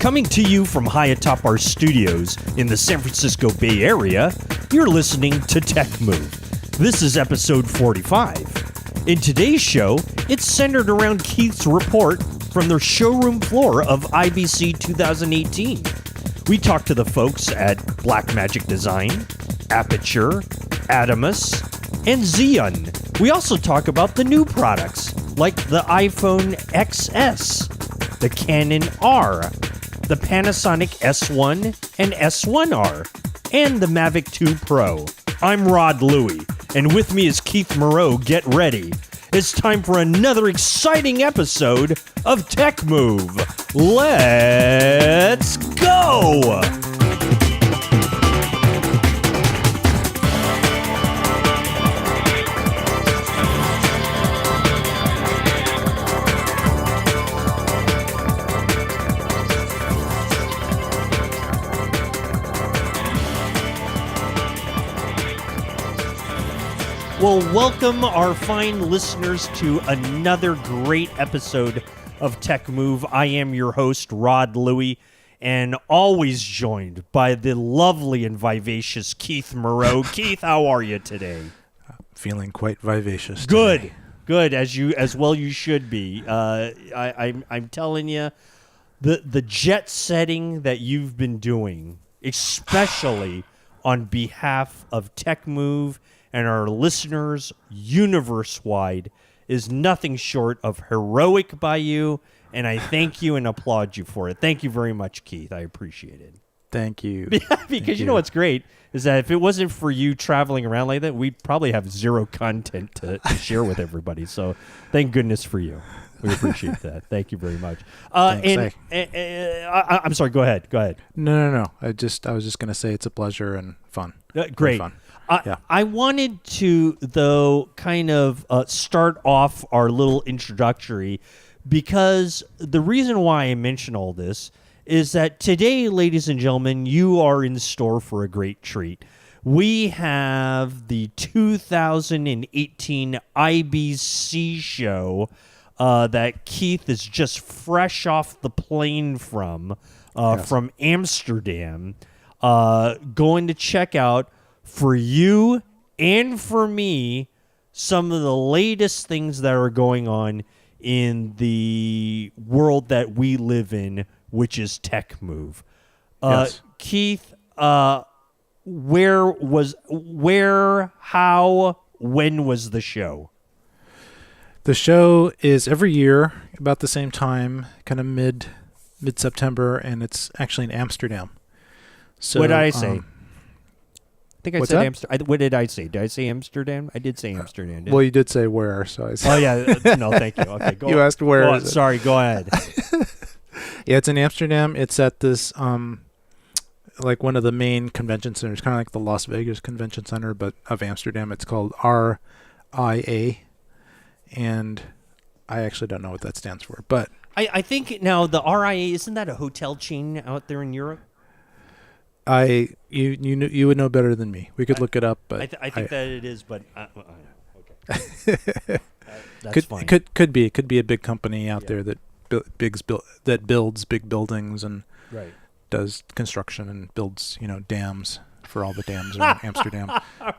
Coming to you from high atop our studios in the San Francisco Bay Area, you're listening to Tech Move. This is episode 45. In today's show, it's centered around Keith's report from the showroom floor of IBC 2018. We talk to the folks at BlackMagic Design, Aputure, Atomists, and Zhiyun. We also talk about the new products like the iPhone XS, the Canon R, the Panasonic S1 and S1R, and the Mavic 2 Pro. I'm Rod Louie, and with me is Keith Moreau. Get ready. It's time for another exciting episode of Tech Move. Let's go! Well, welcome our fine listeners to another great episode of Tech Move. I am your host, Rod Louie, and always joined by the lovely and vivacious Keith Moreau. Keith, how are you today? Feeling quite vivacious today. Good, as well you should be. I'm telling you, the jet setting that you've been doing, especially on behalf of Tech Move and our listeners universe-wide, is nothing short of heroic by you, and I thank you and applaud you for it. Thank you very much, Keith. I appreciate it. Thank you. Because you know what's great is that if it wasn't for you traveling around like that, we'd probably have zero content to share with everybody. So thank goodness for you. We appreciate that. Thank you very much. I'm sorry. Go ahead. No. I was just going to say it's a pleasure and fun. Great. Fun. I wanted to, though, kind of start off our little introductory, because the reason why I mention all this is that today, ladies and gentlemen, you are in store for a great treat. We have the 2018 IBC Show that Keith is just fresh off the plane from Amsterdam, going to check out, for you and for me, some of the latest things that are going on in the world that we live in, which is Tech Move. Yes. Keith, how, when was the show? The show is every year about the same time, kind of mid-September, and it's actually in Amsterdam. So what did I say? I think I said Amsterdam. What did I say? Did I say Amsterdam? I did say Amsterdam. Well, you did say where, so I said. Oh, yeah. No, thank you. Okay, go You asked where. Is it? Sorry, go ahead. Yeah, it's in Amsterdam. It's at this, like one of the main convention centers, kind of like the Las Vegas Convention Center, but of Amsterdam. It's called RIA, and I actually don't know what that stands for, but I think now the RIA, isn't that a hotel chain out there in Europe? You would know better than me. We could look it up, but I think that it is. But okay, that's fine. Could be a big company out there that builds big buildings and does construction and builds dams for all the dams around Amsterdam.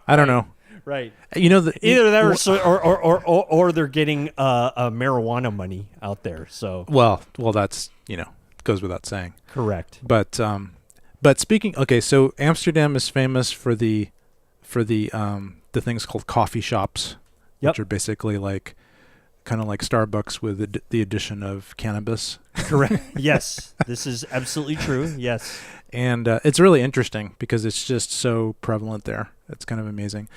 I don't know. Right. Either that or they're getting marijuana money out there. So well that's goes without saying. Correct. But speaking, so Amsterdam is famous for the things called coffee shops, which are basically kind of like Starbucks with the addition of cannabis. Correct. Yes, this is absolutely true. Yes, and it's really interesting because it's just so prevalent there. It's kind of amazing,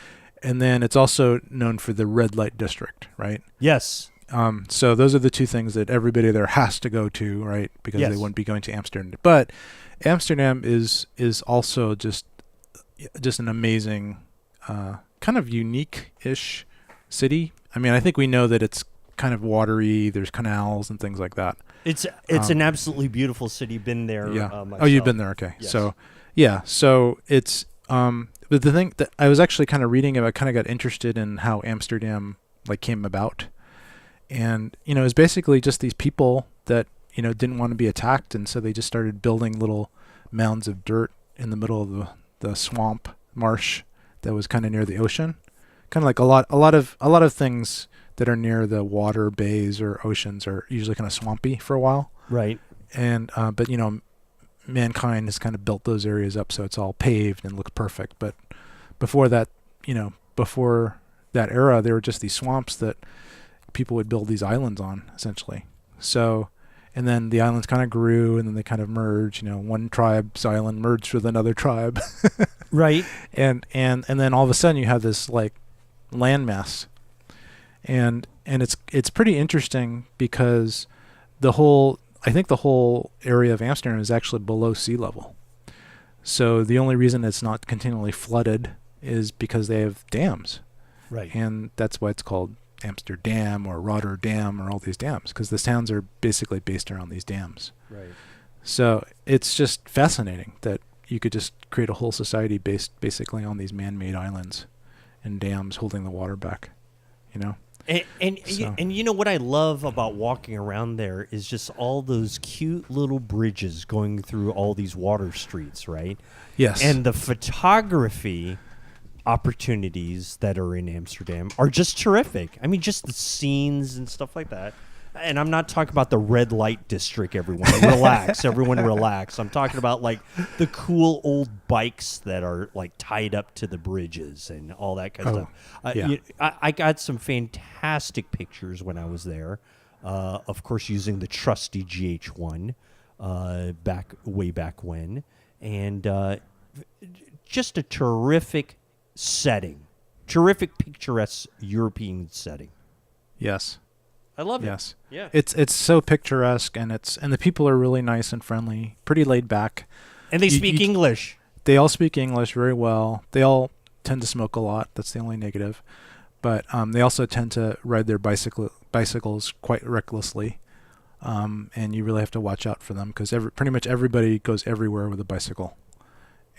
and then it's also known for the red light district, right? Yes. So those are the two things that everybody there has to go to, right? Because they wouldn't be going to Amsterdam. But Amsterdam is also just an amazing, kind of unique-ish city. I mean, I think we know that it's kind of watery. There's canals and things like that. It's an absolutely beautiful city. Been there. Yeah. Myself. Oh, you've been there. Okay. Yes. So, yeah. So it's but the thing that I was actually kind of reading about, kind of got interested in how Amsterdam came about, and it's basically just these people that didn't want to be attacked, and so they just started building little mounds of dirt in the middle of the swamp marsh that was kind of near the ocean. Kind of like a lot of things that are near the water, bays or oceans are usually kind of swampy for a while. Right. And but mankind has kind of built those areas up so it's all paved and looks perfect. But before that era, there were just these swamps that people would build these islands on, essentially. So, and then the islands kind of grew, and then they kind of merged. One tribe's island merged with another tribe. Right. And then all of a sudden you have this like landmass, and it's pretty interesting because I think the whole area of Amsterdam is actually below sea level. So the only reason it's not continually flooded is because they have dams. Right. And that's why it's called Amsterdam or Rotterdam or all these dams, because the towns are basically based around these dams. Right. So it's just fascinating that you could just create a whole society based basically on these man-made islands and dams holding the water back, And what I love about walking around there is just all those cute little bridges going through all these water streets, right? Yes. And the photography opportunities that are in Amsterdam are just terrific. I mean, just the scenes and stuff like that. And I'm not talking about the red light district, everyone. Relax, everyone relax. I'm talking about like the cool old bikes that are like tied up to the bridges and all that kind of stuff. Yeah. I got some fantastic pictures when I was there. Of course, using the trusty GH1 way back when. And just a terrific setting. Terrific picturesque European setting. Yes. I love it. Yes. Yeah. It's so picturesque, and the people are really nice and friendly, pretty laid back. And they speak English. They all speak English very well. They all tend to smoke a lot. That's the only negative. But they also tend to ride their bicycles quite recklessly. And you really have to watch out for them because pretty much everybody goes everywhere with a bicycle.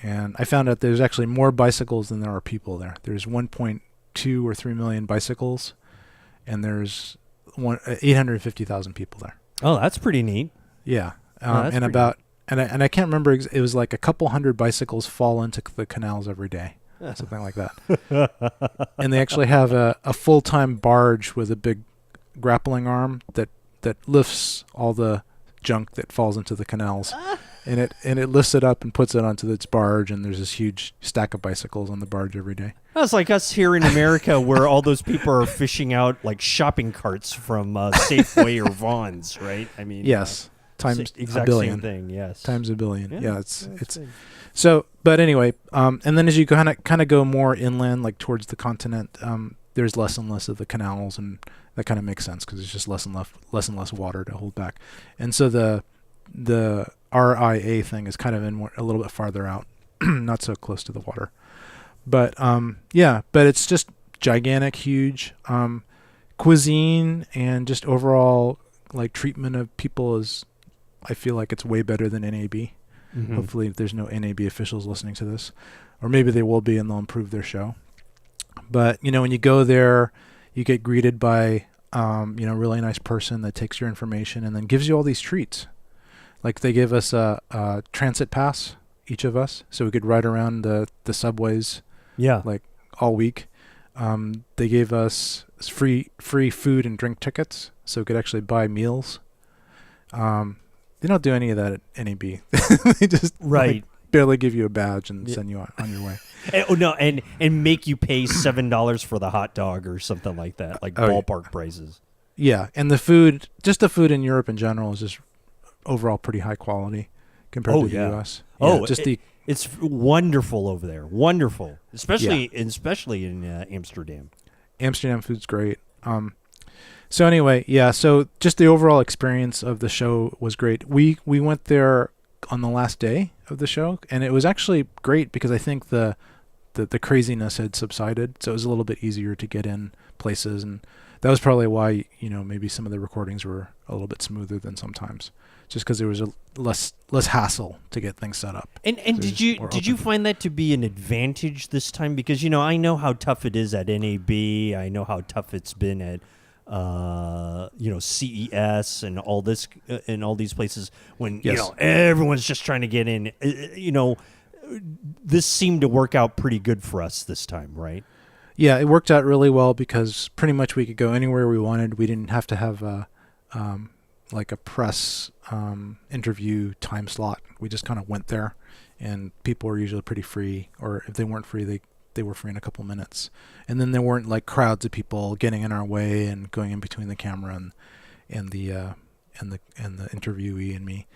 And I found out there's actually more bicycles than there are people there. There's 1.2 or 3 million bicycles, and there's 850,000 people there. Oh, that's pretty neat. Yeah, and I can't remember. It was like a couple hundred bicycles fall into the canals every day, something like that. And they actually have a full-time barge with a big grappling arm that lifts all the junk that falls into the canals. And it lifts it up and puts it onto its barge, and there's this huge stack of bicycles on the barge every day. That's like us here in America, where all those people are fishing out like shopping carts from Safeway or Vaughn's, right? I mean, yes, times exact a billion. Same thing, yes, times a billion. Yeah, it's big. So. But anyway, and then as you kind of go more inland, like towards the continent, there's less and less of the canals, and that kind of makes sense because there's just less and less water to hold back, and so the RIA thing is kind of a little bit farther out, not so close to the water. But but it's just gigantic, huge. Cuisine and just overall like treatment of people is, I feel like it's way better than NAB. Mm-hmm. Hopefully there's no NAB officials listening to this, or maybe they will be and they'll improve their show. But when you go there, you get greeted by a really nice person that takes your information and then gives you all these treats. Like they give us a transit pass, each of us, so we could ride around the subways. Yeah, like all week. They gave us free food and drink tickets, so we could actually buy meals. They don't do any of that at NAB. They just barely give you a badge and send you on your way. And make you pay $7 for the hot dog or something like that, like ballpark prices. Yeah, and the food in Europe in general is just overall pretty high quality compared to the U.S. Yeah, it's wonderful over there. Wonderful, especially in Amsterdam. Amsterdam food's great. So anyway, so just the overall experience of the show was great. We went there on the last day of the show, and it was actually great because I think the craziness had subsided, so it was a little bit easier to get in places, and that was probably why maybe some of the recordings were a little bit smoother than sometimes, just because there was a less hassle to get things set up. And did you find that to be an advantage this time? Because I know how tough it is at NAB. I know how tough it's been at CES and all this and all these places when everyone's just trying to get in. This seemed to work out pretty good for us this time, right? Yeah, it worked out really well because pretty much we could go anywhere we wanted. We didn't have to have a press interview time slot. We just kind of went there, and people were usually pretty free, or if they weren't free, they were free in a couple minutes. And then there weren't like crowds of people getting in our way and going in between the camera and the interviewee and me.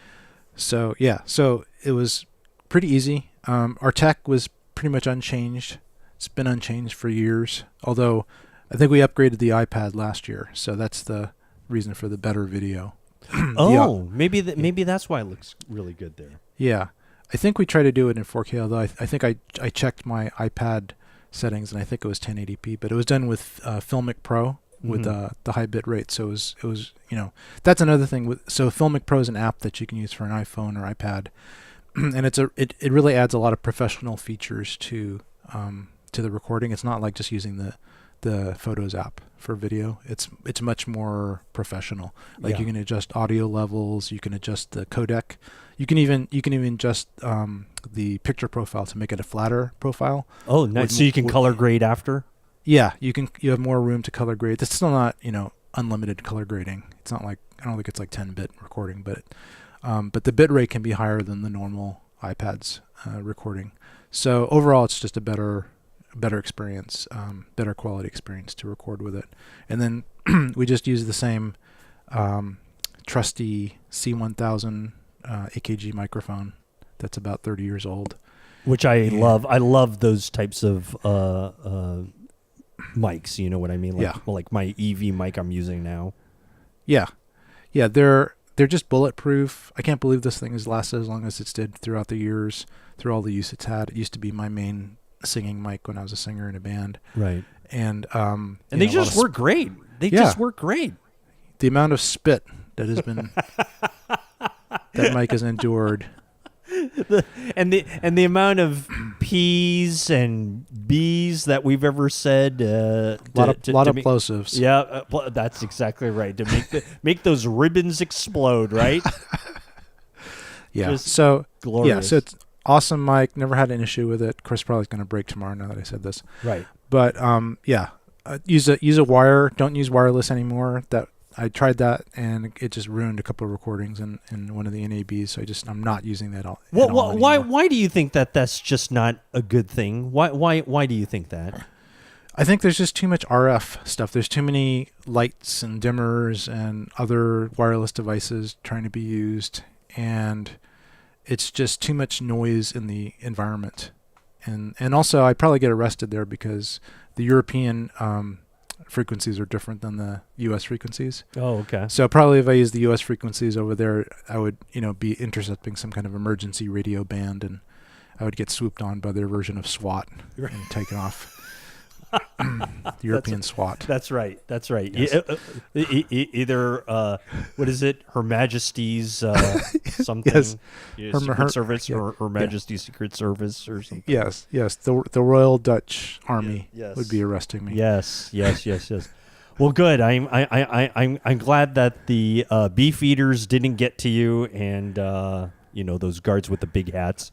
So it was pretty easy. Our tech was pretty much unchanged. It's been unchanged for years, although I think we upgraded the iPad last year, so that's the reason for the better video. Maybe that's why it looks really good there. Yeah, I think we tried to do it in 4K, although I think I checked my iPad settings and I think it was 1080p, but it was done with Filmic Pro with the high bit rate, so it was that's another thing. So Filmic Pro is an app that you can use for an iPhone or iPad, and it really adds a lot of professional features to the recording. It's not like just using the Photos app for video. It's much more professional. Like you can adjust audio levels, you can adjust the codec, you can even adjust the picture profile to make it a flatter profile. Oh, nice! So you can color grade after. Yeah, you have more room to color grade. It's still not unlimited color grading. It's not like, I don't think it's like 10-bit recording, but the bit rate can be higher than the normal iPad's recording. So overall, it's just a better experience, better quality experience to record with it. And then we just use the same trusty C1000 AKG microphone that's about 30 years old. Which I love. I love those types of mics, you know what I mean? Like my EV mic I'm using now. Yeah, they're just bulletproof. I can't believe this thing has lasted as long as it's did throughout the years, through all the use it's had. It used to be my main singing mic when I was a singer in a band. Right. And they just work great. They just work great. The amount of spit that has been that mic has endured. And the amount of P's and B's that we've ever said. A lot of plosives. Yeah, that's exactly right. To make those ribbons explode, right? Yeah. Just so glorious. Yeah. So it's awesome mic. Never had an issue with it. Of course, probably going to break tomorrow now that I said this. Right. But use a wire. Don't use wireless anymore. That I tried that and it just ruined a couple of recordings in one of the NABs. So I'm not using that all. Why do you think that's just not a good thing? Why do you think that? I think there's just too much RF stuff. There's too many lights and dimmers and other wireless devices trying to be used, and it's just too much noise in the environment. And also I probably get arrested there because the European frequencies are different than the US frequencies. Oh, okay. So probably if I use the US frequencies over there, I would, be intercepting some kind of emergency radio band, and I would get swooped on by their version of SWAT and taken off. The European SWAT. That's right. Yes. Either what is it? Her Majesty's something. Yes. Secret Service or Her Majesty's Secret Service or something. Yes. The Royal Dutch Army would be arresting me. Yes. Well, good. I'm glad that the beef eaters didn't get to you, and those guards with the big hats.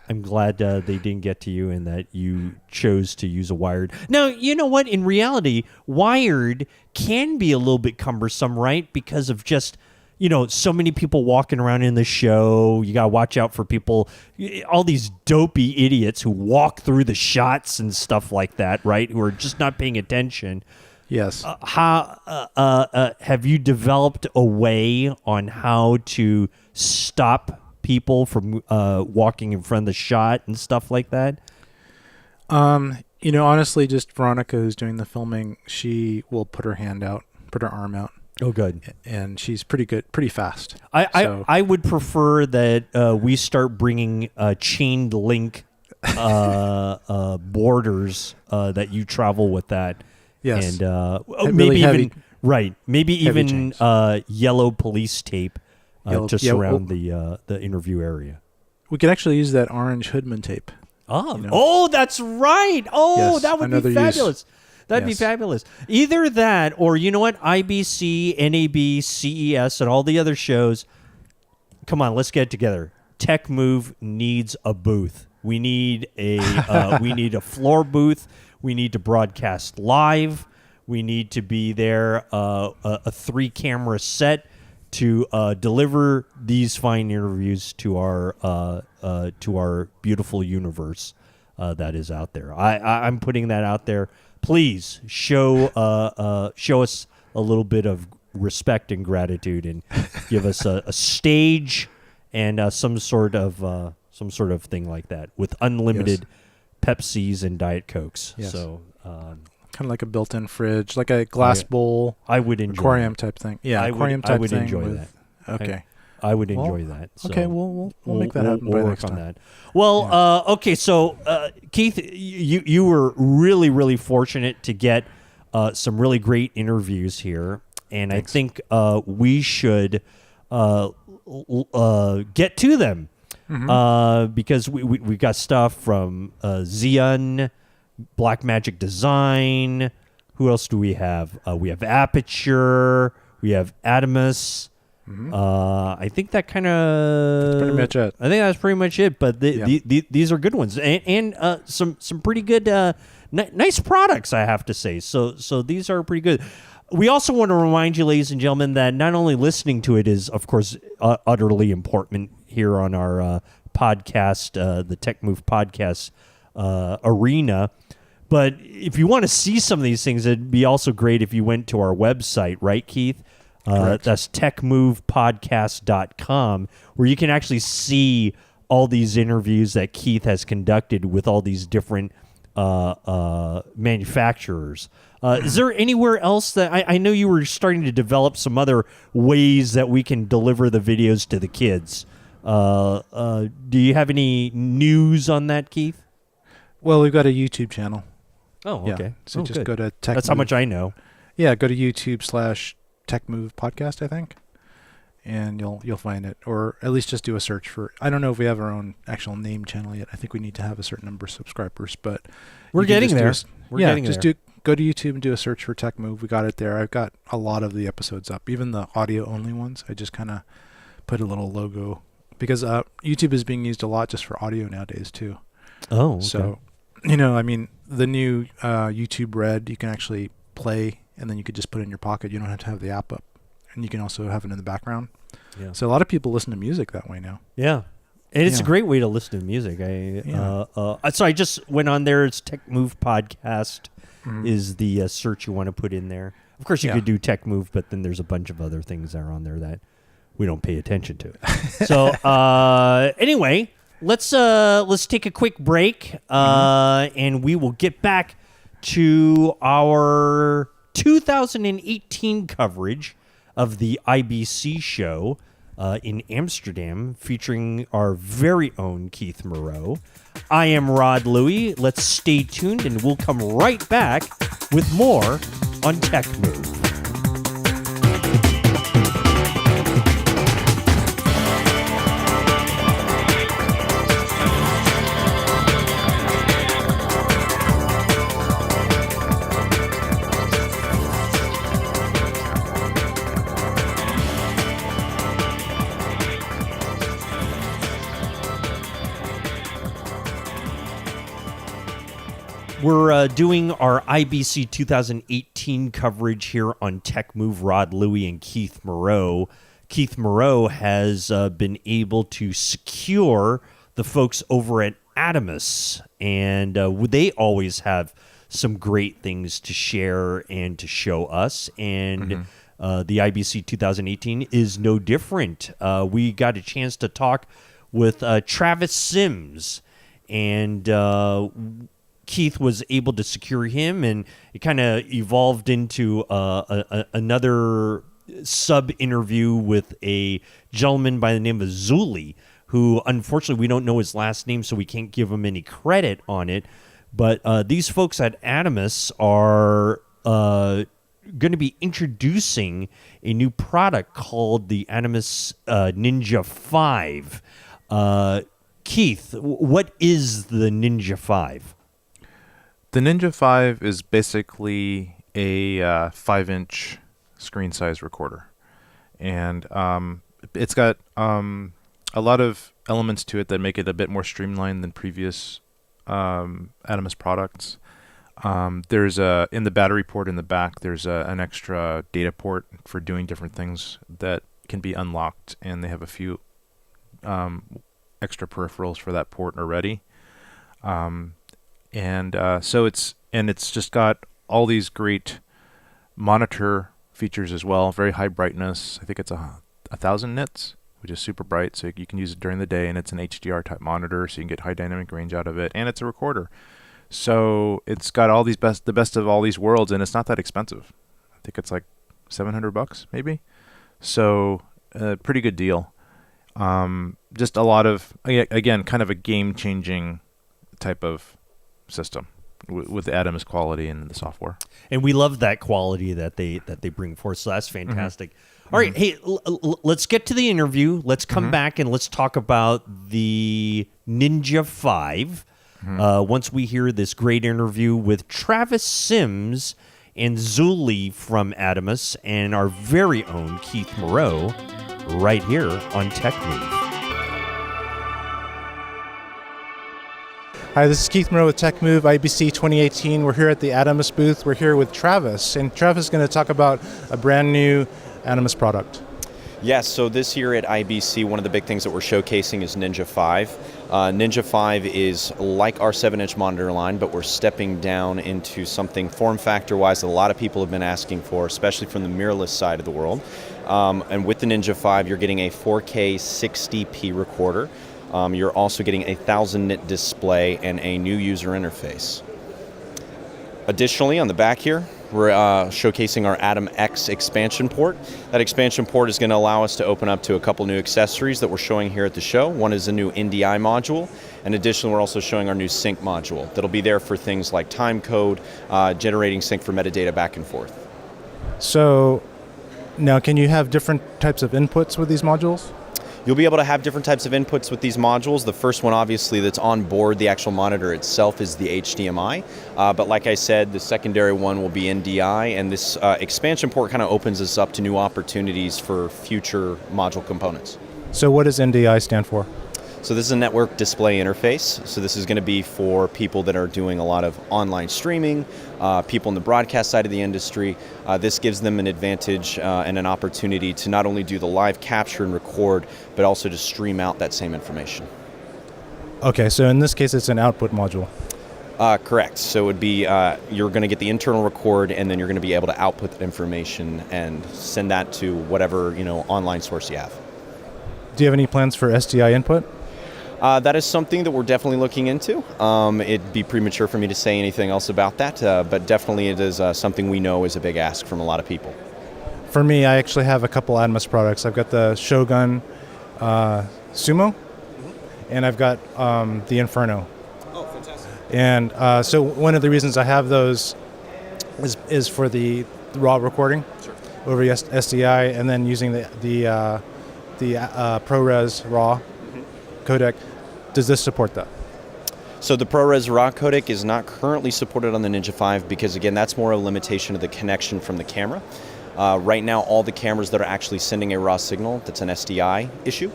I'm glad they didn't get to you, and that you chose to use a wired. Now, you know what? In reality, wired can be a little bit cumbersome, right? Because of just, so many people walking around in the show. You got to watch out for people, all these dopey idiots who walk through the shots and stuff like that, right? Who are just not paying attention. Yes. Have you developed a way on how to stop people from walking in front of the shot and stuff like that? Honestly, just Veronica, who's doing the filming, she will put her arm out. Oh, good. And she's pretty good, pretty fast. I would prefer that we start bringing chained link borders that you travel with that. Yes. And maybe even yellow police tape to surround the interview area. We could actually use that orange Hoodman tape. Oh, that's right. Oh, yes, that would be fabulous. That'd be fabulous. Either that or, you know what, IBC, NAB, CES, and all the other shows. Come on, let's get together. Tech Move needs a booth. We need a floor booth. We need to broadcast live. We need to be there, a 3-camera set to deliver these fine interviews to our beautiful universe that is out there. I'm putting that out there. Please show us a little bit of respect and gratitude, and give us a stage and some sort of thing like that with unlimited Pepsis and Diet Cokes. Yes. So kind of like a built-in fridge, like a glass bowl. I would enjoy aquarium type thing. Yeah, aquarium type thing. I would enjoy that. Okay. I would enjoy that. So okay, we'll make that happen by next time. That. Well, okay, so Keith, you were really, really fortunate to get some really great interviews here, and Thanks. I think we should get to them because we got stuff from Zhiyun, BlackMagic Design. Who else do we have? We have Aputure. We have Atomists. I think that kind of pretty much it. I think that's pretty much it. But these are good ones, and some pretty good, nice products, I have to say. So these are pretty good. We also want to remind you, ladies and gentlemen, that not only listening to it is, of course, utterly important here on our podcast, the Tech Move podcast arena. But if you want to see some of these things, it'd be also great if you went to our website, right, Keith? That's techmovepodcast.com, where you can actually see all these interviews that Keith has conducted with all these different manufacturers. Is there anywhere else that I know you were starting to develop some other ways that we can deliver the videos to the kids? Do you have any news on that, Keith? Well, we've got a YouTube channel. Oh, okay. Yeah. So just good. go to Tech That's Move. how much I know. Yeah, go to YouTube/Tech Move Podcast, I think, and you'll find it, or at least just do a search for. I don't know if we have our own actual name channel yet. I think we need to have a certain number of subscribers, but we're getting there. Go to YouTube and do a search for Tech Move. We got it there. I've got a lot of the episodes up, even the audio only ones. I just kind of put a little logo because YouTube is being used a lot just for audio nowadays too. Oh, okay. So I mean, the new YouTube Red, you can actually play, and then you could just put it in your pocket. You don't have to have the app up, and you can also have it in the background. Yeah. So a lot of people listen to music that way now. Yeah. And it's a great way to listen to music. So I just went on there. It's Tech Move Podcast is the search you want to put in there. Of course, you could do Tech Move, but then there's a bunch of other things that are on there that we don't pay attention to. So anyway, let's take a quick break, and we will get back to our 2018 coverage of the IBC show in Amsterdam, featuring our very own Keith Moreau. I am Rod Louie. Let's stay tuned, and we'll come right back with more on Tech Move. We're doing our IBC 2018 coverage here on Tech Move. Rod Louie and Keith Moreau. Keith Moreau has been able to secure the folks over at Atomos, and they always have some great things to share and to show us. And the IBC 2018 is no different. We got a chance to talk with Travis Sims, and Keith was able to secure him, and it kind of evolved into another sub-interview with a gentleman by the name of Zuli, who unfortunately we don't know his last name, so we can't give him any credit on it. But these folks at Atomos are going to be introducing a new product called the Atomists Ninja 5. Keith, what is the Ninja 5? The Ninja 5 is basically a 5-inch screen size recorder. And it's got a lot of elements to it that make it a bit more streamlined than previous Atomos products. There's in the battery port in the back, there's an extra data port for doing different things that can be unlocked, and they have a few extra peripherals for that port already. So it's just got all these great monitor features as well. Very high brightness. I think it's 1,000 nits, which is super bright, so you can use it during the day, and it's an HDR type monitor, so you can get high dynamic range out of it, and it's a recorder. So it's got all these the best of all these worlds, and it's not that expensive. I think it's like $700 maybe. So pretty good deal. Just a lot of, again, kind of a game-changing type of system with the Atomos quality and the software. And we love that quality that they bring forth. So that's fantastic. All right, hey, let's get to the interview. Let's come back and let's talk about the Ninja 5. Once we hear this great interview with Travis Sims and Zuli from Atomos and our very own Keith Moreau right here on Tech Move. Hi, this is Keith Moreau with Tech Move IBC 2018. We're here at the Atomos booth. We're here with Travis, and Travis is going to talk about a brand new Atomos product. Yes, so this year at IBC, one of the big things that we're showcasing is Ninja 5. Ninja 5 is like our 7-inch monitor line, but we're stepping down into something form factor-wise that a lot of people have been asking for, especially from the mirrorless side of the world. And with the Ninja 5, you're getting a 4K 60p recorder. You're also getting a 1,000-nit display and a new user interface. Additionally, on the back here, we're showcasing our Atom X expansion port. That expansion port is going to allow us to open up to a couple new accessories that we're showing here at the show. One is a new NDI module, and additionally, we're also showing our new sync module that'll be there for things like time code, generating sync for metadata back and forth. So now, can you have different types of inputs with these modules? You'll be able to have different types of inputs with these modules. The first one, obviously, that's on board the actual monitor itself is the HDMI. But like I said, the secondary one will be NDI, and this expansion port kind of opens us up to new opportunities for future module components. So what does NDI stand for? So this is a network display interface. So this is going to be for people that are doing a lot of online streaming, people in the broadcast side of the industry. This gives them an advantage and an opportunity to not only do the live capture and record, but also to stream out that same information. Okay, so in this case, it's an output module. Correct. So it would be you're going to get the internal record, and then you're going to be able to output that information and send that to whatever online source you have. Do you have any plans for SDI input? That is something that we're definitely looking into. It'd be premature for me to say anything else about that, but definitely it is something we know is a big ask from a lot of people. For me, I actually have a couple Atomos products. I've got the Shogun Sumo, and I've got the Inferno. Oh, fantastic. And so one of the reasons I have those is for the raw recording over SDI, and then using the ProRes RAW codec. Does this support that? So the ProRes RAW codec is not currently supported on the Ninja 5 because, again, that's more a limitation of the connection from the camera. Right now, all the cameras that are actually sending a raw signal, that's an SDI issue.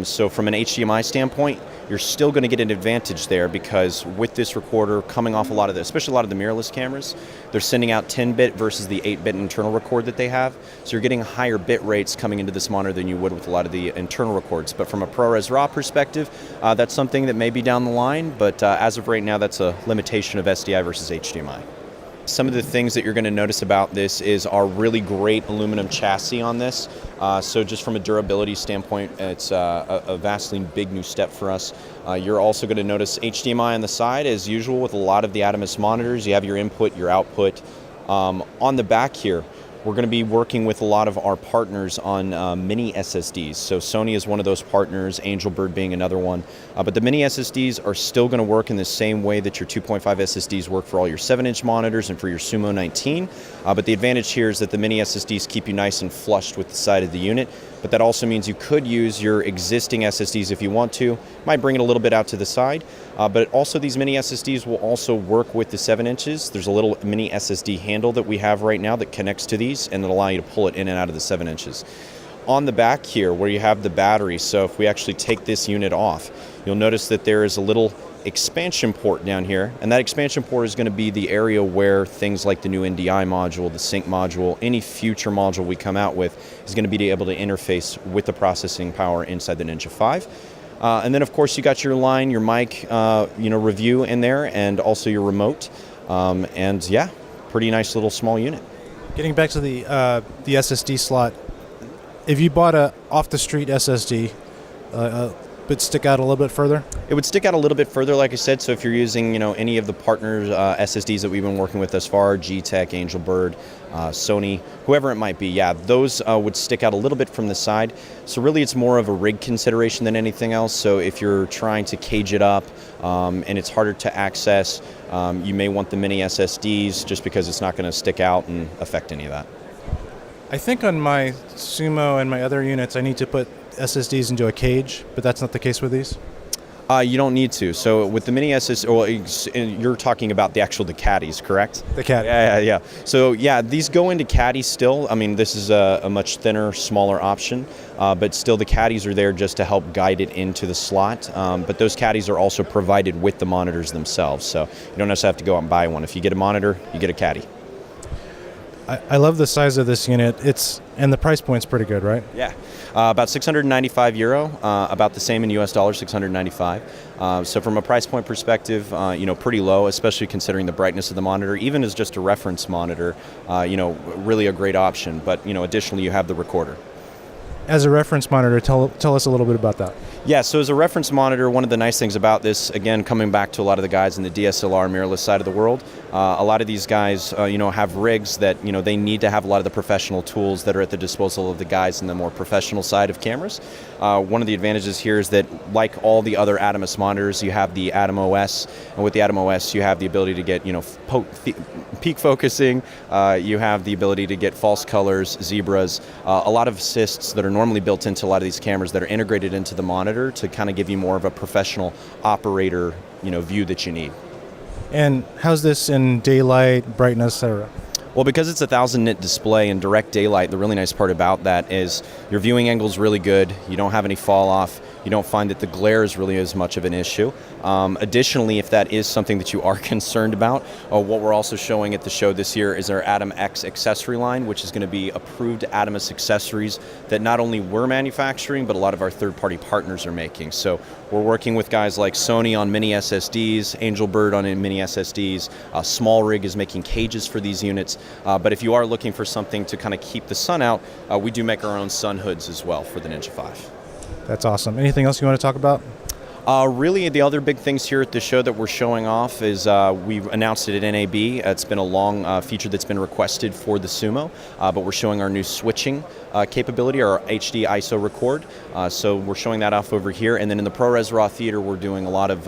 So from an HDMI standpoint, you're still going to get an advantage there because with this recorder coming off especially a lot of the mirrorless cameras, they're sending out 10-bit versus the 8-bit internal record that they have. So you're getting higher bit rates coming into this monitor than you would with a lot of the internal records. But from a ProRes RAW perspective, that's something that may be down the line, but as of right now, that's a limitation of SDI versus HDMI. Some of the things that you're going to notice about this is our really great aluminum chassis on this. So just from a durability standpoint, it's a vastly big new step for us. You're also going to notice HDMI on the side. As usual with a lot of the Atomos monitors, you have your input, your output. On the back here, we're going to be working with a lot of our partners on mini SSDs. So Sony is one of those partners, Angelbird being another one. But the mini SSDs are still going to work in the same way that your 2.5 SSDs work for all your 7-inch monitors and for your Sumo 19. But the advantage here is that the mini SSDs keep you nice and flushed with the side of the unit. but that also means you could use your existing SSDs if you want to. Might bring it a little bit out to the side, but also these mini SSDs will also work with the 7 inches. There's a little mini SSD handle that we have right now that connects to these, and it'll allow you to pull it in and out of the 7 inches. On the back here, where you have the battery, so if we actually take this unit off, you'll notice that there is a little expansion port down here, and that expansion port is going to be the area where things like the new NDI module, the sync module, any future module we come out with is going to be able to interface with the processing power inside the Ninja 5. And then of course you got your line, your mic, review in there, and also your remote. And yeah, pretty nice little small unit. Getting back to the SSD slot, if you bought a off-the-street SSD, would stick out a little bit further? It would stick out a little bit further, like I said. So if you're using, any of the partners SSDs that we've been working with thus far, G-Tech, Angelbird, Sony, whoever it might be, yeah, those would stick out a little bit from the side. So really, it's more of a rig consideration than anything else. So if you're trying to cage it up and it's harder to access, you may want the mini SSDs just because it's not going to stick out and affect any of that. I think on my Sumo and my other units, I need to put SSDs into a cage, but that's not the case with these? You don't need to. So with the mini SSD, you're talking about the caddies, correct? The caddy. Yeah. So yeah, these go into caddies still. I mean, this is a much thinner, smaller option, but still the caddies are there just to help guide it into the slot. But those caddies are also provided with the monitors themselves, so you don't necessarily have to go out and buy one. If you get a monitor, you get a caddy. I love the size of this unit. And the price point's pretty good, right? Yeah, about 695 euro, about the same in US dollars, 695. So from a price point perspective, pretty low, especially considering the brightness of the monitor. Even as just a reference monitor, really a great option. But additionally, you have the recorder. As a reference monitor, tell us a little bit about that. Yeah, so as a reference monitor, one of the nice things about this, again, coming back to a lot of the guys in the DSLR mirrorless side of the world, a lot of these guys, have rigs that, they need to have a lot of the professional tools that are at the disposal of the guys in the more professional side of cameras. One of the advantages here is that, like all the other Atomos monitors, you have the Atomos, and with the Atomos, you have the ability to get, peak focusing, you have the ability to get false colors, zebras, a lot of assists that are normally built into a lot of these cameras that are integrated into the monitor to kind of give you more of a professional operator, view that you need. And how's this in daylight, brightness, etc.? Well, because it's a 1000 nit display in direct daylight, the really nice part about that is your viewing angle is really good. You don't have any fall off. You don't find that the glare is really as much of an issue. Additionally, if that is something that you are concerned about, what we're also showing at the show this year is our Atom X accessory line, which is going to be approved Atomos accessories that not only we're manufacturing, but a lot of our third-party partners are making. So we're working with guys like Sony on mini SSDs, Angelbird on mini SSDs, Small Rig is making cages for these units. But if you are looking for something to kind of keep the sun out, we do make our own sun hoods as well for the Ninja 5. That's awesome. Anything else you want to talk about? Really, the other big things here at the show that we're showing off is we've announced it at NAB. It's been a long feature that's been requested for the Sumo, but we're showing our new switching capability, our HD ISO record. So we're showing that off over here. And then in the ProRes RAW Theater, we're doing a lot of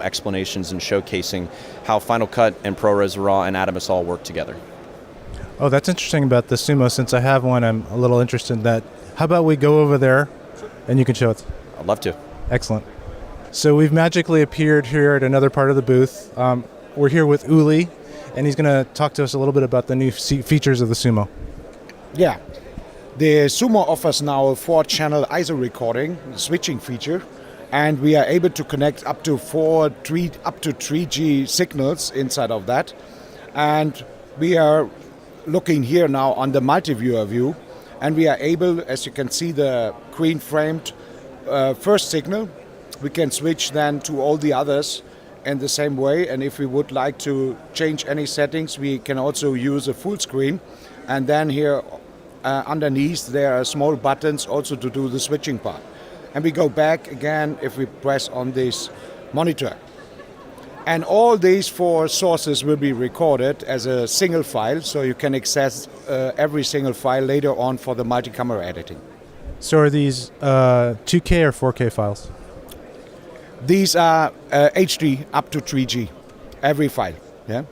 explanations and showcasing how Final Cut and ProRes RAW and Atomos all work together. Oh, that's interesting about the Sumo. Since I have one, I'm a little interested in that. How about we go over there and you can show it? I'd love to. Excellent. So we've magically appeared here at another part of the booth. We're here with Uli, and he's going to talk to us a little bit about the new features of the Sumo. Yeah. The Sumo offers now a 4-channel ISO recording switching feature, and we are able to connect up to 3G signals inside of that. And we are looking here now on the multi-viewer view, and we are able, as you can see, the green-framed first signal. We can switch then to all the others in the same way, and if we would like to change any settings, we can also use a full screen. And then here underneath there are small buttons also to do the switching part. And we go back again if we press on this monitor. And all these 4 sources will be recorded as a single file, so you can access every single file later on for the multi-camera editing. So are these 2K or 4K files? These are HD up to 3G, every file. Yeah.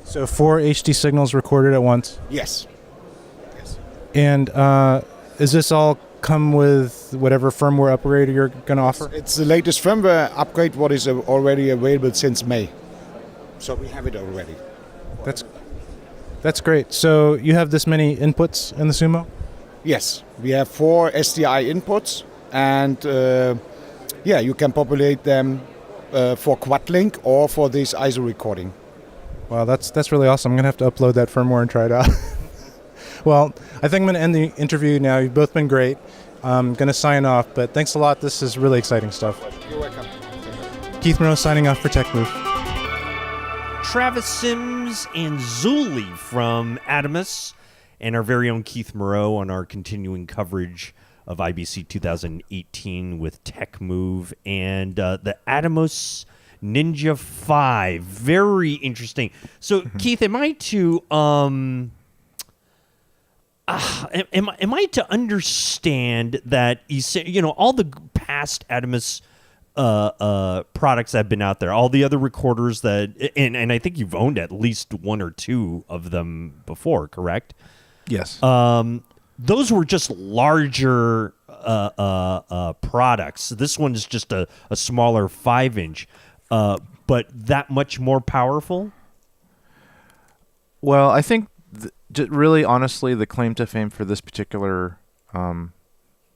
So 4 HD signals recorded at once? Yes. And is this all come with whatever firmware upgrade you're going to offer? It's the latest firmware upgrade, what is already available since May. So we have it already. That's great. So you have this many inputs in the Sumo? Yes, we have 4 SDI inputs, and you can populate them for quad link or for this ISO recording. Wow, that's really awesome. I'm going to have to upload that firmware and try it out. Well, I think I'm going to end the interview now. You've both been great. I'm going to sign off, but thanks a lot. This is really exciting stuff. You're welcome. Keith Moreau signing off for Tech Move. Travis Sims and Zuli from Atomists, and our very own Keith Moreau on our continuing coverage of IBC 2018 with Tech Move and the Atomists Ninja 5. Very interesting. So, Keith, am I to am I to understand that all the past Atomists products that have been out there, all the other recorders that, and I think you've owned at least 1 or 2 of them before, correct? Yes. Those were just larger products. This one is just a smaller 5-inch, but that much more powerful? Well, I think really honestly the claim to fame for this particular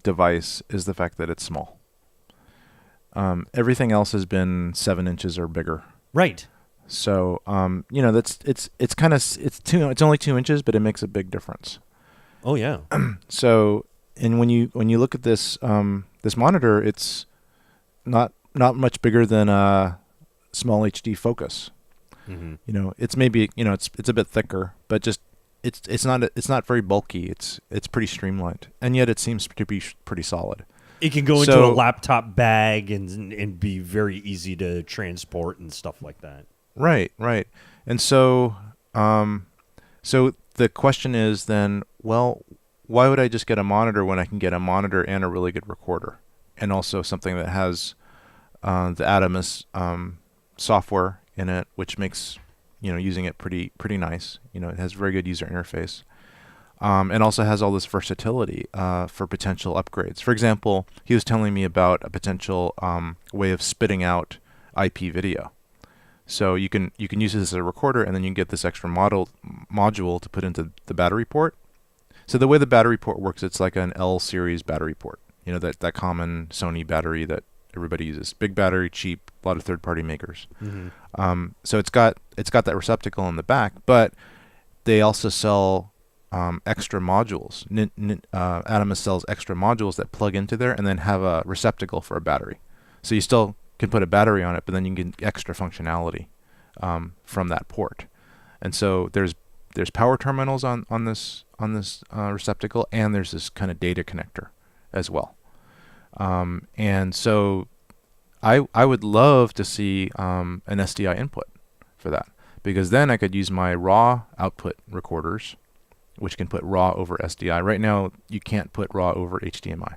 device is the fact that it's small. Everything else has been 7 inches or bigger. Right. So it's only 2 inches, but it makes a big difference. Oh yeah. So, and when you look at this this monitor, it's not much bigger than a small HD Focus. Mm-hmm. It's maybe it's a bit thicker, but just it's not very bulky. It's pretty streamlined, and yet it seems to be pretty solid. It can go into a laptop bag and be very easy to transport and stuff like that. Right. And so so the question is then, well, why would I just get a monitor when I can get a monitor and a really good recorder, and also something that has the Atomos software in it, which makes using it pretty nice. It has very good user interface, and also has all this versatility for potential upgrades. For example, he was telling me about a potential way of spitting out IP video. So you can use this as a recorder, and then you can get this extra module to put into the battery port. So the way the battery port works, it's like an L series battery port. That common Sony battery that everybody uses. Big battery, cheap, a lot of third-party makers. Mm-hmm. So it's got that receptacle in the back, but they also sell extra modules. Atomos sells extra modules that plug into there and then have a receptacle for a battery. So you still can put a battery on it, but then you can get extra functionality from that port. And so there's power terminals on this receptacle, and there's this kind of data connector as well. And so I would love to see an SDI input for that, because then I could use my raw output recorders, which can put raw over SDI. Right now, you can't put raw over HDMI.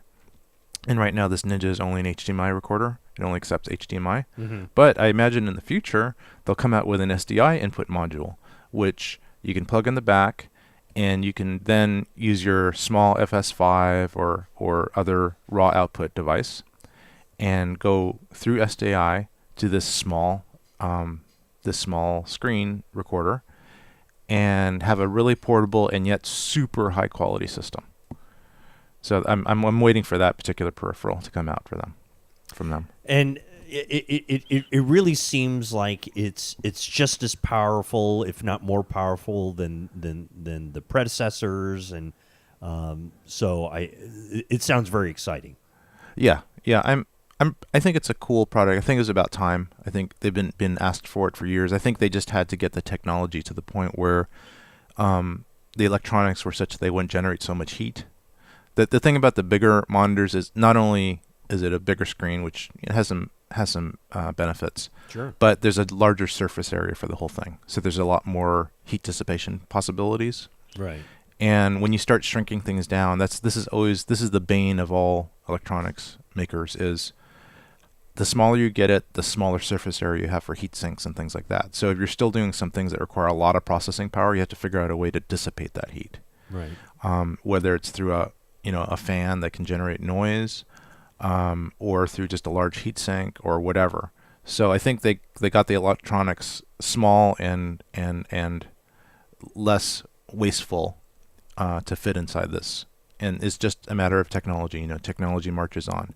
And right now, this Ninja is only an HDMI recorder. It only accepts HDMI. Mm-hmm. But I imagine in the future, they'll come out with an SDI input module, which you can plug in the back, and you can then use your small FS5 or other raw output device and go through SDI to this small screen recorder and have a really portable and yet super high quality system. So I'm waiting for that particular peripheral to come out from them. And it really seems like it's just as powerful, if not more powerful than the predecessors, and so it sounds very exciting. Yeah. I think it's a cool product. I think it was about time. I think they've been asked for it for years. I think they just had to get the technology to the point where the electronics were such that they wouldn't generate so much heat. The thing about the bigger monitors is not only is it a bigger screen, which has some benefits, sure, but there's a larger surface area for the whole thing. So there's a lot more heat dissipation possibilities. Right. And when you start shrinking things down, this is the bane of all electronics makers, is the smaller you get it, the smaller surface area you have for heat sinks and things like that. So if you're still doing some things that require a lot of processing power, you have to figure out a way to dissipate that heat. Right. Whether it's through a a fan that can generate noise, or through just a large heatsink or whatever. So I think they got the electronics small and less wasteful to fit inside this. And it's just a matter of technology. Technology marches on.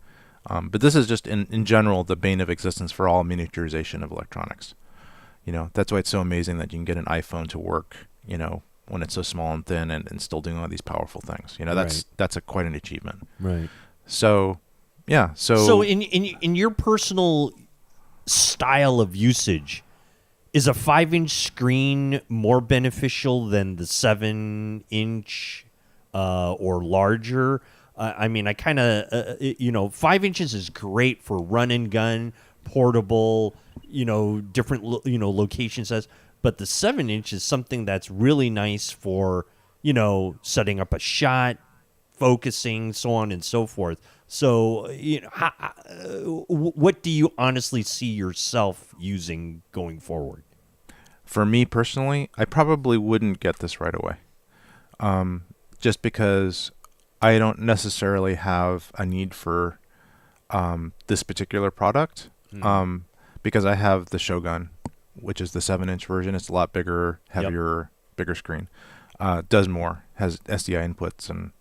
But this is just in general the bane of existence for all miniaturization of electronics. That's why it's so amazing that you can get an iPhone to work, when it's so small and thin and still doing all these powerful things. That's quite an achievement. Right. So, yeah. So in your personal style of usage, is a 5-inch screen more beneficial than the 7-inch or larger? I kind of, 5 inches is great for run and gun, portable, different, locations. But the 7-inch is something that's really nice for, setting up a shot, focusing, so on and so forth. So, what do you honestly see yourself using going forward? For me personally, I probably wouldn't get this right away. Just because I don't necessarily have a need for this particular product. Because I have the Shogun, which is the 7-inch version. It's a lot bigger, heavier, bigger screen. Does more, has SDI inputs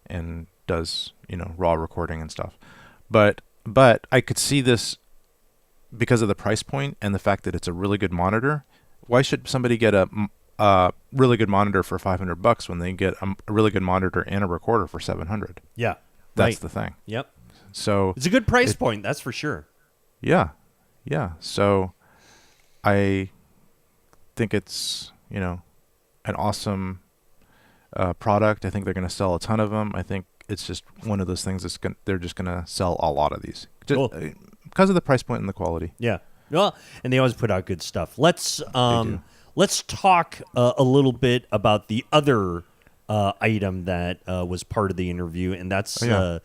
and does raw recording and stuff. But I could see this because of the price point and the fact that it's a really good monitor. Why should somebody get a really good monitor for $500 when they get a really good monitor and a recorder for $700? Yeah, that's the thing. Yep. So it's a good price point, that's for sure. Yeah. So I think it's an awesome product. I think they're going to sell a ton of them. I think it's just one of those things they're just going to sell a lot of these because of the price point and the quality. Yeah. Well, and they always put out good stuff. Let's talk a little bit about the other item that was part of the interview, and that's the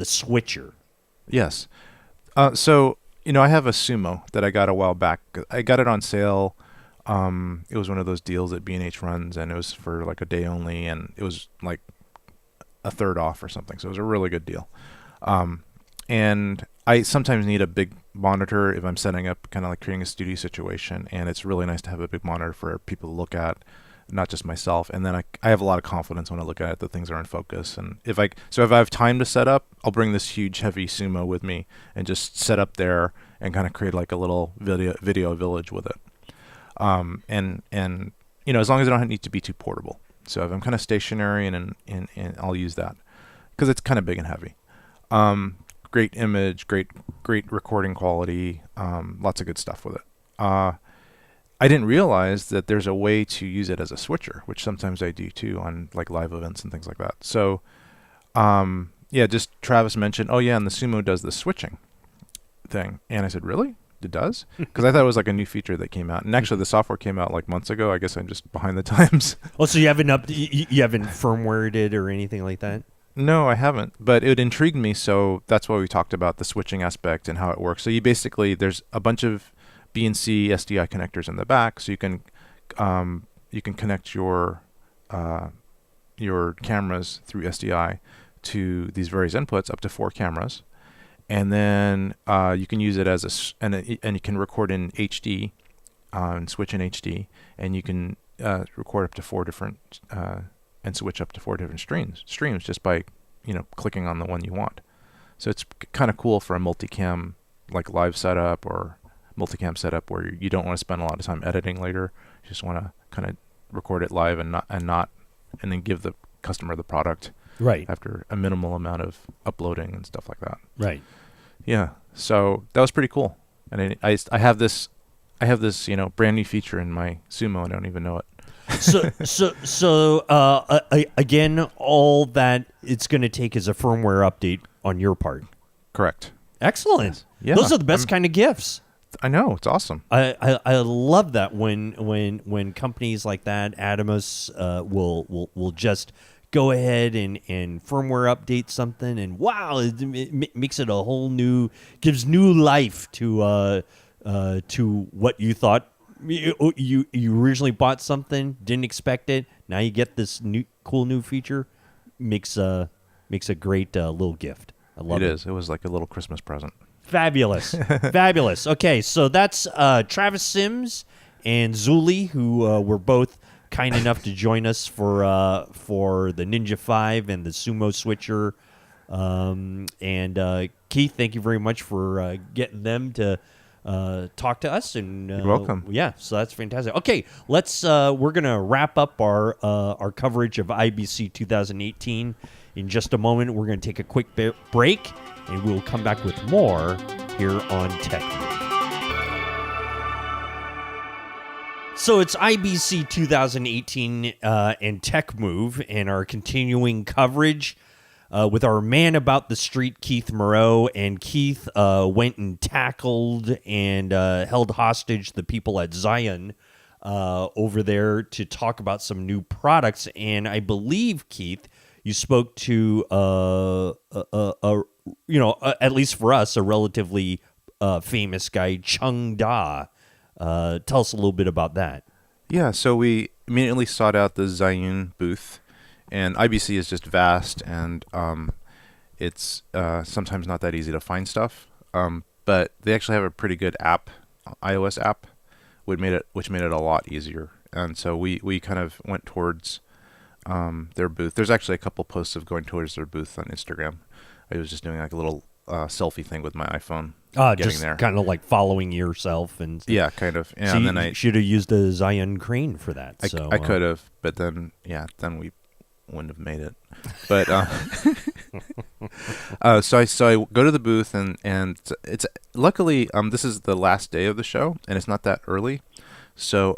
switcher. Yes. So I have a Sumo that I got a while back. I got it on sale. It was one of those deals that B&H runs, and it was for like a day only, and it was like a third off or something. So it was a really good deal. And I sometimes need a big monitor if I'm setting up, kind of like creating a studio situation, and it's really nice to have a big monitor for people to look at, not just myself. And then I have a lot of confidence when I look at it that things are in focus. And if I have time to set up, I'll bring this huge heavy Sumo with me and just set up there and kind of create like a little video village with it. And as long as I don't need to be too portable. So if I'm kind of stationary and I'll use that because it's kind of big and heavy. Great image, great recording quality, lots of good stuff with it. I didn't realize that there's a way to use it as a switcher, which sometimes I do too on like live events and things like that. So, just Travis mentioned, and the Sumo does the switching thing. And I said, really? It does? Because I thought it was like a new feature that came out. And actually the software came out like months ago. I guess I'm just behind the times. Oh, so you haven't you haven't firmwared it or anything like that? No, I haven't, but it intrigued me, so that's why we talked about the switching aspect and how it works. So there's a bunch of BNC SDI connectors in the back, so you can connect your cameras through SDI to these various inputs, up to 4 cameras, and then you can use it as and you can record in HD and switch in HD, and you can record up to 4 different and switch up to 4 different streams just by clicking on the one you want. So it's kind of cool for a multicam like live setup or multicam setup where you don't want to spend a lot of time editing later. You just want to kind of record it live and then give the customer the product right after a minimal amount of uploading and stuff like that. Right. Yeah. So that was pretty cool. And I have this brand new feature in my Sumo and I don't even know it. So again, all that it's going to take is a firmware update on your part. Correct. Excellent. Yes. Yeah. Those are the best kind of gifts. I know, it's awesome. I love that when companies like that, Atomos, will just go ahead and firmware update something, and wow, it makes it a whole new, gives new life to what you thought. You originally bought something, didn't expect it. Now you get this cool new feature. Makes makes a great little gift. I love it. It is. It was like a little Christmas present. Fabulous. Fabulous. Okay, so that's Travis Sims and Zuli, who were both kind enough to join us for the Ninja 5 and the Sumo switcher. And Keith, thank you very much for getting them to talk to us. And you're welcome. Yeah, so that's fantastic. Okay, we're gonna wrap up our coverage of IBC 2018 in just a moment. We're gonna take a quick break, and we'll come back with more here on Tech Move. So it's IBC 2018 and Tech Move, and our continuing coverage with our man about the street, Keith Moreau. And Keith went and tackled and held hostage the people at Zhiyun over there to talk about some new products. And I believe, Keith, you spoke to at least for us, a relatively famous guy, Chung. Tell us a little bit about that. Yeah, so we immediately sought out the Zhiyun booth, and IBC is just vast, and it's sometimes not that easy to find stuff. But they actually have a pretty good app, iOS app, which made it a lot easier. And so we kind of went towards their booth. There's actually a couple posts of going towards their booth on Instagram. I was just doing like a little selfie thing with my iPhone. Just there. Kind of like following yourself. And yeah, kind of. Yeah, so and then I should have used a Zhiyun crane for that. I could have, but then we wouldn't have made it. But so I go to the booth, and it's luckily this is the last day of the show, and it's not that early, so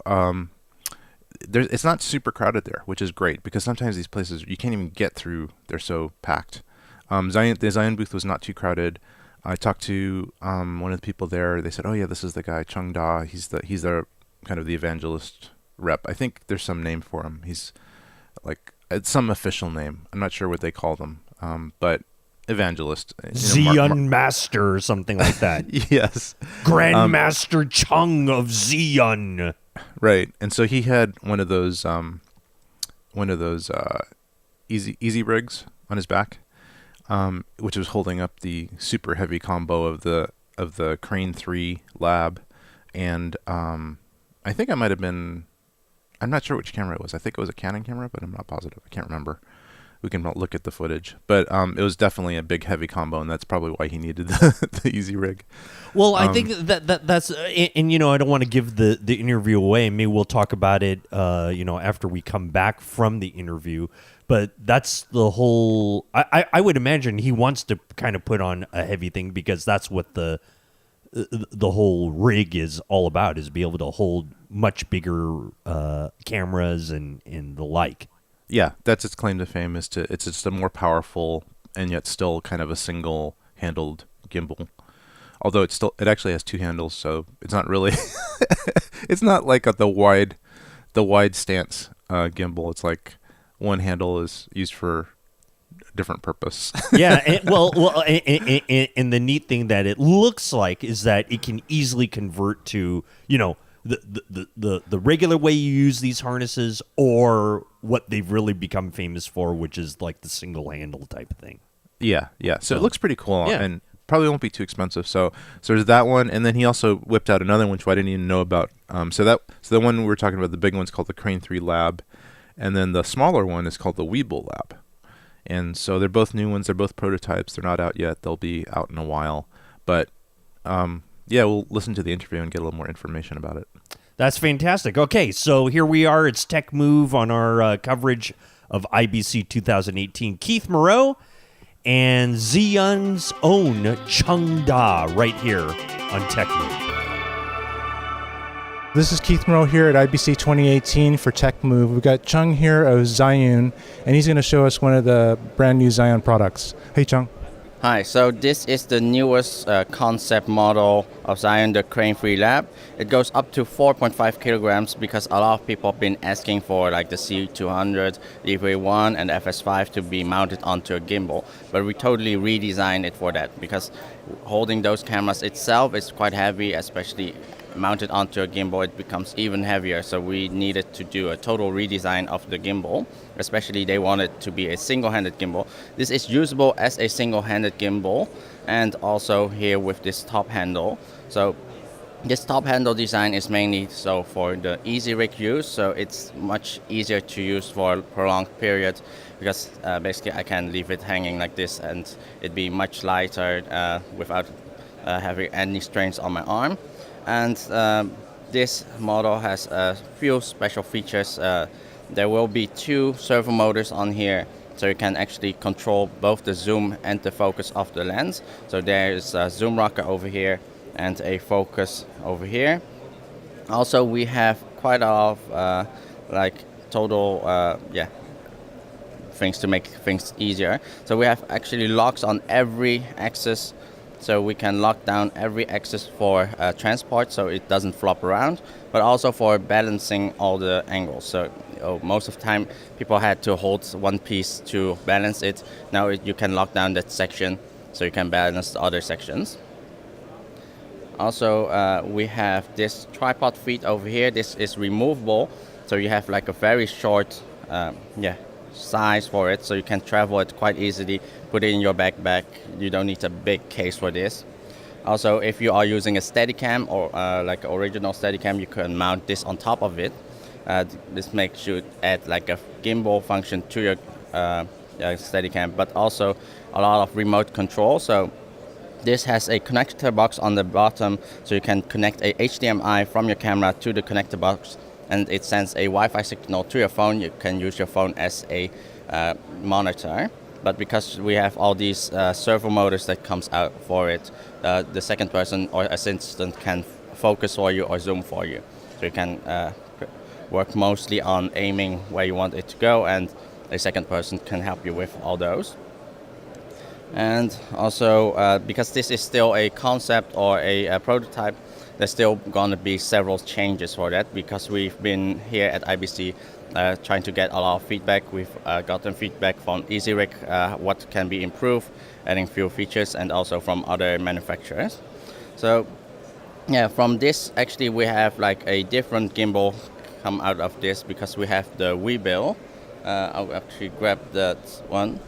it's not super crowded there, which is great, because sometimes these places you can't even get through; they're so packed. The Zhiyun booth was not too crowded. I talked to one of the people there. They said, "Oh yeah, this is the guy Chung. He's the kind of the evangelist rep. I think there's some name for him. He's like it's some official name. I'm not sure what they call them, but evangelist, Zhiyun Master or something like that. Yes, Grandmaster Chung of Zhiyun. Right, and so he had one of those easy rigs on his back. Which was holding up the super heavy combo of the Crane 3 Lab, and I think I might have been, I'm not sure which camera it was. I think it was a Canon camera, but I'm not positive. I can't remember. We can look at the footage, but it was definitely a big heavy combo, and that's probably why he needed the easy rig. Well, I think that's and I don't want to give the interview away. Maybe we'll talk about it after we come back from the interview. But that's the whole. I would imagine he wants to kind of put on a heavy thing, because that's what the whole rig is all about, is be able to hold much bigger cameras and the like. Yeah, that's its claim to fame. It's just a more powerful and yet still kind of a single handled gimbal. Although it actually has two handles, so it's not really. It's not like the wide stance gimbal. It's like one handle is used for a different purpose. Yeah, and the neat thing that it looks like is that it can easily convert to the regular way you use these harnesses, or what they've really become famous for, which is like the single handle type of thing. Yeah. So it looks pretty cool, and probably won't be too expensive. So there's that one, and then he also whipped out another one, which I didn't even know about. So the one we were talking about, the big one's called the Crane 3 Lab. And then the smaller one is called the Weebill Lab. And so they're both new ones. They're both prototypes. They're not out yet. They'll be out in a while. But, we'll listen to the interview and get a little more information about it. That's fantastic. Okay, so here we are. It's Tech Move on our coverage of IBC 2018. Keith Moreau and Zhiyun's own Chung right here on Tech Move. This is Keith Moreau here at IBC 2018 for Tech Move. We've got Chung here of Zhiyun, and he's going to show us one of the brand new Zhiyun products. Hey, Chung. Hi, so this is the newest concept model of Zhiyun, the Crane 3 Lab. It goes up to 4.5 kilograms because a lot of people have been asking for like the C200, the EV1, and the FS5 to be mounted onto a gimbal. But we totally redesigned it for that, because holding those cameras itself is quite heavy, especially mounted onto a gimbal, it becomes even heavier. So we needed to do a total redesign of the gimbal. Especially they wanted to be a single-handed gimbal. This is usable as a single-handed gimbal, and also here with this top handle. So this top handle design is mainly so for the easy rig use, so it's much easier to use for a prolonged period, because basically I can leave it hanging like this and it'd be much lighter without having any strains on my arm. And this model has a few special features. There will be 2 servo motors on here, so you can actually control both the zoom and the focus of the lens. So there is a zoom rocker over here and a focus over here. Also, we have quite a lot of things to make things easier. So we have actually locks on every axis, so we can lock down every axis for transport, so it doesn't flop around, but also for balancing all the angles. So most of the time people had to hold one piece to balance it. Now you can lock down that section, so you can balance the other sections. Also, we have this tripod feet over here. This is removable, so you have like a very short size for it, so you can travel it quite easily, put it in your backpack. You don't need a big case for this. Also, if you are using a Steadicam or like an original Steadicam, you can mount this on top of it. This makes you add like a gimbal function to your Steadicam, but also a lot of remote control. So this has a connector box on the bottom, so you can connect a HDMI from your camera to the connector box, and it sends a Wi-Fi signal to your phone. You can use your phone as a monitor. But because we have all these servo motors that comes out for it, the second person or assistant can focus for you or zoom for you. So you can work mostly on aiming where you want it to go, and a second person can help you with all those. And also, because this is still a concept or a prototype, there's still going to be several changes for that, because we've been here at IBC trying to get a lot of feedback. We've gotten feedback from EasyRig, what can be improved, adding few features, and also from other manufacturers. So yeah, from this actually we have like a different gimbal come out of this, because we have the Weebill. I'll actually grab that one.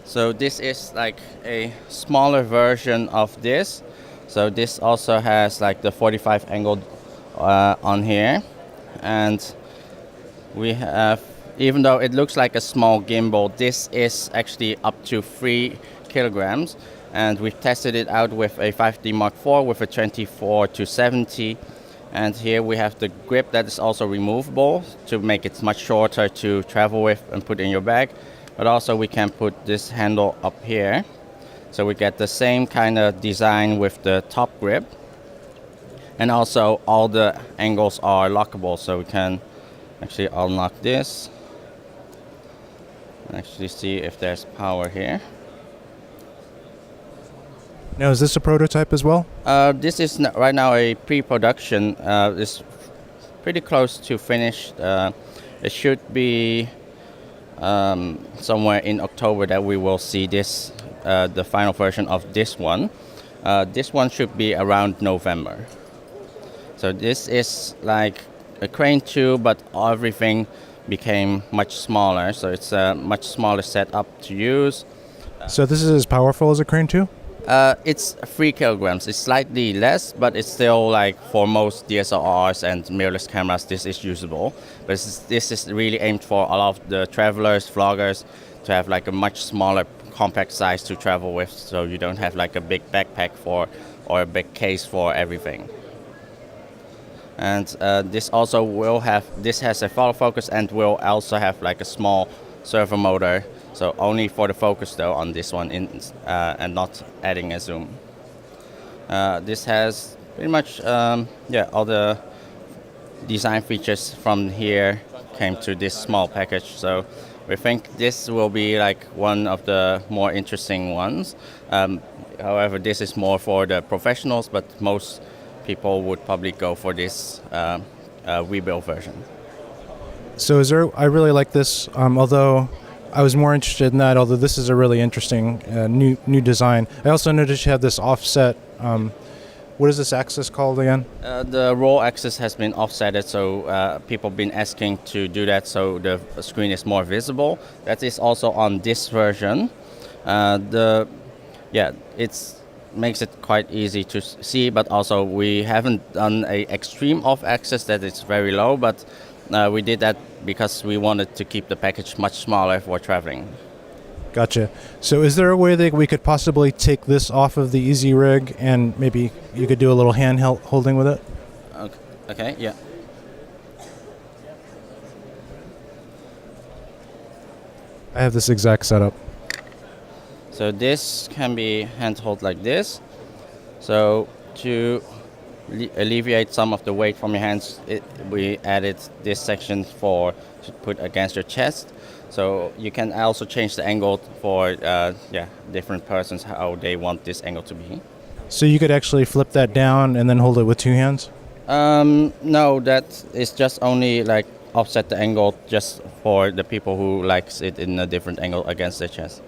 So this is like a smaller version of this. So this also has like the 45 angle on here, and we have, even though it looks like a small gimbal, this is actually up to 3 kilograms, and we've tested it out with a 5D Mark IV with a 24-70, and here we have the grip that is also removable to make it much shorter to travel with and put in your bag. But also we can put this handle up here, so we get the same kind of design with the top grip, and also all the angles are lockable, so we can actually unlock this and actually see if there's power here. Now, is this a prototype as well? This is right now a pre-production. It's pretty close to finished. It should be somewhere in October that we will see this, the final version of this one. This one should be around November. So this is like a Crane 2, but everything became much smaller. So it's a much smaller setup to use. So this is as powerful as a Crane 2? It's 3 kilograms. It's slightly less, but it's still like for most DSLRs and mirrorless cameras, this is usable. But this is really aimed for a lot of the travelers, vloggers, to have like a much smaller, compact size to travel with, so you don't have like a big backpack for or a big case for everything. And this also will have, this has a follow focus and will also have like a small servo motor. So only for the focus though on this one, and not adding a zoom. This has pretty much all the design features from here came to this small package. So we think this will be like one of the more interesting ones. However, this is more for the professionals, but most people would probably go for this Weebill version. So I really like this, although I was more interested in that, although this is a really interesting new design. I also noticed you have this offset What is this axis called again? The roll axis has been offsetted, so people have been asking to do that so the screen is more visible. That is also on this version. It makes it quite easy to see, but also we haven't done a extreme off axis that is very low, but we did that because we wanted to keep the package much smaller for traveling. Gotcha. So is there a way that we could possibly take this off of the Easy Rig and maybe you could do a little hand holding with it? Okay, yeah. I have this exact setup. So this can be handheld like this. So to alleviate some of the weight from your hands, we added this section to put against your chest. So you can also change the angle for different persons how they want this angle to be. So you could actually flip that down and then hold it with two hands? No, that is just only like offset the angle just for the people who likes it in a different angle against their chest.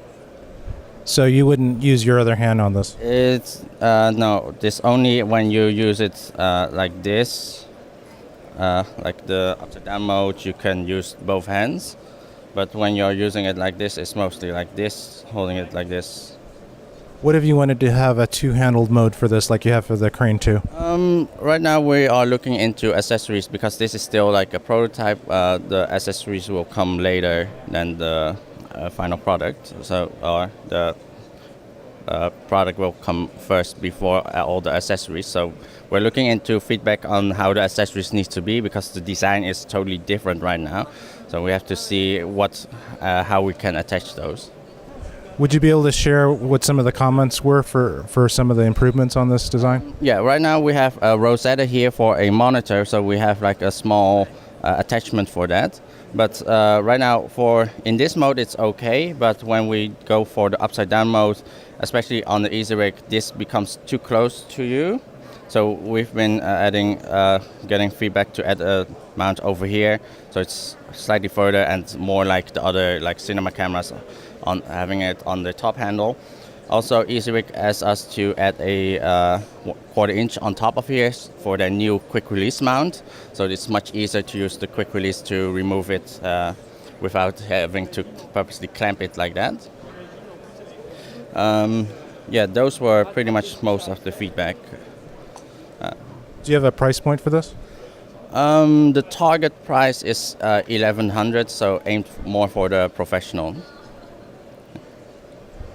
So you wouldn't use your other hand on this? It's no, this only when you use it like this, like the upside down mode, you can use both hands. But when you're using it like this, it's mostly like this, holding it like this. What if you wanted to have a two-handled mode for this, like you have for the Crane 2? Right now we are looking into accessories because this is still like a prototype. The accessories will come later than the final product. So the product will come first before all the accessories. So we're looking into feedback on how the accessories need to be because the design is totally different right now. So we have to see how we can attach those. Would you be able to share what some of the comments were for some of the improvements on this design? Yeah, right now we have a Rosetta here for a monitor, so we have like a small attachment for that. But right now in this mode it's okay, but when we go for the upside down mode, especially on the Easy Rig, this becomes too close to you. So we've been getting feedback to add a mount over here, so it's slightly further and more like the other like cinema cameras on having it on the top handle. Also, Easy Rig asked us to add a 1/4 inch on top of here for their new quick release mount. So it's much easier to use the quick release to remove it without having to purposely clamp it like that. Those were pretty much most of the feedback. Do you have a price point for this? The target price is $1,100, so aimed more for the professional.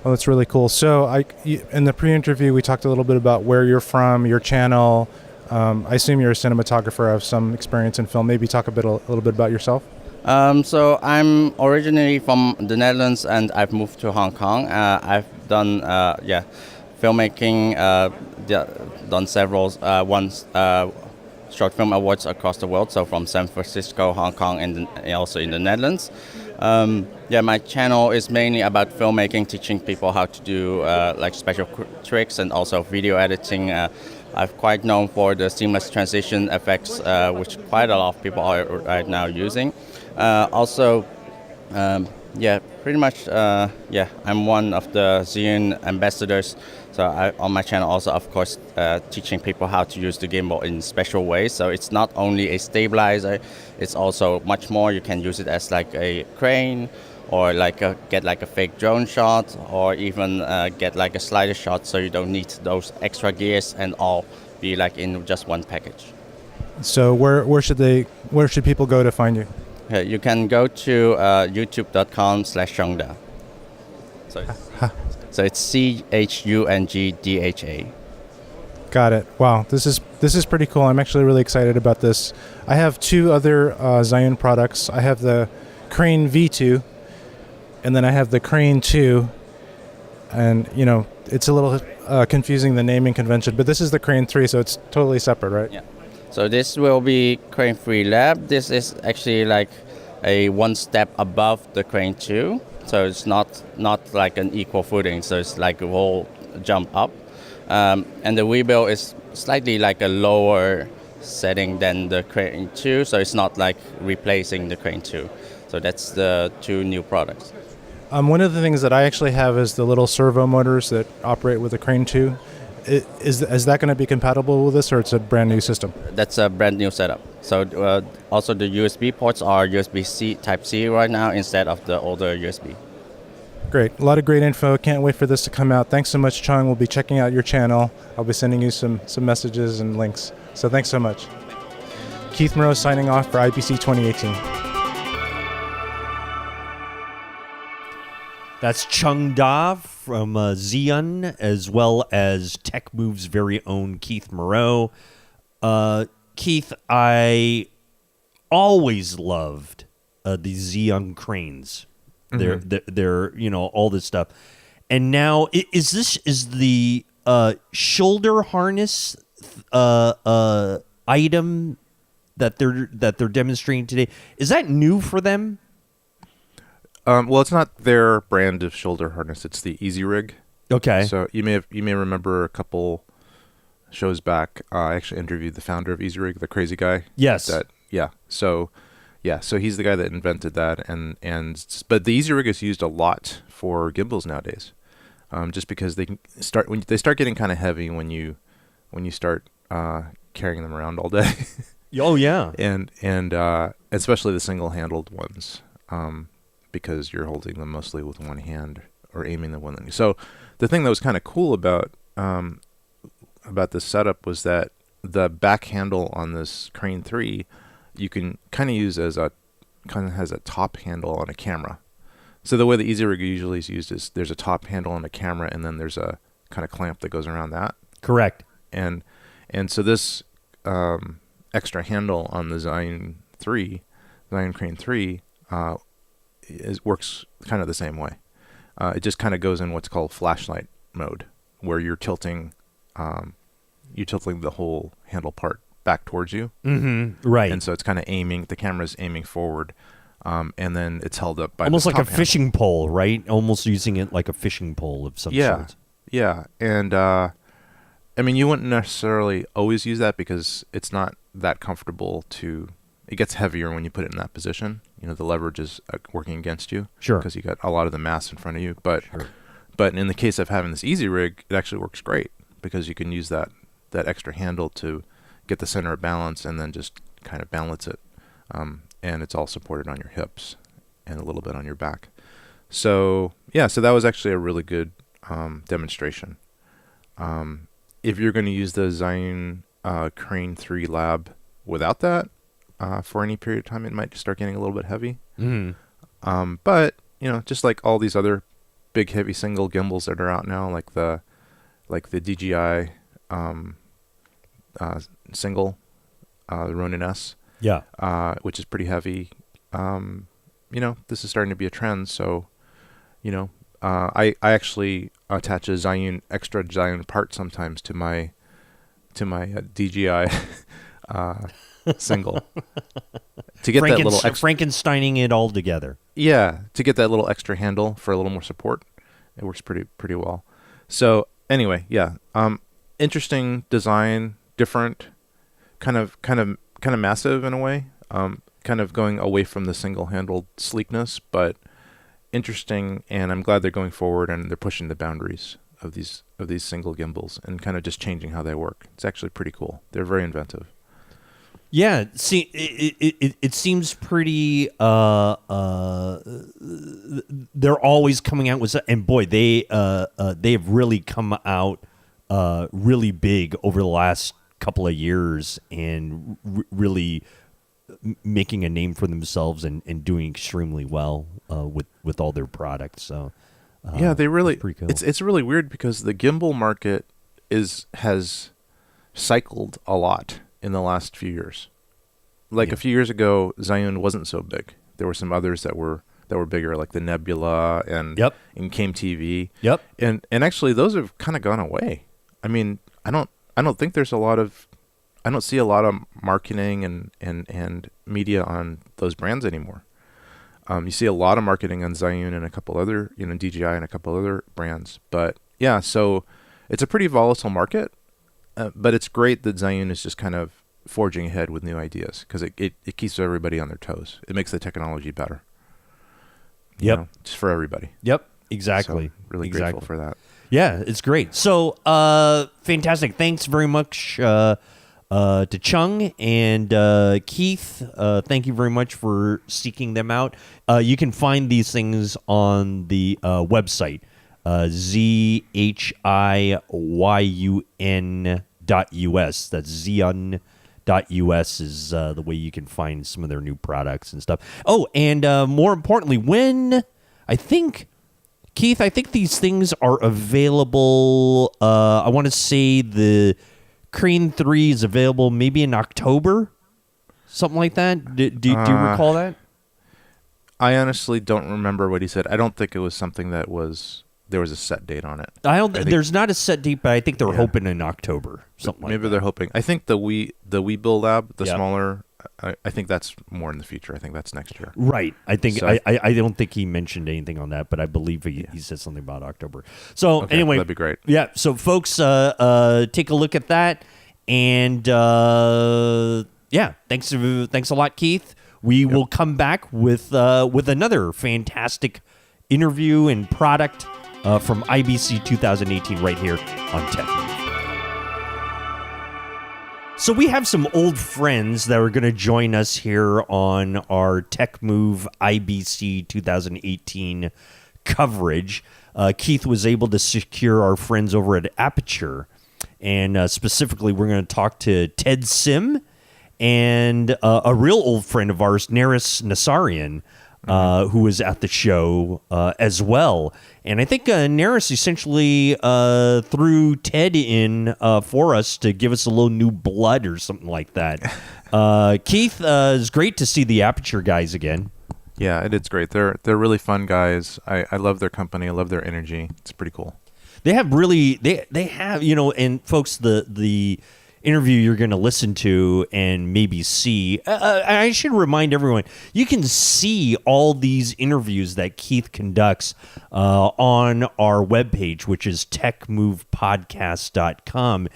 Oh, that's really cool. So in the pre-interview, we talked a little bit about where you're from, your channel. I assume you're a cinematographer, have some experience in film. Maybe talk a little bit about yourself. So I'm originally from the Netherlands and I've moved to Hong Kong. I've done filmmaking, done several short film awards across the world, so from San Francisco, Hong Kong, and also in the Netherlands. My channel is mainly about filmmaking, teaching people how to do like special tricks and also video editing. I'm quite known for the seamless transition effects, which quite a lot of people are right now using. Pretty much, I'm one of the Zhiyun ambassadors. So on my channel also, of course, teaching people how to use the gimbal in special ways. So it's not only a stabilizer, it's also much more. You can use it as like a crane, or get like a fake drone shot, or even get like a slider shot. So you don't need those extra gears and all be like in just one package. So where should people go to find you? You can go to youtube.com/Chungda. So it's CHUNGDHA. Got it. Wow, this is pretty cool. I'm actually really excited about this. I have two other Zhiyun products. I have the Crane V2, and then I have the Crane 2. And it's a little confusing, the naming convention, but this is the Crane 3, so it's totally separate, right? Yeah. So this will be Crane 3 Lab. This is actually like a one step above the Crane 2. So it's not like an equal footing, so it's like a whole jump up. And the Weebill is slightly like a lower setting than the Crane 2, so it's not like replacing the Crane 2. So that's the two new products. One of the things that I actually have is the little servo motors that operate with the Crane 2. is that going to be compatible with this, or it's a brand new system? That's a brand new setup. So also the USB ports are USB-C Type-C right now instead of the older USB. Great. A lot of great info. Can't wait for this to come out. Thanks so much, Chung. We'll be checking out your channel. I'll be sending you some messages and links. So thanks so much. Keith Moreau signing off for IBC 2018. That's Chung Da from Zhiyun, as well as TechMove's very own Keith Moreau. Keith, I always loved the Zhiyun cranes. They're all this stuff, and now is the shoulder harness item that they're demonstrating today? Is that new for them? Well, it's not their brand of shoulder harness. It's the Easy Rig. Okay. So you may remember a couple shows back. I actually interviewed the founder of Easy Rig, the crazy guy. Yes. So he's the guy that invented that, but the Easy Rig is used a lot for gimbals nowadays, just because they start getting kind of heavy when you start carrying them around all day. Oh yeah, and especially the single-handled ones, because you're holding them mostly with one hand or aiming them with one. So the thing that was kind of cool about this setup was that the back handle on this Crane 3. You can kind of use has a top handle on a camera. So the way the Easy Rig usually is used is there's a top handle on a camera, and then there's a kind of clamp that goes around that. Correct. And so this extra handle on the Zhiyun Crane 3, works kind of the same way. It just kind of goes in what's called flashlight mode, where you're tilting the whole handle part back towards you. Mm-hmm. Right. And so it's kind of the camera's aiming forward, and then it's held up by almost like a handle. fishing pole, right? Almost using it like a fishing pole of some sort. Yeah. And I mean, you wouldn't necessarily always use that because it's not that comfortable it gets heavier when you put it in that position. The leverage is working against you. Sure. Because you got a lot of the mass in front of you. But in the case of having this Easy Rig, it actually works great because you can use that extra handle to get the center of balance and then just kind of balance it. And it's all supported on your hips and a little bit on your back. So that was actually a really good demonstration. If you're going to use the Zhiyun Crane 3 Lab without that for any period of time, it might start getting a little bit heavy. Mm-hmm. But just like all these other big heavy single gimbals that are out now, like the DJI single, the Ronin S, which is pretty heavy. This is starting to be a trend. So, I actually attach a extra Zhiyun part sometimes to my DJI single to get that little Frankensteining it all together. Yeah, to get that little extra handle for a little more support. It works pretty well. So anyway, interesting design. Different, kind of massive in a way, kind of going away from the single-handled sleekness, but interesting. And I'm glad they're going forward and they're pushing the boundaries of these single gimbals and kind of just changing how they work. It's actually pretty cool. They're very inventive. Yeah, see, it seems pretty. They're always coming out with, and boy, they have really come out really big over the last couple of years and really making a name for themselves and doing extremely well with all their products. So they really. It's pretty cool. It's really weird because the gimbal market has cycled a lot in the last few years. Like a few years ago, Zhiyun wasn't so big. There were some others that were bigger, like the Nebula and Came TV. Yep. And actually, those have kind of gone away. I mean, I don't think there's I don't see a lot of marketing and media on those brands anymore. You see a lot of marketing on Zhiyun and a couple other, DJI and a couple other brands. But so it's a pretty volatile market. But it's great that Zhiyun is just kind of forging ahead with new ideas because it keeps everybody on their toes. It makes the technology better. Just for everybody. Yep, exactly. So really grateful for that. Yeah, it's great. So, fantastic. Thanks very much to Chung and Keith. Thank you very much for seeking them out. You can find these things on the website, zhiyun.us. That's Zhiyun.us is the way you can find some of their new products and stuff. Oh, and more importantly, Keith, I think these things are available. I want to say the Crane 3 is available maybe in October, something like that. Do you recall that? I honestly don't remember what he said. I don't think it was something that there was a set date on it. There's not a set date, but I think they're hoping in October, something like that. Maybe they're hoping. I think the Weebill lab, the smaller. I think that's more in the future. I think that's next year. Right. I think so, I don't think he mentioned anything on that, but I believe he said something about October. So anyway, that'd be great. Yeah. So folks, take a look at that, and thanks a lot, Keith. We will come back with another fantastic interview and product from IBC 2018 right here on Tech Move. So we have some old friends that are going to join us here on our Tech Move IBC 2018 coverage. Keith was able to secure our friends over at Aputure, and specifically we're going to talk to Ted Sim and a real old friend of ours, Nerris Nasssarian, who was at the show as well. And I think Nerris essentially threw Ted in for us to give us a little new blood or something like that. Keith, it's great to see the Aputure guys again. Yeah, it's great. They're really fun guys. I love their company. I love their energy. It's pretty cool. They have they have, and folks, the interview you're going to listen to and maybe see. I should remind everyone, you can see all these interviews that Keith conducts on our webpage, which is techmovepodcast.com.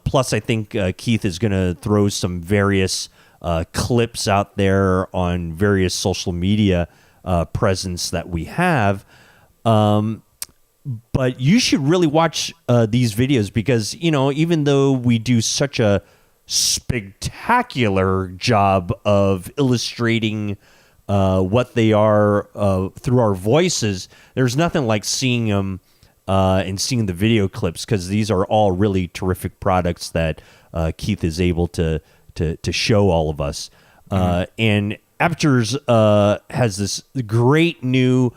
Plus, I think Keith is going to throw some various clips out there on various social media presence that we have. But you should really watch these videos because, even though we do such a spectacular job of illustrating what they are through our voices, there's nothing like seeing them and seeing the video clips, because these are all really terrific products that Keith is able to show all of us. And Aputure's has this great new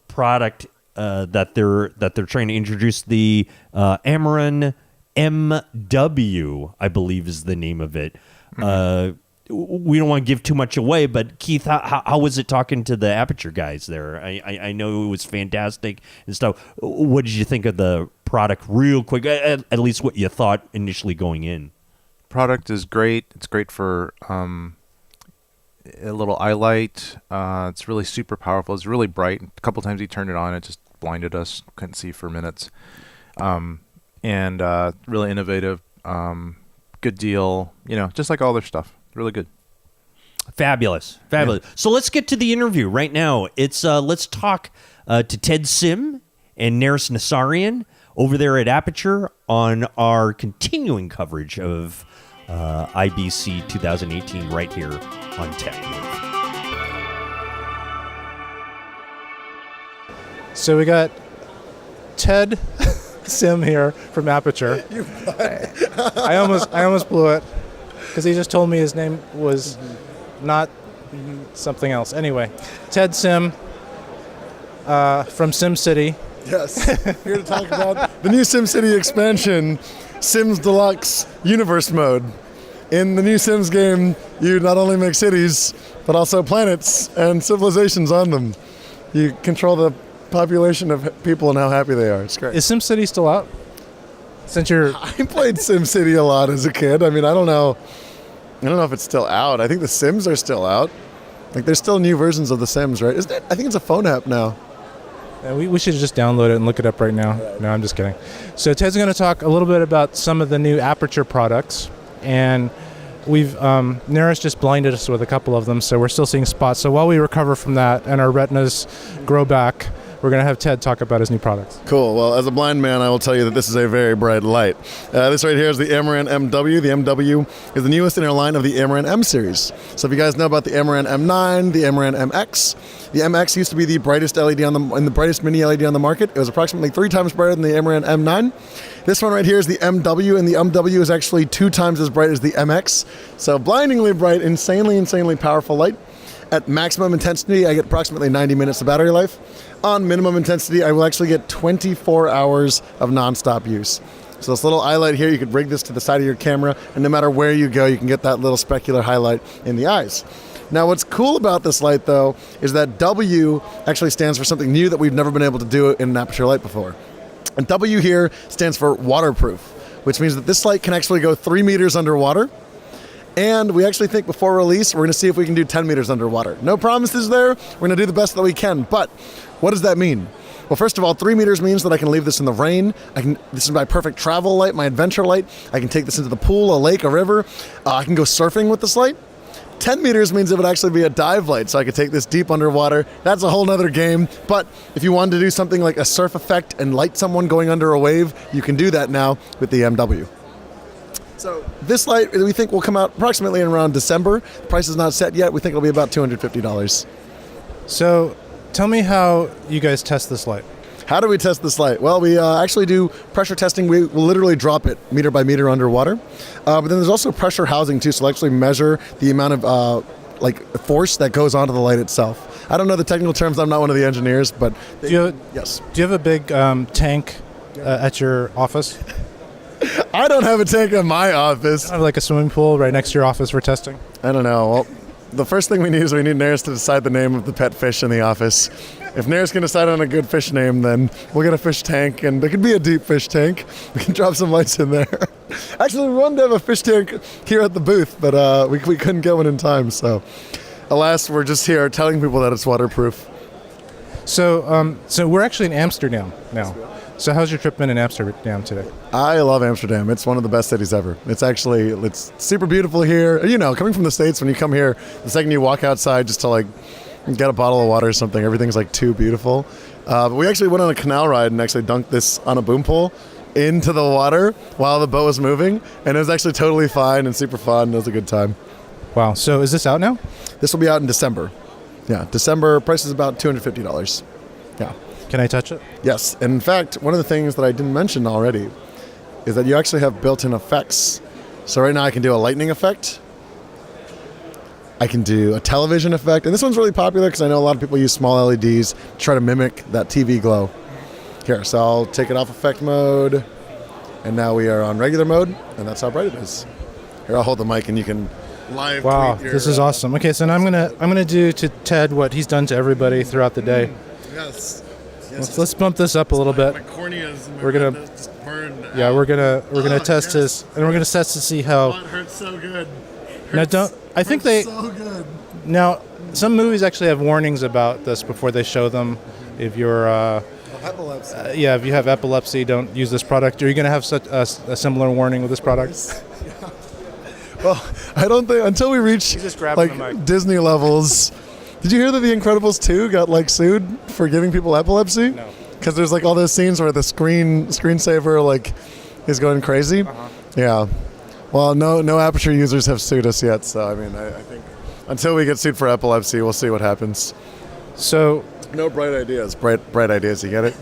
product that they're trying to introduce, the Amaran MW, I believe is the name of it. We don't want to give too much away, but Keith, how was it talking to the Aputure guys there? I know it was fantastic and stuff. What did you think of the product real quick, at least what you thought initially going in? Product is great. It's great for a little eye light. It's really super powerful. It's really bright. A couple times he turned it on, it just blinded us. Couldn't see for minutes. And really innovative. Good deal. Just like all their stuff. Really good. Fabulous. Yeah. So let's get to the interview right now. It's let's talk to Ted Sim and Nerris Nasssarian over there at Aputure on our continuing coverage of IBC 2018 right here on Tech Move. So we got Ted Sim here from Aputure. I almost blew it because he just told me his name was not something else. Anyway, Ted Sim from SimCity. Yes, here to talk about the new SimCity expansion, Sims Deluxe Universe Mode. In the new Sims game, you not only make cities, but also planets and civilizations on them. You control the population of people and how happy they are. It's great. Is SimCity still out? Since you're... I played SimCity a lot as a kid. I mean, I don't know if it's still out. I think the Sims are still out. Like, there's still new versions of the Sims, right? I think it's a phone app now. Yeah, we should just download it and look it up right now. No, I'm just kidding. So Ted's going to talk a little bit about some of the new Aputure products, and we've Nerris just blinded us with a couple of them, so we're still seeing spots. So while we recover from that and our retinas grow back, we're going to have Ted talk about his new products. Cool. Well, as a blind man, I will tell you that this is a very bright light. This right here is the Amaran MW. The MW is the newest in our line of the Amaran M series. So if you guys know about the Amaran M9, the Amaran MX, the MX used to be the brightest LED the brightest mini LED on the market. It was approximately 3 times brighter than the Amaran M9. This one right here is the MW, and the MW is actually 2 times as bright as the MX. So blindingly bright, insanely powerful light. At maximum intensity, I get approximately 90 minutes of battery life. On minimum intensity, I will actually get 24 hours of non-stop use. So this little eye light here, you could rig this to the side of your camera, and no matter where you go, you can get that little specular highlight in the eyes. Now, what's cool about this light, though, is that W actually stands for something new that we've never been able to do in an aperture light before. And W here stands for waterproof, which means that this light can actually go 3 meters underwater. And we actually think before release, we're going to see if we can do 10 meters underwater. No promises there. We're going to do the best that we can. But what does that mean? Well, first of all, 3 meters means that I can leave this in the rain. This is my perfect travel light, my adventure light. I can take this into the pool, a lake, a river. I can go surfing with this light. 10 meters means it would actually be a dive light, so I could take this deep underwater. That's a whole nother game. But if you wanted to do something like a surf effect and light someone going under a wave, you can do that now with the MW. So this light, we think, will come out approximately in around December. The price is not set yet. We think it'll be about $250. So tell me how you guys test this light. How do we test this light? Well, we actually do pressure testing. We will literally drop it meter by meter underwater. But then there's also pressure housing too, so we'll actually measure the amount of force that goes onto the light itself. I don't know the technical terms. I'm not one of the engineers, but yes. Do you have a big tank at your office? I don't have a tank in my office. Like a swimming pool right next to your office for testing? I don't know. Well, the first thing we need is Nerris to decide the name of the pet fish in the office. If Nerris can decide on a good fish name, then we'll get a fish tank, and it could be a deep fish tank. We can drop some lights in there. Actually, we wanted to have a fish tank here at the booth, but we couldn't get one in time. So, alas, we're just here telling people that it's waterproof. So we're actually in Amsterdam now. So how's your trip been in Amsterdam today? I love Amsterdam. It's one of the best cities ever. It's super beautiful here. You know, coming from the States, when you come here, the second you walk outside just to get a bottle of water or something, everything's too beautiful. But we actually went on a canal ride and actually dunked this on a boom pole into the water while the boat was moving. And it was actually totally fine and super fun. It was a good time. Wow. So is this out now? This will be out in December. Yeah, December. Price is about $250. Yeah. Can I touch it? Yes. And in fact, one of the things that I didn't mention already is that you actually have built-in effects. So right now I can do a lightning effect. I can do a television effect. And this one's really popular because I know a lot of people use small LEDs to try to mimic that TV glow. Here, so I'll take it off effect mode. And now we are on regular mode. And that's how bright it is. Here, I'll hold the mic and you can live Wow, tweet your, this is awesome. Okay, so now I'm gonna do to Ted what he's done to everybody throughout the day. Yes. Let's bump this up a little bit. My corneas and my We're gonna- retina just burned Yeah, out. we're gonna test yes. his, and we're gonna test to see how. Oh, it hurts so good. Now don't. I think they. so good. Now some movies actually have warnings about this before they show them. If you're, Epilepsy. if you have epilepsy, don't use this product. Are you gonna have such a similar warning with this product? Well, I don't think until we reach just grabbing the mic. Disney levels. Did you hear that The Incredibles 2 got sued for giving people epilepsy? No. Because there's all those scenes where the screensaver is going crazy. Uh-huh. Yeah. Well, no Aputure users have sued us yet, so I think until we get sued for epilepsy, we'll see what happens. So No bright ideas. Bright ideas. You get it?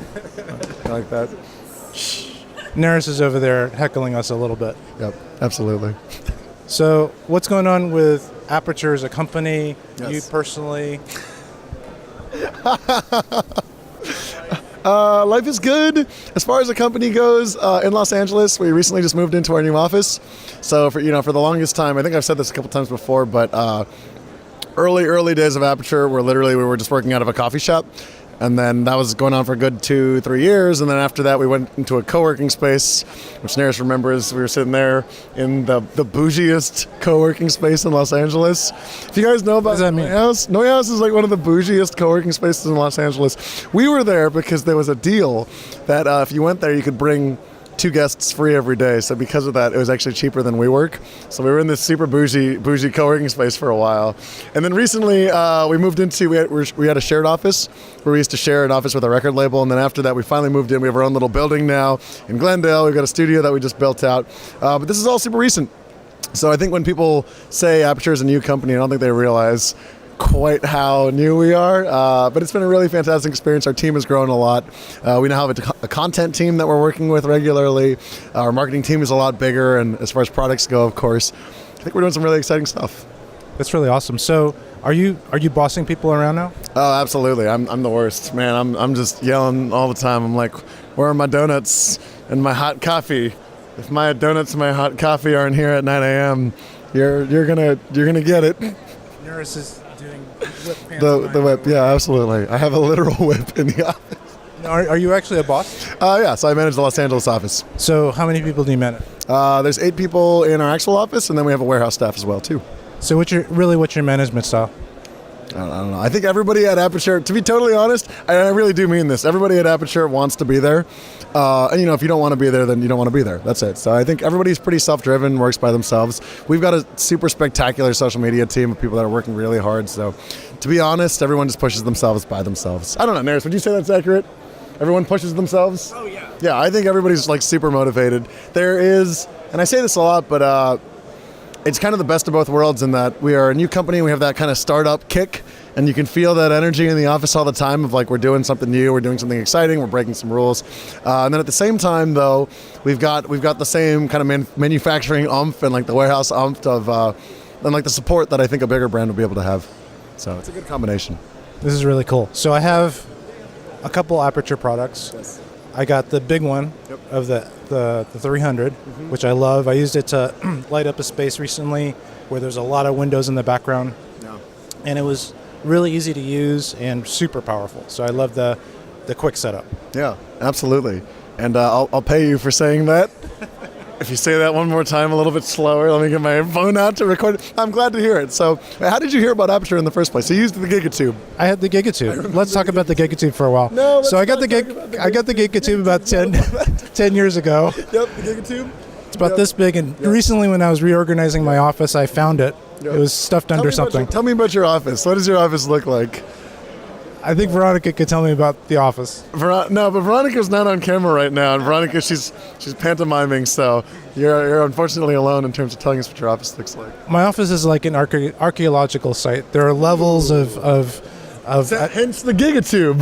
I like that. Nerris is over there heckling us a little bit. Yep. Absolutely. So what's going on with Aputure as a company? Yes. You personally? Life is good. As far as the company goes, in Los Angeles, we recently just moved into our new office. So for the longest time, I think I've said this a couple times before, but early days of Aputure, we were just working out of a coffee shop. And then that was going on for a good 2-3 years. And then after that, we went into a co-working space, which Nerris remembers. We were sitting there in the bougiest co-working space in Los Angeles. If you guys know about Noy House, Noy House is one of the bougiest co-working spaces in Los Angeles. We were there because there was a deal that if you went there, you could bring 2 guests free every day. So because of that, it was actually cheaper than WeWork. So we were in this super bougie co-working space for a while. And then recently we moved into, we had a shared office where we used to share an office with a record label. And then after that, we finally moved in. We have our own little building now in Glendale. We've got a studio that we just built out. But this is all super recent. So I think when people say Aputure is a new company, I don't think they realize quite how new we are, but it's been a really fantastic experience. Our team has grown a lot. We now have a content team that we're working with regularly. Our marketing team is a lot bigger, and as far as products go, of course, I think we're doing some really exciting stuff. That's really awesome. So are you bossing people around now? Oh, absolutely. I'm the worst, man. I'm just yelling all the time. I'm like, where are my donuts and my hot coffee? If my donuts and my hot coffee aren't here at 9 a.m., you're gonna get it. Nerris is doing whip pants. The whip, yeah, absolutely. I have a literal whip in the office. Are you actually a boss? Yeah, so I manage the Los Angeles office. So how many people do you manage? There's 8 people in our actual office, and then we have a warehouse staff as well, too. So what's your management style? I don't know. I think everybody at Aputure, to be totally honest, I really do mean this, everybody at Aputure wants to be there. And if you don't want to be there, then you don't want to be there. That's it. So I think everybody's pretty self-driven, works by themselves. We've got a super spectacular social media team of people that are working really hard. So to be honest, everyone just pushes themselves by themselves. I don't know, Nerris, would you say that's accurate? Everyone pushes themselves? Oh, yeah. Yeah, I think everybody's like super motivated. There is, and I say this a lot, but it's kind of the best of both worlds in that we are a new company. We have that kind of startup kick, and you can feel that energy in the office all the time of like we're doing something new, we're doing something exciting, we're breaking some rules. And then at the same time, though, we've got the same kind of manufacturing oomph and like the warehouse oomph of and like the support that I think a bigger brand would be able to have. So it's a good combination. This is really cool. So I have a couple Aputure products. Yes. I got the big one of the 300, which I love. I used it to light up a space recently where there's a lot of windows in the background. Yeah. And it was really easy to use and super powerful. So I love the quick setup. Yeah, absolutely. And I'll pay you for saying that. If you say that one more time a little bit slower, let me get my phone out to record it. I'm glad to hear it. So how did you hear about Aputure in the first place? So you used the Gigatube. I had the Gigatube. Let's talk about the Gigatube for a while. No, so I got the Gigatube about 10 years ago. Yep, the Gigatube. It's about this big, and recently when I was reorganizing my office, I found it. Yep. It was stuffed under something. Tell me about your office. What does your office look like? I think Veronica could tell me about the office. No, but Veronica's not on camera right now, and Veronica, she's pantomiming, so you're unfortunately alone in terms of telling us what your office looks like. My office is like an archaeological site. There are levels of hence the Gigatube,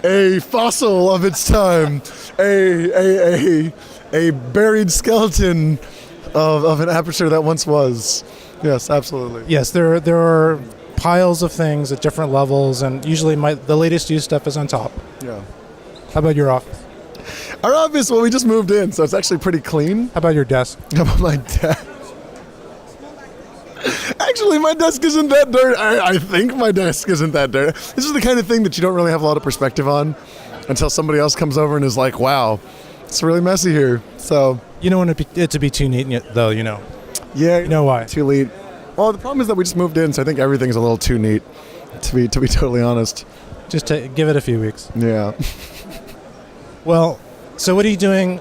a fossil of its time, a buried skeleton of an Aputure that once was. Yes, absolutely. Yes, there are piles of things at different levels, and usually the latest used stuff is on top. Yeah. How about your office? Our office, well, we just moved in, so it's actually pretty clean. How about your desk? How about my desk? Actually, my desk isn't that dirty. I think my desk isn't that dirty. This is the kind of thing that you don't really have a lot of perspective on until somebody else comes over and is like, wow, it's really messy here. So you don't want it to be too neat, though, you know. Yeah. You know why? Too neat. Well, the problem is that we just moved in, so I think everything's a little too neat, to be totally honest. Just to give it a few weeks. Yeah. Well, so what are you doing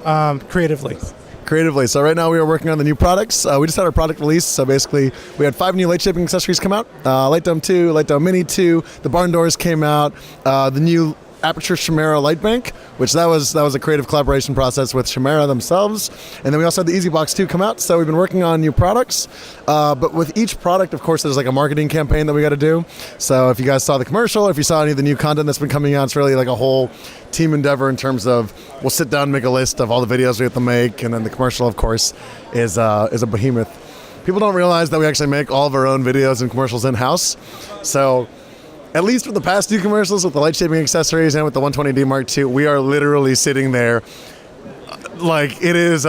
creatively? Creatively. So right now we are working on the new products. We just had our product release. So basically we had 5 new light shaping accessories come out. Light Dome 2, Light Dome Mini 2, the barn doors came out, the new Aputure Chimera light bank, which that was a creative collaboration process with Chimera themselves. And then we also had the Easy Box 2 come out. So we've been working on new products. But with each product, of course, there's like a marketing campaign that we got to do. So if you guys saw the commercial, or if you saw any of the new content that's been coming out, it's really like a whole team endeavor in terms of we'll sit down and make a list of all the videos we have to make. And then the commercial, of course, is a behemoth. People don't realize that we actually make all of our own videos and commercials in-house. So at least with the past 2 commercials, with the light shaping accessories and with the 120D Mark II, we are literally sitting there like it is,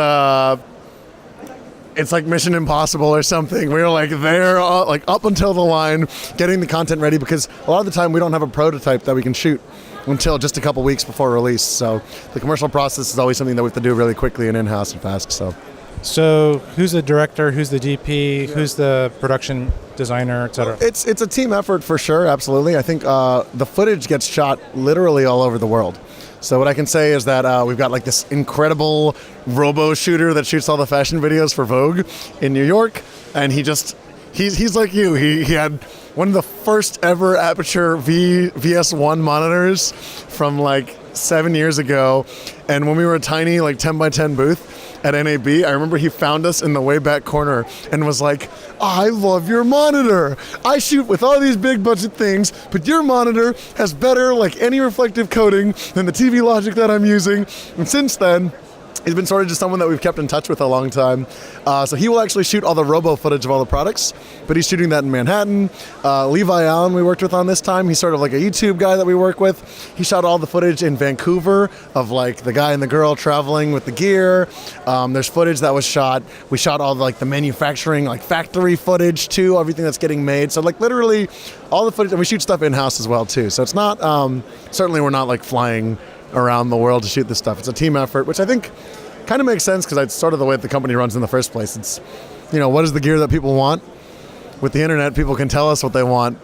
it's like Mission Impossible or something. We're like there, like up until the line, getting the content ready, because a lot of the time we don't have a prototype that we can shoot until just a couple weeks before release. So the commercial process is always something that we have to do really quickly and in-house and fast. So So who's the director, who's the DP, who's the production designer, etc.? It's a team effort for sure, absolutely. I think the footage gets shot literally all over the world. So what I can say is that we've got like this incredible robo shooter that shoots all the fashion videos for Vogue in New York, and he's like you. He had one of the first ever Aputure VS1 monitors from like 7 years ago, and when we were a tiny like 10 by 10 booth at NAB, I remember he found us in the way back corner and was like, I love your monitor. I shoot with all these big budget things, but your monitor has better like anti-reflective coating than the TV Logic that I'm using. And since then, he's been sort of just someone that we've kept in touch with a long time. So he will actually shoot all the robo footage of all the products, but he's shooting that in Manhattan. Levi Allen we worked with on this time. He's sort of like a YouTube guy that we work with. He shot all the footage in Vancouver of like the guy and the girl traveling with the gear. There's footage that was shot. We shot all the manufacturing, like factory footage too, everything that's getting made. So like literally all the footage, and we shoot stuff in-house as well too. So it's not, certainly we're not like flying around the world to shoot this stuff. It's a team effort, which I think kind of makes sense because it's sort of the way the company runs in the first place. It's, what is the gear that people want? With the internet, people can tell us what they want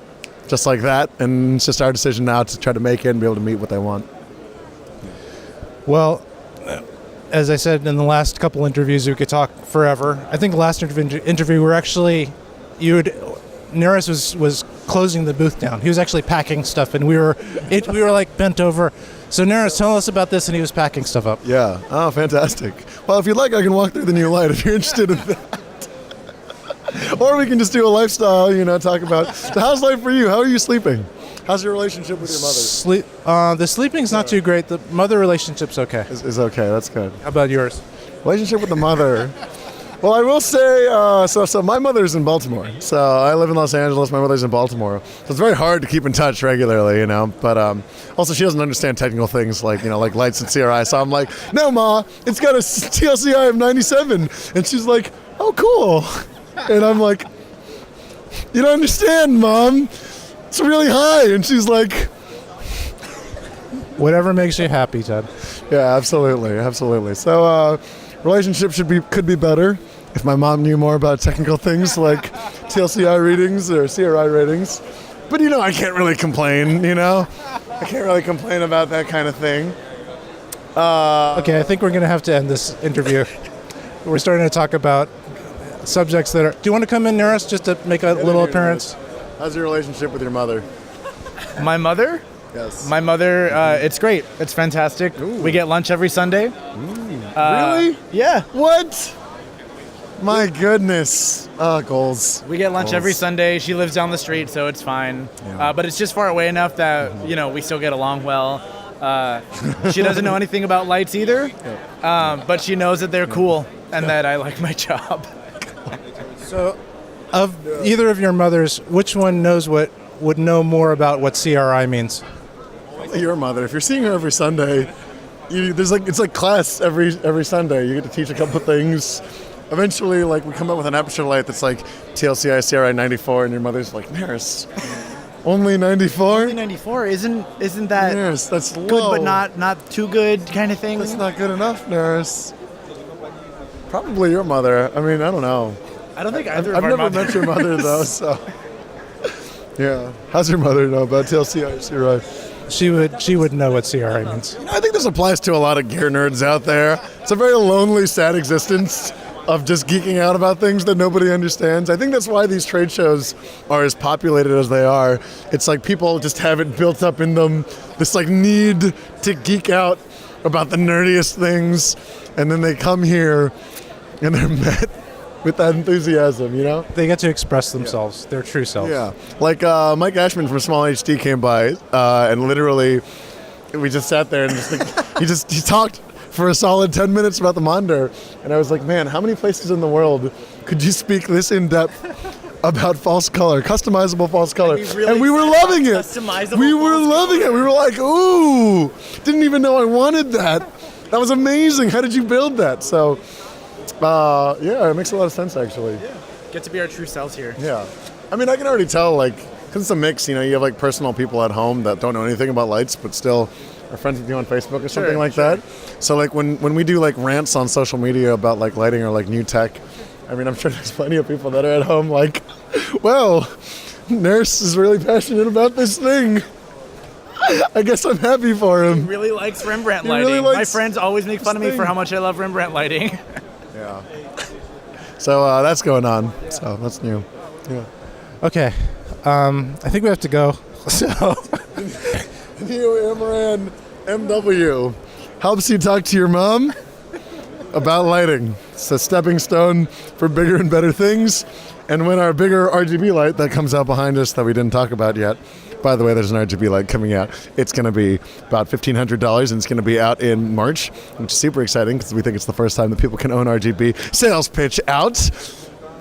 just like that, and it's just our decision now to try to make it and be able to meet what they want. Well, as I said in the last couple interviews, we could talk forever. I think the last interview we're actually, Nerris was closing the booth down. He was actually packing stuff, and we were like bent over. So Nerris, tell us about this, and he was packing stuff up. Yeah. Oh, fantastic. Well, if you'd like, I can walk through the new light if you're interested in that. Or we can just do a lifestyle, talk about how's life for you? How are you sleeping? How's your relationship with your mother? The sleeping's not too great. The mother relationship's okay. Is okay. That's good. How about yours? Relationship with the mother. Well, I will say, so my mother's in Baltimore. So I live in Los Angeles. My mother's in Baltimore. So it's very hard to keep in touch regularly, But also, she doesn't understand technical things like lights and CRI. So I'm like, no, Ma, it's got a TLCI of 97. And she's like, oh, cool. And I'm like, you don't understand, Mom. It's really high. And she's like, whatever makes you happy, Ted. Yeah, absolutely. So relationship could be better if my mom knew more about technical things like TLCI readings or CRI ratings. But I can't really complain, I can't really complain about that kind of thing. Okay, I think we're going to have to end this interview. We're starting to talk about subjects that are... Do you want to come in, Nerris, just to make a little appearance? How's your relationship with your mother? My mother? Yes. My mother, it's great. It's fantastic. Ooh. We get lunch every Sunday. Really? Yeah. What? My goodness. Goals. We get lunch every Sunday. She lives down the street, so it's fine. Yeah. But it's just far away enough that, we still get along well. She doesn't know anything about lights either, but she knows that they're cool and that I like my job. So, of either of your mothers, which one would know more about what CRI means? Your mother. If you're seeing her every Sunday, it's like class every Sunday. You get to teach a couple of things. Eventually, we come up with an Aputure light that's like TLCI CRI 94, and your mother's like, Nerris, only 94? Only 94? Isn't that Nerris, that's good low. but not too good kind of thing? That's not good enough, Nerris. Probably your mother. I mean, I don't know. I don't think either I've of our never met your mother, though, so... Yeah. How's your mother know about TLCI CRI? She would know what CRI means. I think this applies to a lot of gear nerds out there. It's a very lonely, sad existence of just geeking out about things that nobody understands. I think that's why these trade shows are as populated as they are. It's like people just have it built up in them, this need to geek out about the nerdiest things, and then they come here and they're met with that enthusiasm, They get to express themselves, their true selves. Yeah. Like Mike Ashman from Small HD came by, and literally we just sat there and he talked for a solid 10 minutes about the monitor. And I was like, man, how many places in the world could you speak this in depth about false color, customizable false color? And we were loving it. We were loving it. We were like, ooh, didn't even know I wanted that. That was amazing. How did you build that? So, yeah, it makes a lot of sense, actually. Yeah. Get to be our true selves here. Yeah. I mean, I can already tell, because it's a mix, you have, personal people at home that don't know anything about lights, but still are friends with you on Facebook or something like that. So like when we do like rants on social media about like lighting or like new tech, I mean, I'm sure there's plenty of people that are at home like, well, Nerris is really passionate about this thing. I guess I'm happy for him. He really likes Rembrandt He lighting. really likes My friends always make fun of me for how much I love Rembrandt lighting. Yeah. So that's going on. So that's new. Yeah. Okay. I think we have to go. So New Amaran MW helps you talk to your mom about lighting. It's a stepping stone for bigger and better things. And when our bigger RGB light that comes out behind us that we didn't talk about yet, by the way, there's an RGB light coming out. It's going to be about $1,500, and it's going to be out in March, which is super exciting because we think it's the first time that people can own RGB. Sales pitch out.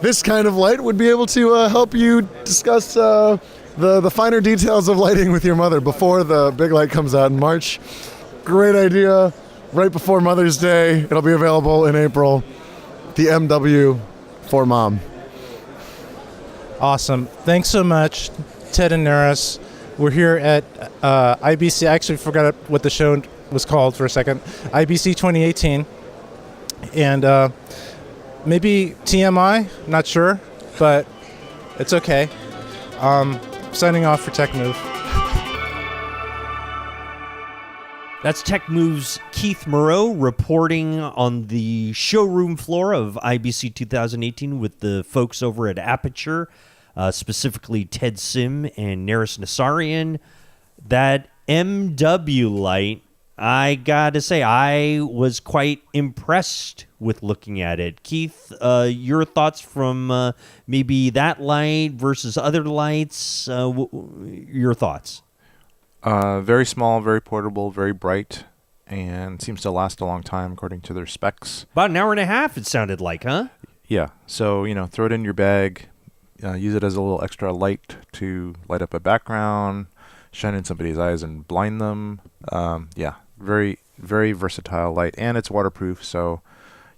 This kind of light would be able to help you discuss the finer details of lighting with your mother before the big light comes out in March. Great idea. Right before Mother's Day. It'll be available in April. The MW for Mom. awesome. Thanks so much, Ted and Nerris. We're here at IBC. I actually forgot what the show was called for a second. IBC 2018. And maybe TMI, not sure, but it's okay. Signing off for Tech Move. That's Tech Move's Keith Moreau reporting on the showroom floor of IBC 2018 with the folks over at Aputure, specifically Ted Sim and Nerris Nasssarian. That MW light, I gotta say, I was quite impressed with looking at it. Keith, your thoughts from maybe that light versus other lights? Your thoughts? Very small, very portable, very bright, and seems to last a long time according to their specs. About an hour and a half, it sounded like, huh? Yeah. So, throw it in your bag, use it as a little extra light to light up a background, shine in somebody's eyes and blind them. Yeah, very, very versatile light, and it's waterproof, so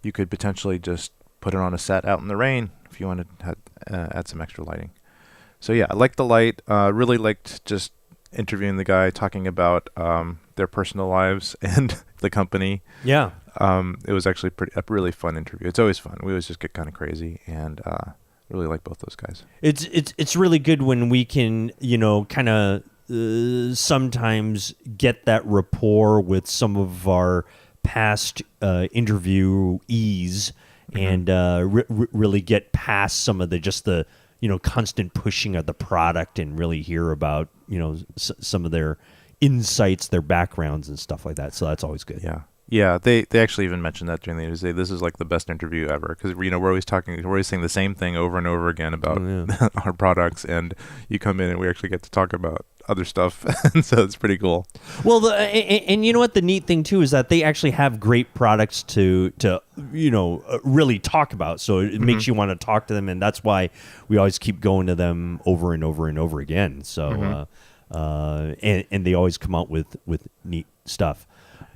you could potentially just put it on a set out in the rain if you wanted to add some extra lighting. So yeah, I liked the light. Really liked just interviewing the guy, talking about their personal lives and the company. Yeah. It was actually a really fun interview. It's always fun. We always just get kind of crazy, and really like both those guys. It's really good when we can, kind of sometimes get that rapport with some of our past interviewees, and really get past some of the constant pushing of the product, and really hear about some of their insights, their backgrounds, and stuff like that. So that's always good. Yeah. They actually even mentioned that during the interview. This is like the best interview ever, because we're always saying the same thing over and over again about our products, and you come in and we actually get to talk about other stuff, and so it's pretty cool. Well, and you know what, the neat thing too is that they actually have great products to really talk about. So it makes you want to talk to them, and that's why we always keep going to them over and over and over again. So and they always come out with neat stuff.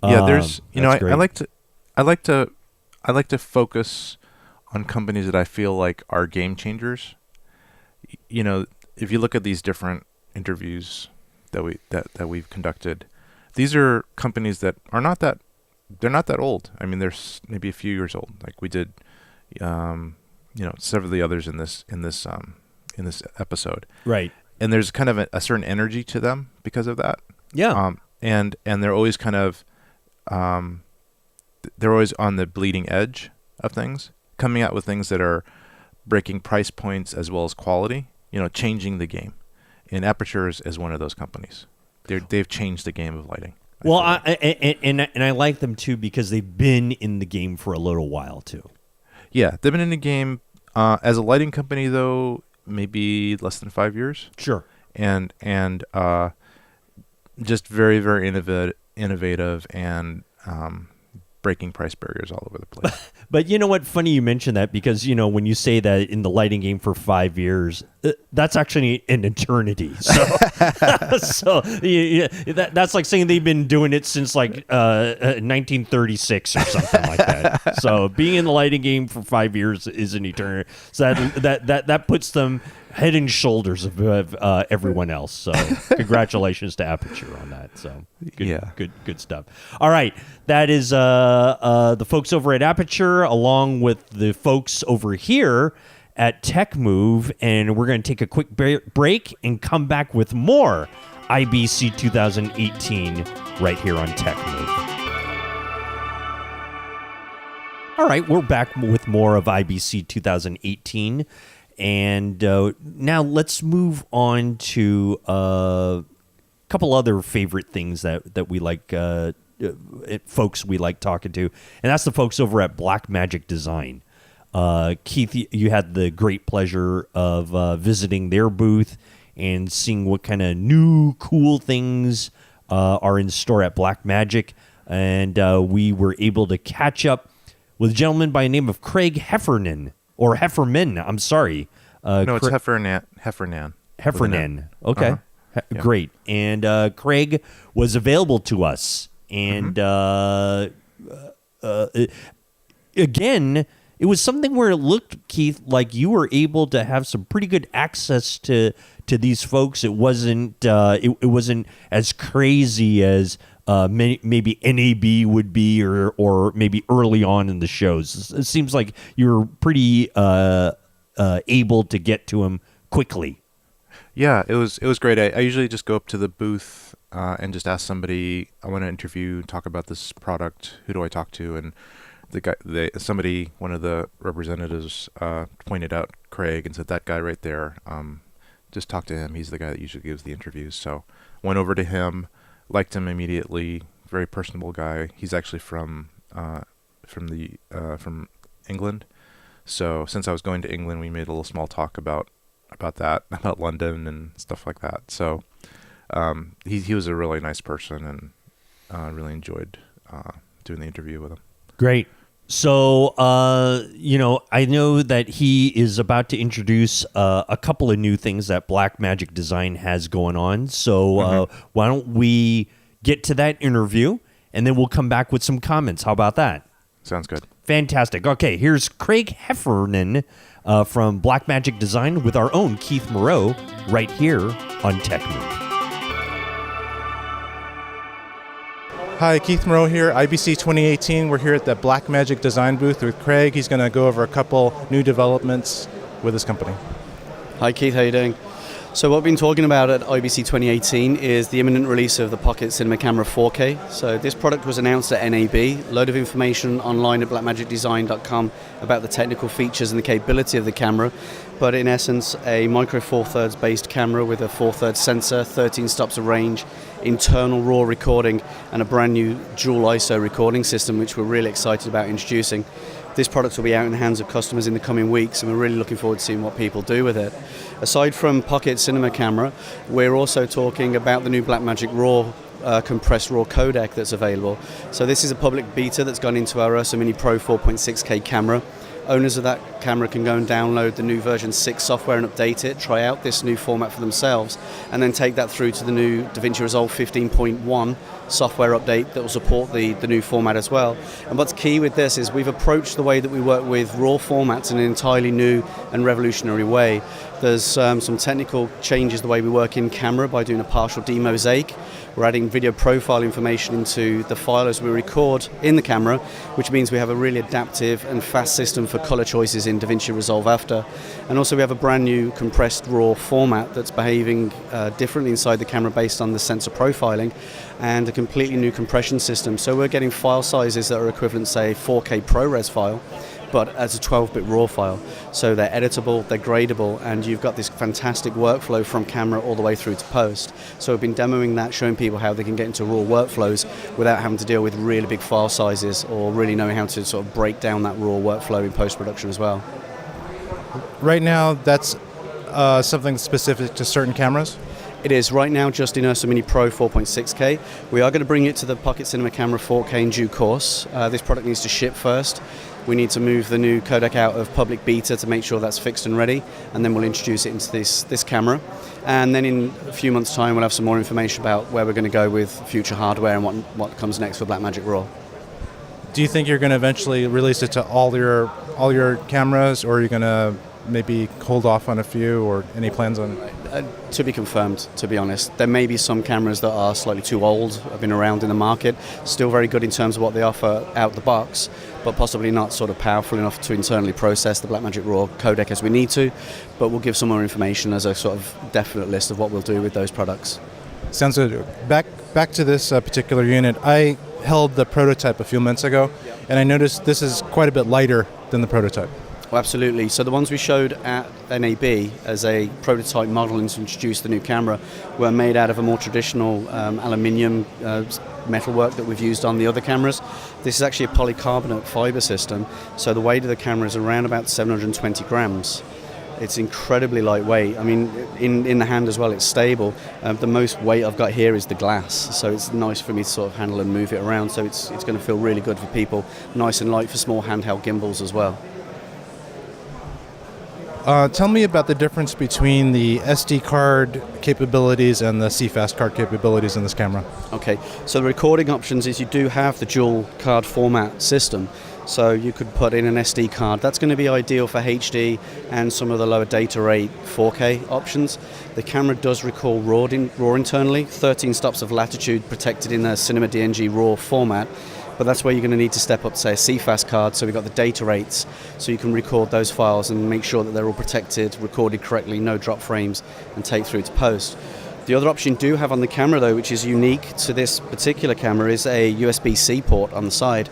Yeah, there's I like to focus on companies that I feel like are game changers. If you look at these different interviews that we've conducted, these are companies that are not that old. I mean, they're maybe a few years old. Like we did, several of the others in this episode. Right. And there's kind of a certain energy to them because of that. Yeah. And they're always kind of, they're always on the bleeding edge of things, coming out with things that are breaking price points as well as quality, changing the game. And Aputure is one of those companies. They've changed the game of lighting. Well, I like them too because they've been in the game for a little while too. Yeah, they've been in the game as a lighting company though, maybe less than 5 years. Sure. And just very, very innovative and breaking price barriers all over the place. But you know what? Funny you mentioned that, because when you say that in the lighting game for 5 years, that's actually an eternity. So, that's like saying they've been doing it since like 1936 or something like that. So being in the lighting game for 5 years is an eternity. So that puts them head and shoulders of everyone else. So congratulations to Aputure on that. So good stuff. All right, that is the folks over at Aputure, along with the folks over here at TechMove, and we're going to take a quick break and come back with more IBC 2018 right here on TechMove. All right, we're back with more of IBC 2018, and now let's move on to a couple other favorite things that we like, folks we like talking to, and that's the folks over at BlackMagic Design. Keith, you had the great pleasure of visiting their booth and seeing what kind of new cool things are in store at BlackMagic, and we were able to catch up with a gentleman by the name of Craig Heffernan, or Hefferman, I'm sorry. No, it's Heffernan. Heffernan. Okay. Yeah. Great. And Craig was available to us. And again, it was something where it looked, Keith, like you were able to have some pretty good access to these folks. It wasn't it wasn't as crazy as maybe NAB would be, or maybe early on in the shows. It seems like you were pretty able to get to him quickly. Yeah, it was great. I usually just go up to the booth and just ask somebody, I want to interview, talk about this product. Who do I talk to? And one of the representatives pointed out Craig and said, that guy right there, just talk to him. He's the guy that usually gives the interviews. So went over to him, liked him immediately. Very personable guy. He's actually from England. So since I was going to England, we made a little small talk about that, about London and stuff like that. So he was a really nice person, and really enjoyed doing the interview with him. Great. So, I know that he is about to introduce a couple of new things that BlackMagic Design has going on. So why don't we get to that interview, and then we'll come back with some comments. How about that? Sounds good. Fantastic. Okay, here's Craig Heffernan from BlackMagic Design with our own Keith Moreau right here on TechMove. Hi, Keith Moreau here, IBC 2018. We're here at the BlackMagic Design booth with Craig. He's going to go over a couple new developments with his company. Hi Keith, how you doing? So what we've been talking about at IBC 2018 is the imminent release of the Pocket Cinema Camera 4K. So this product was announced at NAB. Load of information online at blackmagicdesign.com about the technical features and the capability of the camera. But in essence, a micro four thirds based camera with a 4/3 sensor, 13 stops of range, internal RAW recording, and a brand new dual ISO recording system, which we're really excited about introducing. This product will be out in the hands of customers in the coming weeks, and we're really looking forward to seeing what people do with it. Aside from Pocket Cinema Camera, we're also talking about the new BlackMagic RAW compressed RAW codec that's available. So this is a public beta that's gone into our Ursa Mini Pro 4.6K camera. Owners of that camera can go and download the new version 6 software and update it, try out this new format for themselves, and then take that through to the new DaVinci Resolve 15.1 software update that will support the new format as well. And what's key with this is we've approached the way that we work with RAW formats in an entirely new and revolutionary way. There's some technical changes the way we work in camera by doing a partial demosaic. We're adding video profile information into the file as we record in the camera, which means we have a really adaptive and fast system for color choices in DaVinci Resolve After. And also we have a brand new compressed RAW format that's behaving differently inside the camera based on the sensor profiling, and a completely new compression system. So we're getting file sizes that are equivalent, say, 4K ProRes file, but as a 12-bit RAW file. So they're editable, they're gradable, and you've got this fantastic workflow from camera all the way through to post. So we've been demoing that, showing people how they can get into RAW workflows without having to deal with really big file sizes, or really knowing how to sort of break down that RAW workflow in post-production as well. Right now, that's something specific to certain cameras? It is right now just in Ursa Mini Pro 4.6K. We are going to bring it to the Pocket Cinema Camera 4K in due course. This product needs to ship first. We need to move the new codec out of public beta to make sure that's fixed and ready, and then we'll introduce it into this camera. And then in a few months' time, we'll have some more information about where we're going to go with future hardware and what comes next for BlackMagic RAW. Do you think you're going to eventually release it to all your cameras, or are you going to maybe hold off on a few, or any plans on? To be confirmed, to be honest. There may be some cameras that are slightly too old, have been around in the market, still very good in terms of what they offer out the box, but possibly not sort of powerful enough to internally process the Blackmagic RAW codec as we need to. But we'll give some more information as a sort of definite list of what we'll do with those products. Sounds good. Back to this particular unit. I held the prototype a few months ago, and I noticed this is quite a bit lighter than the prototype. Well, absolutely. So the ones we showed at NAB as a prototype model and to introduce the new camera were made out of a more traditional aluminium metalwork that we've used on the other cameras. This is actually a polycarbonate fiber system, so the weight of the camera is around about 720 grams. It's incredibly lightweight. I mean, in the hand as well, it's stable. The most weight I've got here is the glass, so it's nice for me to sort of handle and move it around, so it's going to feel really good for people. Nice and light for small handheld gimbals as well. Tell me about the difference between the SD card capabilities and the CFast card capabilities in this camera. Okay, so the recording options is you do have the dual card format system. So you could put in an SD card. That's going to be ideal for HD and some of the lower data rate 4K options. The camera does record RAW internally, 13 stops of latitude protected in a Cinema DNG RAW format. But that's where you're going to need to step up, say, a CFast card, so we've got the data rates, so you can record those files and make sure that they're all protected, recorded correctly, no drop frames, and take through to post. The other option you do have on the camera, though, which is unique to this particular camera, is a USB-C port on the side.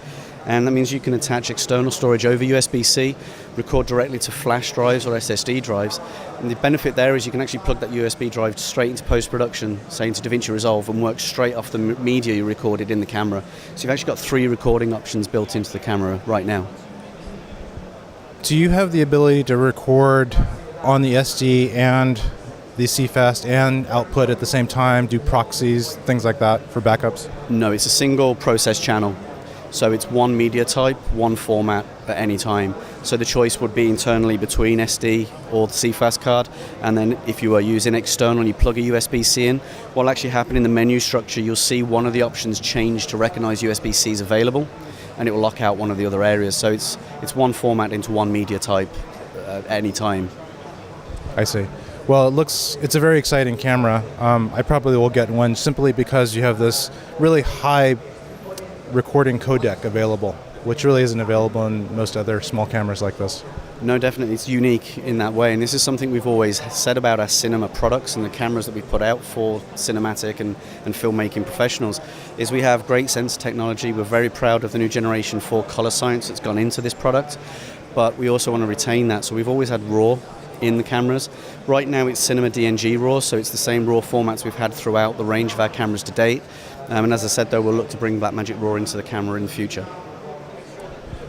And that means you can attach external storage over USB-C, record directly to flash drives or SSD drives. And the benefit there is you can actually plug that USB drive straight into post-production, say into DaVinci Resolve, and work straight off the media you recorded in the camera. So you've actually got 3 recording options built into the camera right now. Do you have the ability to record on the SD and the CFast and output at the same time, do proxies, things like that for backups? No, it's a single process channel. So it's one media type, one format at any time. So the choice would be internally between SD or the CFast card. And then if you are using external and you plug a USB-C in, what will actually happen in the menu structure, you'll see one of the options change to recognize USB-C is available, and it will lock out one of the other areas. So it's one format into one media type at any time. I see. Well, it's a very exciting camera. I probably will get one simply because you have this really high recording codec available, which really isn't available in most other small cameras like this. No, definitely. It's unique in that way, and this is something we've always said about our cinema products and the cameras that we put out for cinematic and filmmaking professionals, is we have great sensor technology. We're very proud of the new generation 4 color science that's gone into this product, but we also want to retain that. So we've always had RAW in the cameras. Right now it's Cinema DNG RAW, so it's the same RAW formats we've had throughout the range of our cameras to date. And as I said, though, we'll look to bring Blackmagic RAW into the camera in the future.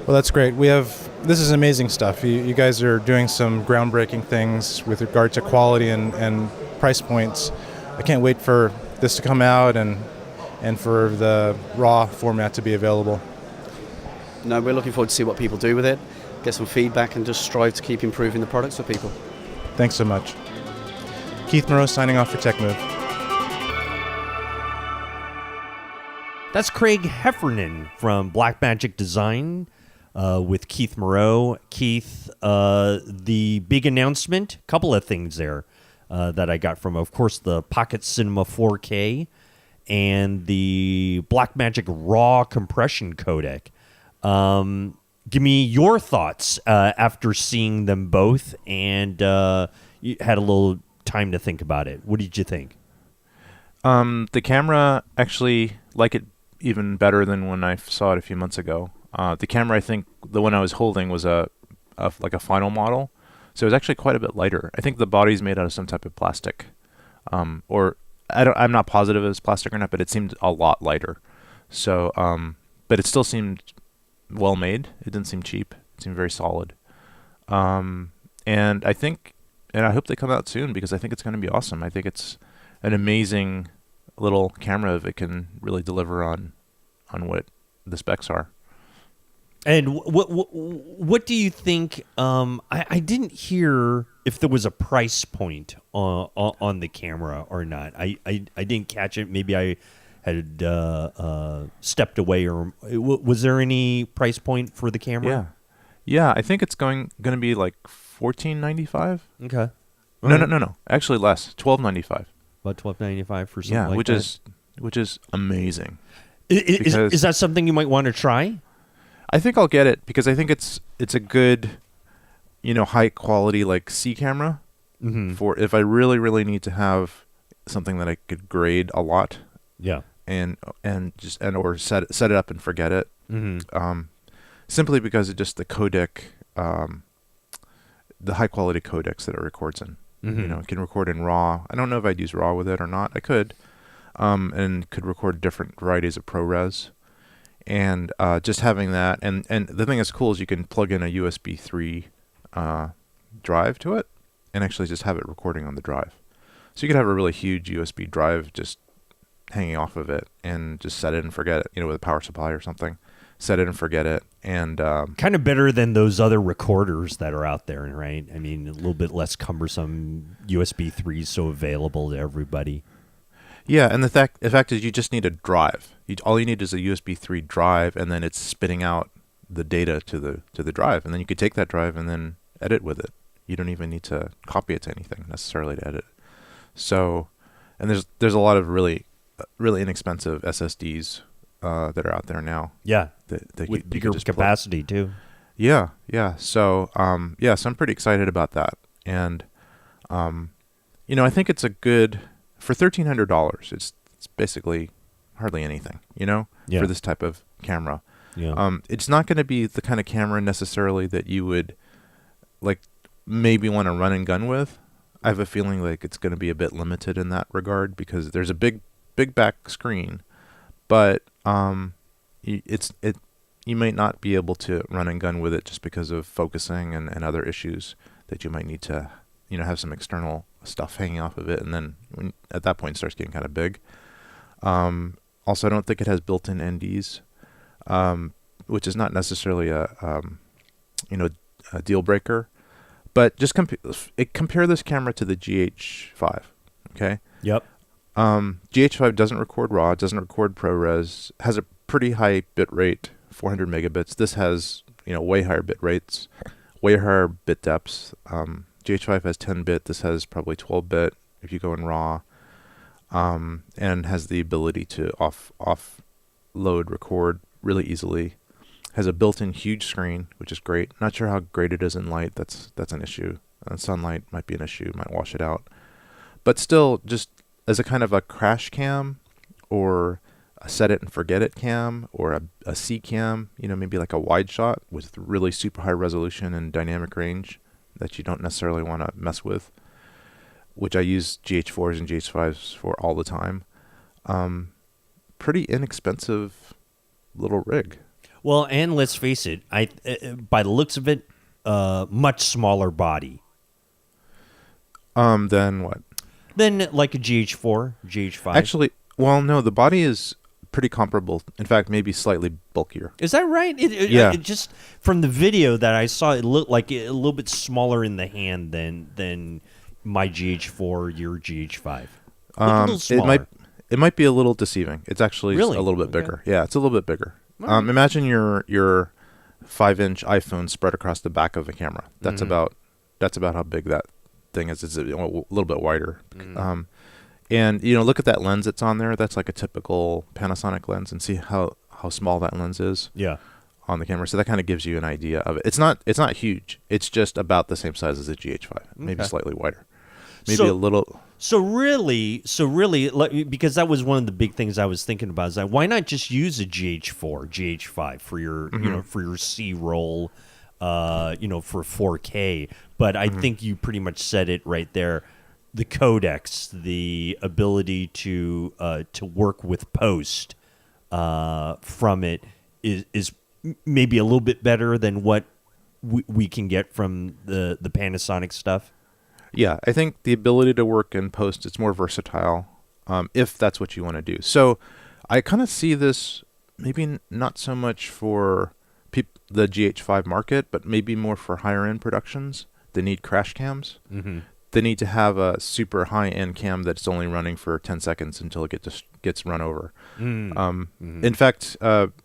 Well, that's great. This is amazing stuff. You guys are doing some groundbreaking things with regard to quality and price points. I can't wait for this to come out and for the RAW format to be available. No, we're looking forward to see what people do with it, get some feedback, and just strive to keep improving the products for people. Thanks so much. Keith Moreau signing off for TechMove. That's Craig Heffernan from Blackmagic Design with Keith Moreau. Keith, the big announcement, couple of things there that I got from, of course, the Pocket Cinema 4K and the Blackmagic RAW compression codec. Give me your thoughts after seeing them both, and you had a little time to think about it. What did you think? The camera, actually like it even better than when I saw it a few months ago. The camera, I think the one I was holding was like a final model, so it was actually quite a bit lighter. I think the body's made out of some type of plastic, or I'm not positive it was plastic or not, but it seemed a lot lighter. So, but it still seemed well made. It didn't seem cheap. It seemed very solid. And I hope they come out soon, because I think it's going to be awesome. I think it's an amazing little camera if it can really deliver on what the specs are. And what do you think? I didn't hear if there was a price point on the camera or not. I didn't catch it. Maybe I had stepped away, or was there any price point for the camera? Yeah. I think it's going to be like $14.95. Okay. No. Actually less. $12.95. About $12.95 for something like that. Which is amazing. Is that something you might want to try? I think I'll get it because I think it's a good, high quality like C camera for if I really, really need to have something that I could grade a lot. Yeah. And or set it up and forget it. Simply because of just the codec, the high quality codecs that it records in. It can record in RAW. I don't know if I'd use RAW with it or not. I could, and could record different varieties of ProRes. And just having that, and the thing that's cool is you can plug in a USB 3 drive to it, and actually just have it recording on the drive. So you could have a really huge USB drive just hanging off of it, and just set it and forget it. With a power supply or something, set it and forget it, and kind of better than those other recorders that are out there, right? I mean, a little bit less cumbersome. USB 3s so available to everybody. Yeah, and the fact is you just need a drive. All you need is a USB 3 drive, and then it's spitting out the data to the drive, and then you could take that drive and then edit with it. You don't even need to copy it to anything necessarily to edit. So, and there's a lot of really inexpensive SSDs that are out there now. Yeah, that with bigger capacity too. Yeah. So, so I'm pretty excited about that, and I think it's a good. For $1,300, it's basically hardly anything, for this type of camera. Yeah. It's not going to be the kind of camera necessarily that you would like maybe want to run and gun with. I have a feeling like it's going to be a bit limited in that regard because there's a big back screen, but you might not be able to run and gun with it just because of focusing and other issues that you might need to have some external stuff hanging off of it, and then at that point it starts getting kind of big. Also, I don't think it has built-in NDs, which is not necessarily a deal breaker. But just compare this camera to the GH5. Okay. Yep. GH5 doesn't record RAW, doesn't record ProRes, has a pretty high bit rate, 400 megabits. This has way higher bit rates, way higher bit depths. GH5 has 10-bit. This has probably 12-bit if you go in RAW, and has the ability to offload record really easily. Has a built-in huge screen, which is great. Not sure how great it is in light. That's an issue. Sunlight might be an issue. Might wash it out. But still, just as a kind of a crash cam, or a set it and forget it cam, or a C cam, maybe like a wide shot with really super high resolution and dynamic range that you don't necessarily want to mess with, which I use GH4s and GH5s for all the time. Pretty inexpensive little rig. Well, and let's face it, by the looks of it, much smaller body. Then what? Then like a GH4, GH5. Actually, well, no, the body is pretty comparable. In fact, maybe slightly bulkier. Is that right? Yeah. It just from the video that I saw, it looked like a little bit smaller in the hand than my GH4, your GH5. A little smaller. It might be a little deceiving. It's actually really? A little bit bigger. Yeah, it's a little bit bigger. Right. Imagine your 5-inch iPhone spread across the back of a camera. That's about how big that thing is. It's a little bit wider. And look at that lens that's on there. That's like a typical Panasonic lens, and see how small that lens is. Yeah. On the camera, so that kind of gives you an idea of it. It's not huge. It's just about the same size as a GH5, maybe slightly wider, maybe a little. So really, because that was one of the big things I was thinking about, is that why not just use a GH4, GH5 for your for your C roll, for 4K. But I think you pretty much said it right there. The codecs, the ability to work with post from it is maybe a little bit better than what we can get from the Panasonic stuff. Yeah, I think the ability to work in post, it's more versatile, if that's what you want to do. So I kind of see this maybe not so much for the GH5 market, but maybe more for higher end productions. They need crash cams. Mm-hmm. They need to have a super high end cam that's only running for 10 seconds until it gets run over. In fact,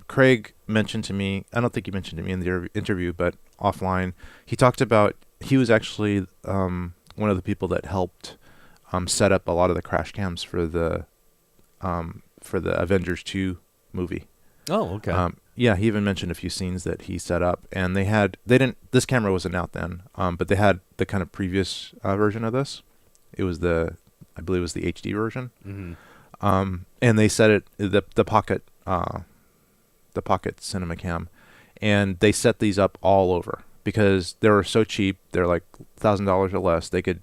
Craig mentioned to me, I don't think he mentioned to me in the interview, but offline, he talked about he was actually one of the people that helped set up a lot of the crash cams for the Avengers 2 movie. Oh, okay. Yeah, he even mentioned a few scenes that he set up, and this camera wasn't out then, but they had the kind of previous version of this. It was I believe it was the HD version. Mm-hmm. And they set the pocket cinema cam, and they set these up all over because they were so cheap. They're like $1,000 or less. They could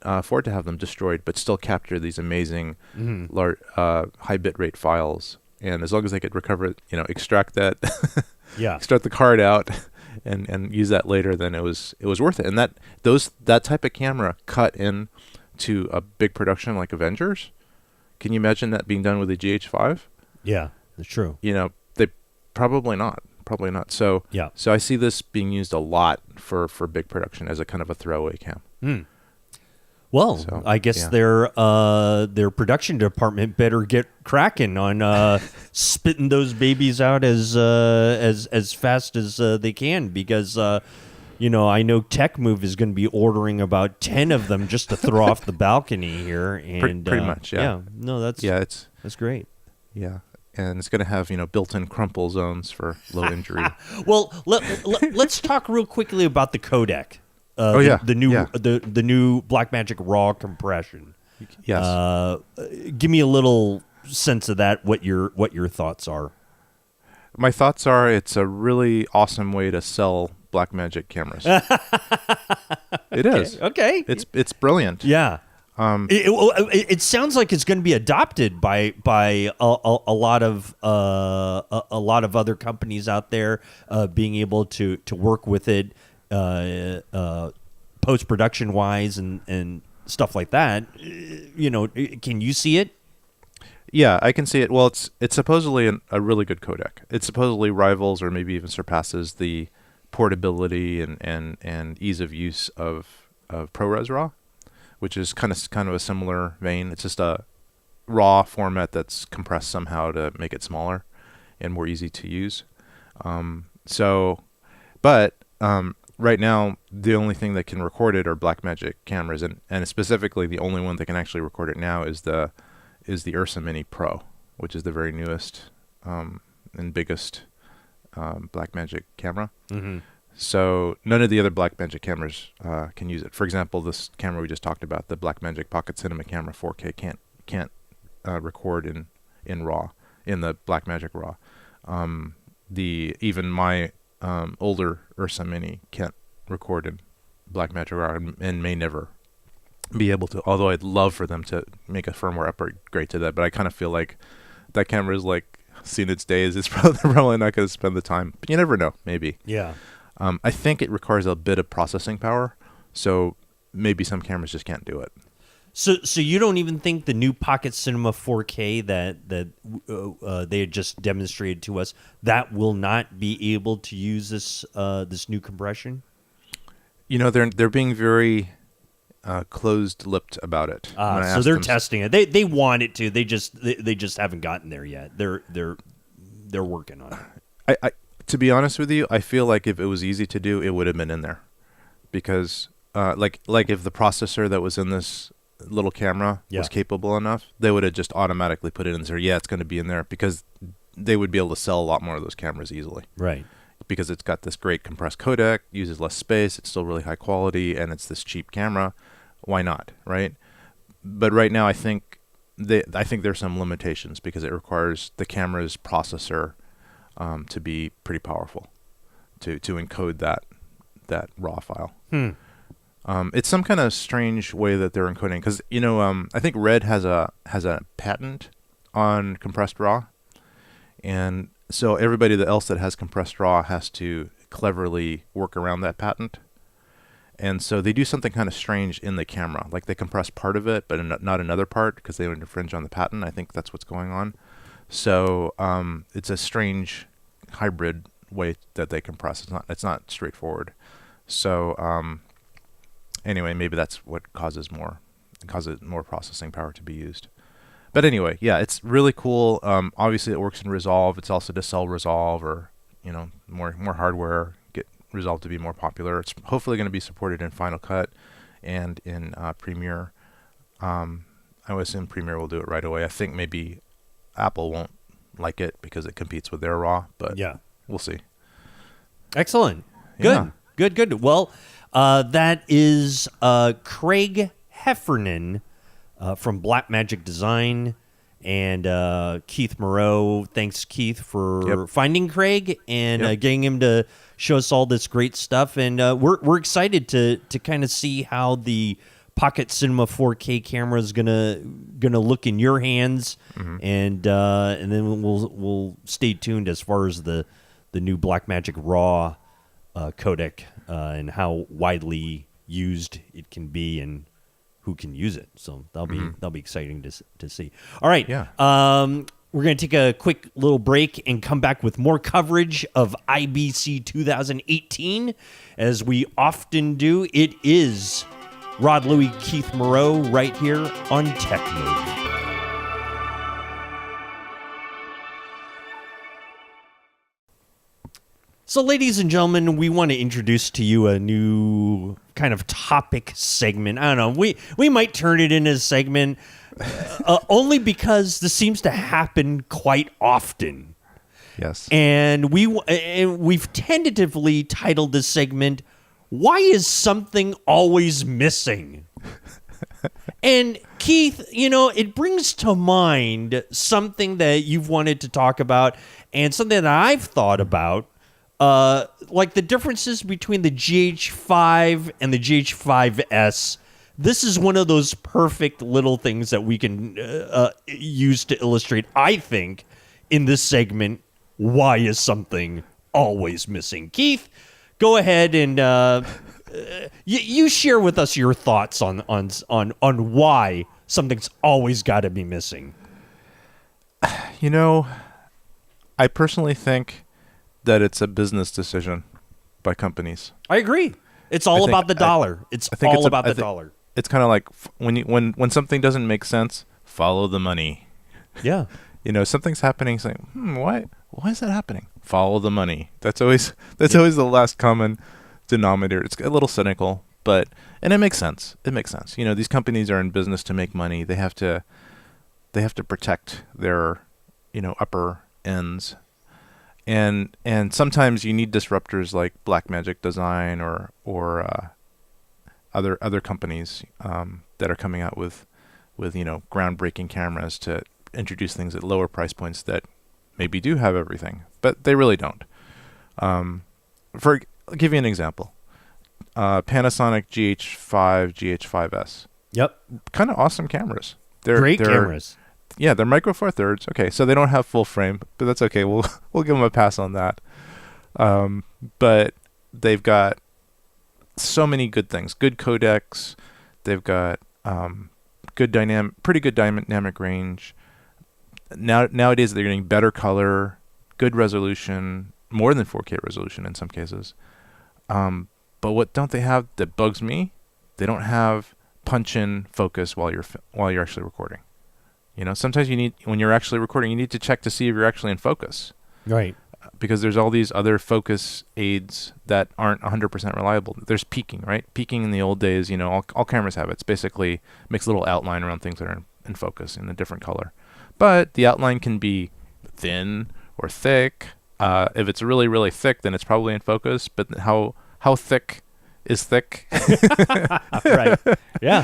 afford to have them destroyed, but still capture these amazing large, high bitrate files. And as long as they could recover it, extract that, extract the card out, and use that later, then it was worth it. And that type of camera cut in to a big production like Avengers. Can you imagine that being done with a GH5? Yeah, that's true. They probably not. So yeah. So I see this being used a lot for big production as a kind of a throwaway cam. Well, So, I guess yeah. their production department better get cracking on spitting those babies out as fast as they can, because I know TechMove is going to be ordering about 10 of them just to throw off the balcony here, and pretty much, yeah. Yeah, no, that's great. Yeah. And it's going to have, built-in crumple zones for low injury. Well, let's talk real quickly about the codec. The new BlackMagic RAW compression. Yes. Give me a little sense of that. What your thoughts are? My thoughts are it's a really awesome way to sell BlackMagic cameras. It is. Okay. It's brilliant. Yeah. It sounds like it's going to be adopted by a lot of other companies out there, being able to work with it. Post-production wise and stuff like that. Can you see it? Yeah, I can see it. Well, it's supposedly a really good codec. It supposedly rivals or maybe even surpasses the portability and ease of use of ProRes RAW, which is kind of a similar vein. It's just a RAW format that's compressed somehow to make it smaller and more easy to use. Right now, the only thing that can record it are BlackMagic cameras, and specifically the only one that can actually record it now is the Ursa Mini Pro, which is the very newest and biggest BlackMagic camera. Mm-hmm. So none of the other BlackMagic cameras can use it. For example, this camera we just talked about, the BlackMagic Pocket Cinema Camera 4K, can't record in RAW, in the BlackMagic RAW. Even my older Ursa Mini can't record in BlackMagic RAW and may never be able to, although I'd love for them to make a firmware upgrade to that, but I kind of feel like that camera is seen its days. It's probably not going to spend the time, but you never know, maybe. Yeah. I think it requires a bit of processing power, so maybe some cameras just can't do it. So you don't even think the new Pocket Cinema 4K that they had just demonstrated to us, that will not be able to use this new compression? They're being very closed-lipped about it. So they're testing it. They want it to. They just haven't gotten there yet. They're working on it. To be honest with you, I feel like if it was easy to do, it would have been in there, because like if the processor that was in this little camera was capable enough, they would have just automatically put it in there. Yeah, it's going to be in there, because they would be able to sell a lot more of those cameras easily. Right. Because it's got this great compressed codec, uses less space, it's still really high quality, and it's this cheap camera. Why not, right? But right now, I think there's some limitations, because it requires the camera's processor to be pretty powerful to encode that RAW file. It's some kind of strange way that they're encoding, because I think Red has a patent on compressed RAW, and so everybody else that has compressed RAW has to cleverly work around that patent. And so they do something kind of strange in the camera, like they compress part of it, but not another part, because they would infringe on the patent. I think that's what's going on. So it's a strange hybrid way that they compress. It's not straightforward. So anyway, maybe that's what causes more processing power to be used. But anyway, yeah, it's really cool. Obviously, it works in Resolve. It's also to sell Resolve, or more hardware, get resolved to be more popular. It's hopefully going to be supported in Final Cut and in Premiere. I would assume Premiere will do it right away. I think maybe Apple won't like it because it competes with their RAW, but we'll see. Excellent. Good. Yeah. Good. Well, that is Craig Heffernan from BlackMagic Design and Keith Moreau. Thanks, Keith, for finding Craig and getting him to show us all this great stuff. And we're excited to kind of see how the Pocket Cinema 4K camera is gonna look in your hands, and then we'll stay tuned as far as the new BlackMagic RAW codec and how widely used it can be and who can use it. So that'll be exciting to see. All right. Yeah. We're going to take a quick little break and come back with more coverage of IBC 2018, as we often do. It is Rod Louie, Keith Moreau, right here on Tech Move. So, ladies and gentlemen, we want to introduce to you a new kind of topic segment. I don't know. We might turn it into a segment only because this seems to happen quite often. Yes. And we've tentatively titled this segment, "Why is Something Always Missing?" And Keith, it brings to mind something that you've wanted to talk about and something that I've thought about. Like the differences between the GH5 and the GH5S. This is one of those perfect little things that we can use to illustrate, I think, in this segment, why is something always missing. Keith, go ahead and you share with us your thoughts on why something's always got to be missing. I personally think that it's a business decision by companies. I agree. It's all about the dollar. It's all about the dollar. It's kind of like when something doesn't make sense, follow the money. Yeah. Something's happening, saying, why is that happening? Follow the money. That's always the last common denominator. It's a little cynical, and it makes sense. It makes sense. These companies are in business to make money. They have to protect their, upper ends. And sometimes you need disruptors like BlackMagic Design or other companies that are coming out with groundbreaking cameras to introduce things at lower price points that maybe do have everything, but they really don't. I'll give you an example. Panasonic GH5, GH5S. Yep. Kind of awesome cameras. They're great cameras. Yeah, they're micro four thirds. Okay, so they don't have full frame, but that's okay. We'll give them a pass on that. But they've got so many good things. Good codecs. They've got pretty good dynamic range. Nowadays they're getting better color, good resolution, more than 4K resolution in some cases. But what don't they have that bugs me? They don't have punch-in focus while you're actually recording. Sometimes when you're actually recording, you need to check to see if you're actually in focus. Right. Because there's all these other focus aids that aren't 100% reliable. There's peaking, right? Peaking in the old days, all cameras have it. It's basically makes a little outline around things that are in focus in a different color. But the outline can be thin or thick. If it's really, really thick, then it's probably in focus. But how thick is thick? Right. Yeah.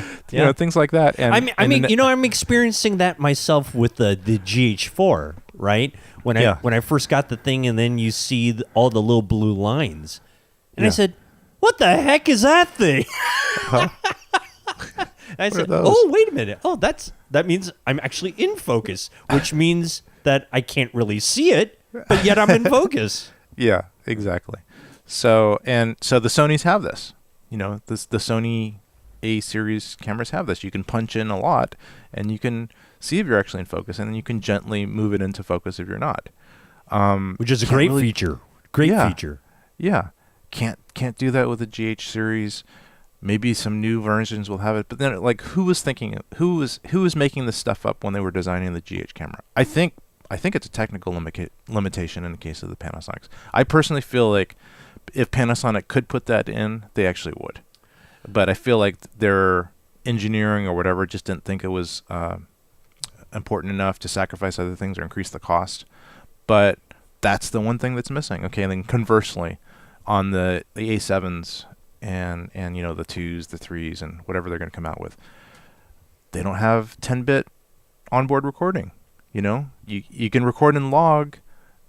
Things like that. And I'm experiencing that myself with the GH4, right? When I first got the thing, and then you see all the little blue lines, and I said, "What the heck is that thing?" I said, "Oh, wait a minute. Oh, that means I'm actually in focus, which means that I can't really see it, but yet I'm in focus." Yeah, exactly. So the Sonys have this. The Sony A series cameras have this. You can punch in a lot, and you can see if you're actually in focus, and then you can gently move it into focus if you're not. Which is a great feature. Great feature. Yeah, can't do that with the GH series. Maybe some new versions will have it, but then who was making this stuff up when they were designing the GH camera? I think it's a technical limitation in the case of the Panasonics. I personally feel like if Panasonic could put that in, they actually would. But I feel like their engineering or whatever just didn't think it was important enough to sacrifice other things or increase the cost. But that's the one thing that's missing. Okay, and then conversely, on the A7s and you know, the 2s, the 3s, and whatever they're going to come out with, they don't have 10-bit onboard recording. You know, you can record in log,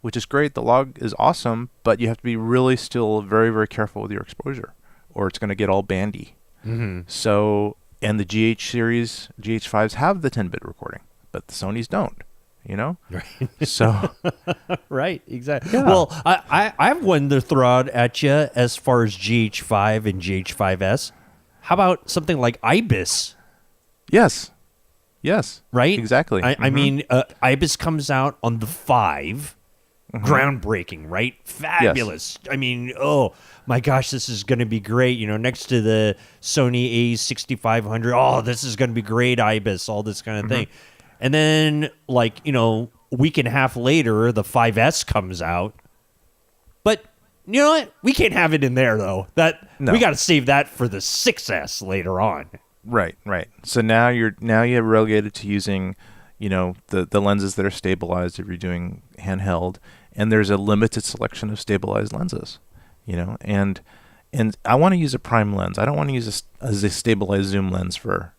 which is great. The log is awesome, but you have to be really still very, very careful with your exposure, or it's going to get all bandy. Mm-hmm. So, and the GH series, GH5s have the 10-bit recording, but the Sonys don't. You know, right? So, right, exactly. Yeah. Well, I have one to throw out at you as far as GH5 and GH5S. How about something like IBIS? Yes. Right. Exactly. I mean, IBIS comes out on the 5. Groundbreaking, right? Fabulous. Yes. I mean, oh my gosh, this is going to be great. You know, next to the Sony A6500. Oh, this is going to be great. IBIS, all this kind of thing. And then, like, you know, a week and a half later, the 5S comes out. But you know what? We can't have it in there, though. We got to save that for the 6S later on. Right. So now you're relegated to using, you know, the lenses that are stabilized if you're doing handheld, and there's a limited selection of stabilized lenses, you know, and I want to use a prime lens. I don't want to use a stabilized zoom lens for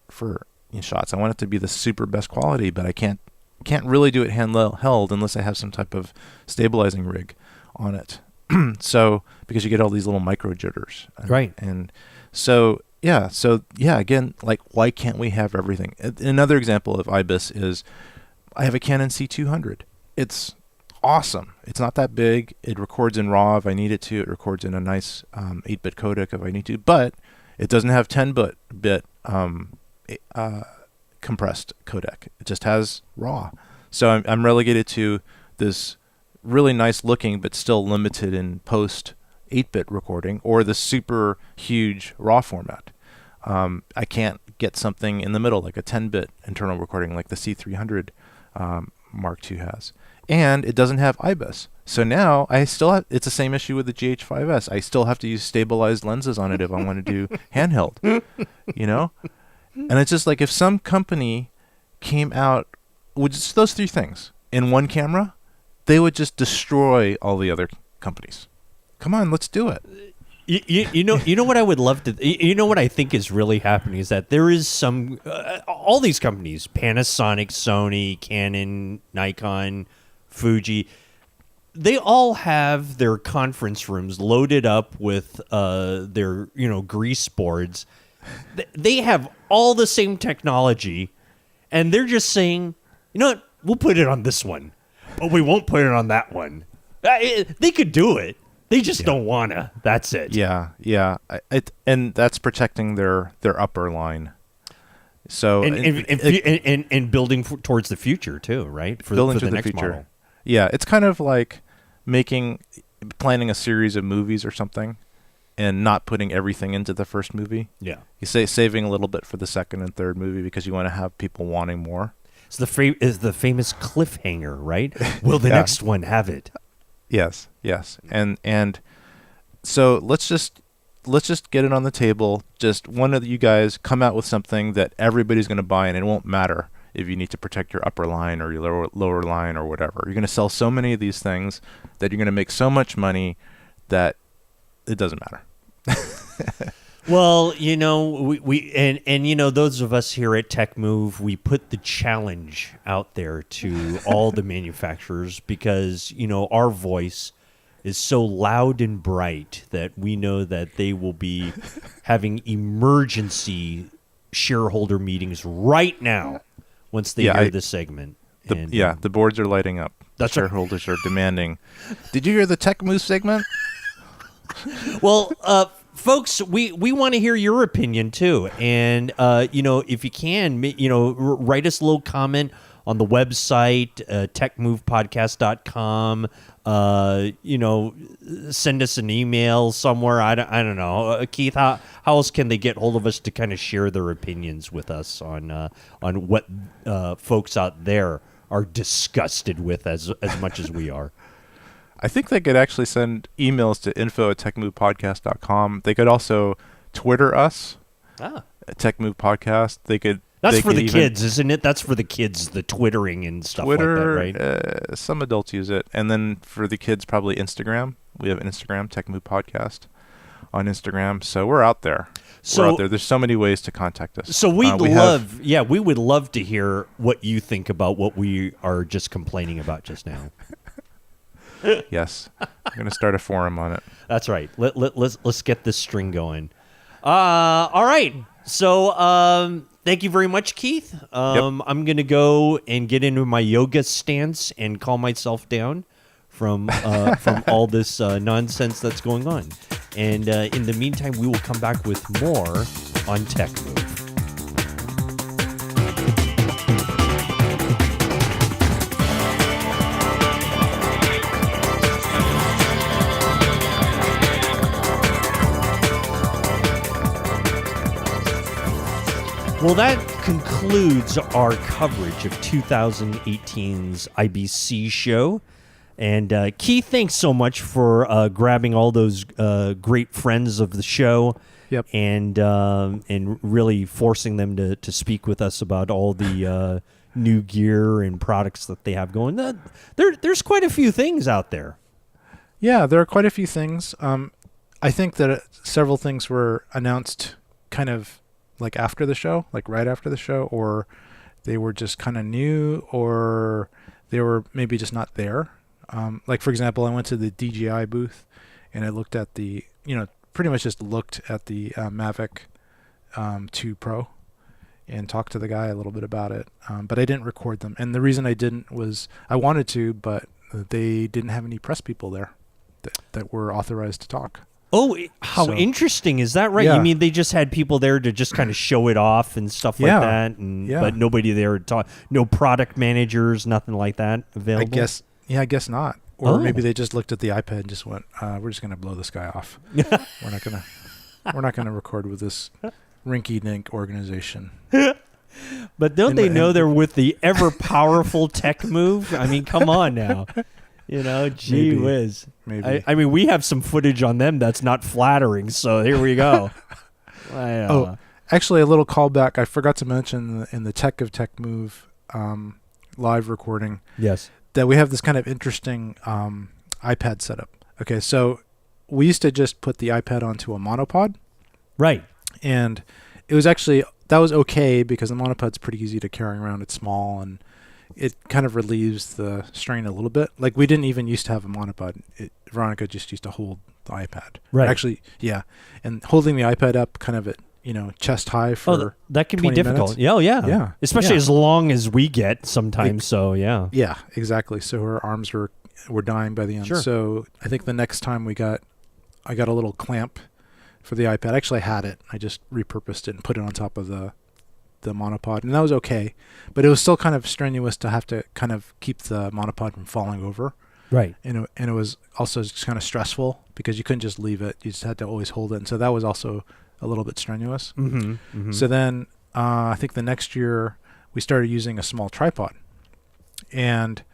in shots. I want it to be the super best quality, but I can't really do it handheld unless I have some type of stabilizing rig on it. So because you get all these little micro jitters, right? And so again, like, why can't we have everything? Another example of IBIS is I have a Canon C200. It's awesome. It's not that big. It records in RAW if I need it to. It records in a nice 8-bit codec if I need to, but it doesn't have 10-bit compressed codec. It just has RAW. So I'm relegated to this really nice looking but still limited in post 8-bit recording, or the super huge RAW format. I can't get something in the middle like a 10-bit internal recording like the C300 Mark II has. And it doesn't have IBIS. So now I still have, it's the same issue with the GH5S. I still have to use stabilized lenses on it if I want to do handheld, you know? And it's just like, if some company came out with just those 3 things in one camera, they would just destroy all the other companies. Come on, let's do it. You know what I would love to. You know what I think is really happening is that there is some all these companies, Panasonic, Sony, Canon, Nikon, Fuji, they all have their conference rooms loaded up with their grease boards. They have all the same technology, and they're just saying, you know what, we'll put it on this one, but we won't put it on that one. They could do it. They just don't wanna. That's it. Yeah. And that's protecting their upper line. So and building towards the future too, right? For the next future. Model. Yeah, it's kind of like planning a series of movies or something, and not putting everything into the first movie. Yeah, you say saving a little bit for the second and third movie because you want to have people wanting more. It's the famous cliffhanger, right? Will the next one have it? Yes, and so let's just get it on the table. Just one of you guys come out with something that everybody's going to buy, and it won't matter if you need to protect your upper line or your lower line or whatever. You're going to sell so many of these things that you're going to make so much money that it doesn't matter. Well, we those of us here at TechMove, we put the challenge out there to all the manufacturers because, our voice is so loud and bright that we know that they will be having emergency shareholder meetings right now once they hear this segment. The boards are lighting up. The shareholders are demanding. Did you hear the TechMove segment? Well, folks, we want to hear your opinion too, and if you can, write us a little comment on the website, techmovepodcast.com. Send us an email somewhere. I don't know, Keith. How else can they get hold of us to kind of share their opinions with us on what folks out there are disgusted with as much as we are? I think they could actually send emails to info@techmovepodcast.com. They could also Twitter us. Tech Move Podcast. They could. That's for the kids, isn't it? That's for the kids, the twittering and stuff Twitter, like that, right? Some adults use it. And then for the kids, probably Instagram. We have Instagram, Tech Move Podcast on Instagram. So we're out there. We're out there. There's so many ways to contact us. So we would love to hear what you think about what we are just complaining about just now. Yes. I'm going to start a forum on it. That's right. Let's get this string going. All right. So thank you very much, Keith. I'm going to go and get into my yoga stance and calm myself down from all this nonsense that's going on. And in the meantime, we will come back with more on Tech Move. Well, that concludes our coverage of 2018's IBC show. And Keith, thanks so much for grabbing all those great friends of the show. Yep. And really forcing them to speak with us about all the new gear and products that they have going. There's quite a few things out there. Yeah, there are quite a few things. I think that several things were announced kind of like after the show, like right after the show, or they were just kind of new, or they were maybe just not there. Like, for example, I went to the DJI booth and I looked at pretty much just looked at the Mavic 2 Pro and talked to the guy a little bit about it. But I didn't record them. And the reason I didn't was I wanted to, but they didn't have any press people there that were authorized to talk. Oh, how interesting. Is that right? Yeah. You mean they just had people there to just kind of show it off and stuff like that? But nobody there to talk, no product managers, nothing like that available? I guess not. Or maybe they just looked at the iPad and just went, we're just going to blow this guy off. We're not going to record with this rinky-dink organization. But don't they know they're with the ever-powerful Tech Move? I mean, come on now. Gee whiz. Maybe. I mean, we have some footage on them that's not flattering, so here we go. Actually, a little callback. I forgot to mention in the Tech of Tech Move live recording. Yes. That we have this kind of interesting iPad setup. Okay, so we used to just put the iPad onto a monopod. Right. And it was actually, that was okay because the monopod's pretty easy to carry around. It's small and it kind of relieves the strain a little bit. Like, we didn't even used to have a monopod. Veronica just used to hold the iPad. Right. Actually, yeah. And holding the iPad up kind of at, chest high for that can be difficult. Minutes. Oh, yeah. Yeah. Especially as long as we get sometimes. So, yeah. Yeah, exactly. So her arms were dying by the end. Sure. So I think the next time I got a little clamp for the iPad. Actually, I had it. I just repurposed it and put it on top of the monopod, and that was okay. But it was still kind of strenuous to have to kind of keep the monopod from falling over. Right. And it was also just kind of stressful because you couldn't just leave it. You just had to always hold it. And so that was also a little bit strenuous. Mm-hmm. Mm-hmm. So then I think the next year we started using a small tripod. And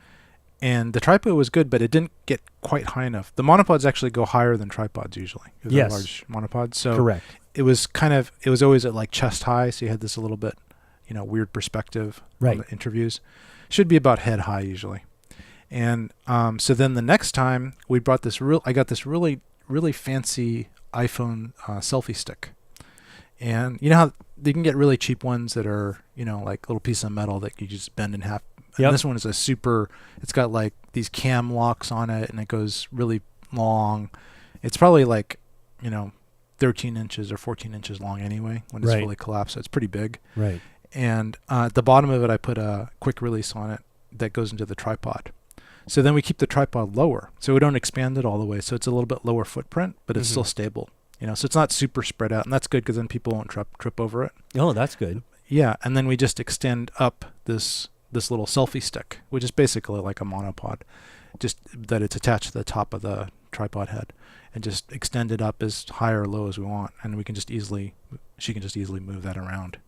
the tripod was good, but it didn't get quite high enough. The monopods actually go higher than tripods usually. Yes. Large monopods. So correct. It was always at like chest high. So you had this a little bit, weird perspective on the interviews. Should be about head high usually. And so then the next time we brought I got this really, really fancy iPhone selfie stick. And you know how you can get really cheap ones that are, like little piece of metal that you just bend in half. Yep. And this one is it's got like these cam locks on it and it goes really long. It's probably like, 13 inches or 14 inches long anyway when it's fully collapsed. So it's pretty big. Right. And at the bottom of it, I put a quick release on it that goes into the tripod. So then we keep the tripod lower. So we don't expand it all the way. So it's a little bit lower footprint, but it's still stable. So it's not super spread out. And that's good because then people won't trip over it. Oh, that's good. Yeah. And then we just extend up this little selfie stick, which is basically like a monopod, just that it's attached to the top of the tripod head, and just extend it up as high or low as we want. And she can just easily move that around.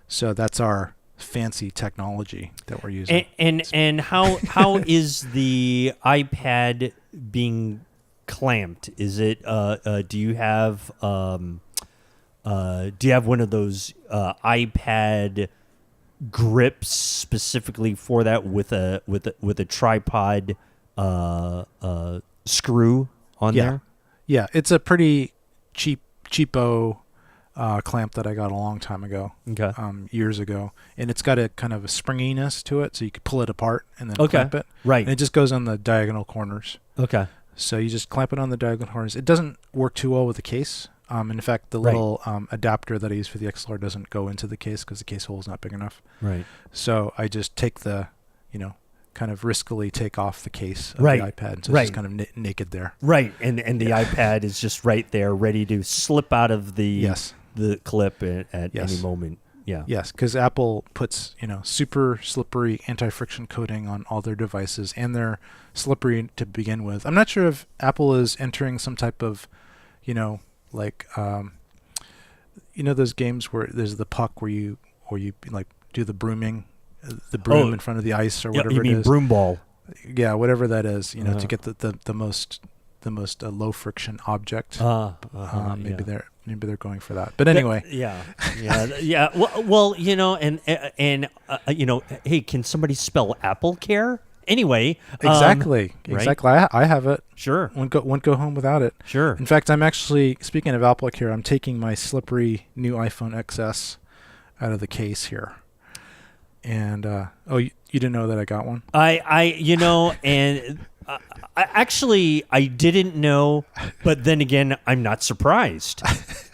So that's our fancy technology that we're using. And how is the iPad being clamped? Is it do you have one of those iPad grips specifically for that with a tripod screw on there? Yeah, it's a pretty cheapo clamp that I got a long time ago, years ago, and it's got a kind of a springiness to it, so you could pull it apart and then clamp it. Right, and it just goes on the diagonal corners. Okay, so you just clamp it on the diagonal corners. It doesn't work too well with the case. In fact, the little adapter that I use for the XLR doesn't go into the case because the case hole is not big enough. Right. So I just take the, kind of riskily take off the case of the iPad, so it's just kind of naked there. Right, and the iPad is just right there, ready to slip out of the clip at any moment. Yeah. Yes, because Apple puts super slippery anti-friction coating on all their devices, and they're slippery to begin with. I'm not sure if Apple is entering some type of, like those games where there's the puck where you like do the broom in front of the ice or whatever you mean it is. Broom ball. Yeah, whatever that is, to get the most low friction object. Maybe they're going for that. But anyway, yeah. Well, and hey, can somebody spell Apple Care? Anyway, exactly. I have it. Sure. Won't go home without it. Sure. In fact, I'm actually, speaking of Apple Care, I'm taking my slippery new iPhone XS out of the case here. And you didn't know that I got one? I didn't know, but then again, I'm not surprised.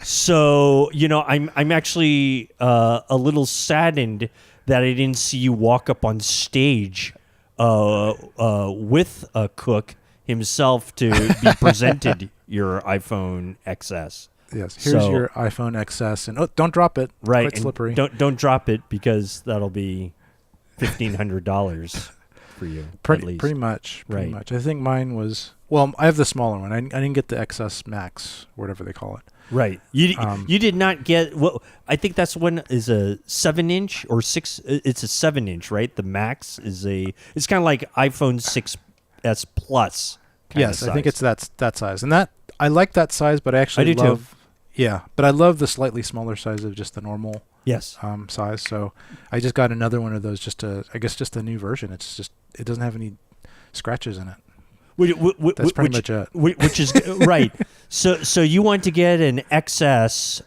So I'm actually a little saddened that I didn't see you walk up on stage with Cook himself to be presented your iPhone XS. Yes, here's your iPhone XS, and don't drop it. Right, quite slippery. Don't drop it because that'll be $1,500 for you. Pretty much. I think mine was. Well, I have the smaller one. I didn't get the XS Max, whatever they call it. Right. You did not get. Well, I think that's one is a 7-inch or 6. It's a 7-inch, right? The Max is It's kind of like iPhone 6s Plus. Yes, I think it's that size, and that I like that size, but I actually love. Too. Yeah, but I love the slightly smaller size of just the normal size. So I just got another one of those, just a new version. It doesn't have any scratches in it. That's pretty much it. Which is right. So you want to get an XS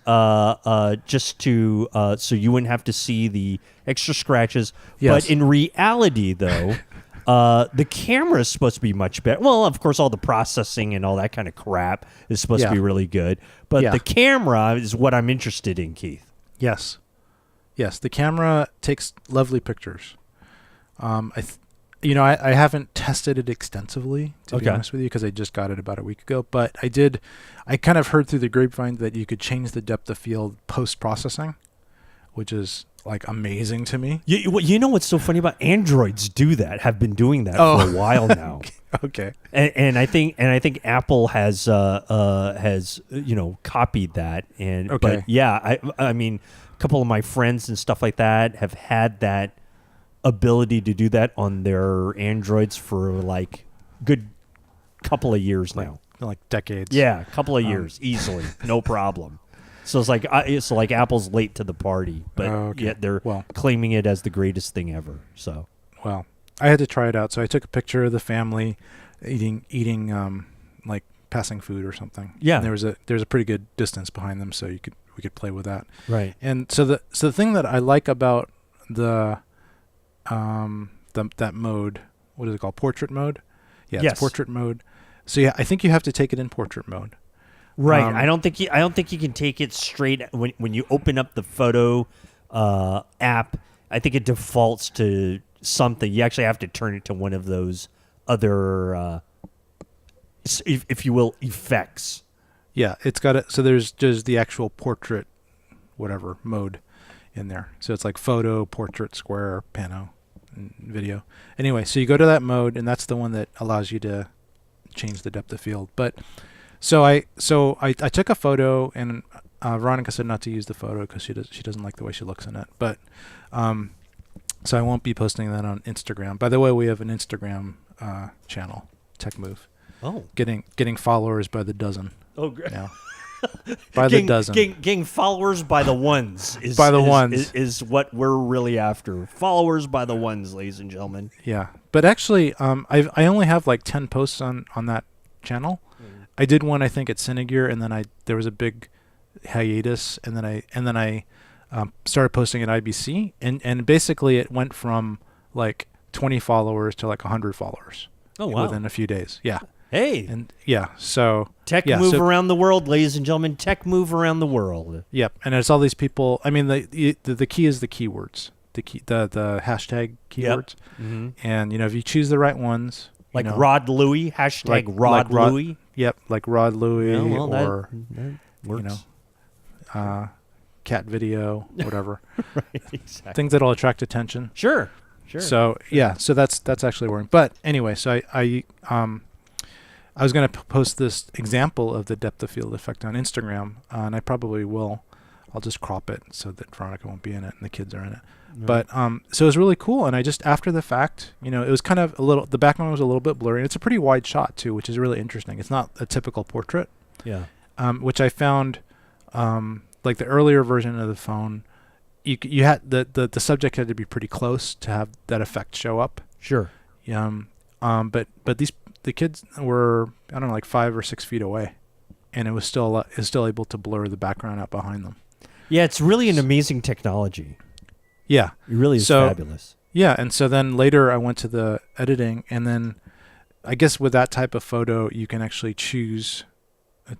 just to so you wouldn't have to see the extra scratches. Yes. But in reality, though. The camera is supposed to be much better. Well, of course, all the processing and all that kind of crap is supposed to be really good. But the camera is what I'm interested in, Keith. Yes. The camera takes lovely pictures. I haven't tested it extensively, to be honest with you, because I just got it about a week ago. But I kind of heard through the grapevine that you could change the depth of field post-processing, which is like amazing to me. You know what's so funny about Androids do that, have been doing that for a while now. Okay. And I think Apple has copied that. And but yeah, I mean, a couple of my friends and stuff like that have had that ability to do that on their Androids for like good couple of years now. Like decades. Yeah, a couple of years easily, no problem. So it's like Apple's late to the party, but yet they're claiming it as the greatest thing ever. So, well, I had to try it out. So I took a picture of the family eating like passing food or something. Yeah, and there's a pretty good distance behind them, so we could play with that. Right. And so the thing that I like about that mode, what is it called? Portrait mode. Yeah, it's portrait mode. So yeah, I think you have to take it in portrait mode. Right. I don't think you can take it straight when you open up the photo app. I think it defaults to something. You actually have to turn it to one of those other, if you will, effects. Yeah, it's got it. So there's just the actual portrait, whatever mode in there. So it's like photo, portrait, square, pano, and video. Anyway, so you go to that mode, and that's the one that allows you to change the depth of field. But So I took a photo, and Veronica said not to use the photo because she doesn't like the way she looks in it. But So I won't be posting that on Instagram. By the way, we have an Instagram channel, TechMove. Oh, getting followers by the dozen. Oh, great. Now. By the dozen. Getting followers by the ones is what we're really after. Followers by the ones, ladies and gentlemen. Yeah, but actually, I only have like 10 posts on that channel. I did one, I think, at Cinegear, and then there was a big hiatus, and then I started posting at IBC, and basically it went from like 20 followers to like 100 followers. Oh, wow. Within a few days. Yeah. Hey. And yeah, so tech move around the world, ladies and gentlemen. Tech move around the world. Yep, and there's all these people. I mean, the key is the keywords, the hashtag keywords, and if you choose the right ones, like Rod Louie, hashtag Rod Louie. Yep, like Rod Louie, that works. Cat video, whatever. Right, exactly. Things that'll attract attention. Sure. So yeah, so that's actually working. But anyway, so I was going to post this example of the depth of field effect on Instagram, and I probably will. I'll just crop it so that Veronica won't be in it and the kids are in it. Right. But so it was really cool, and I just, after the fact, it was kind of the background was a little bit blurry, and it's a pretty wide shot too, which is really interesting. It's not a typical portrait. Yeah. Which I found, like the earlier version of the phone, you had the subject had to be pretty close to have that effect show up. Sure. But the kids were, I don't know, like 5 or 6 feet away, and it was still able to blur the background out behind them. Yeah, it's really an amazing technology. Yeah, it really is fabulous. Yeah, and so then later I went to the editing, and then I guess with that type of photo, you can actually choose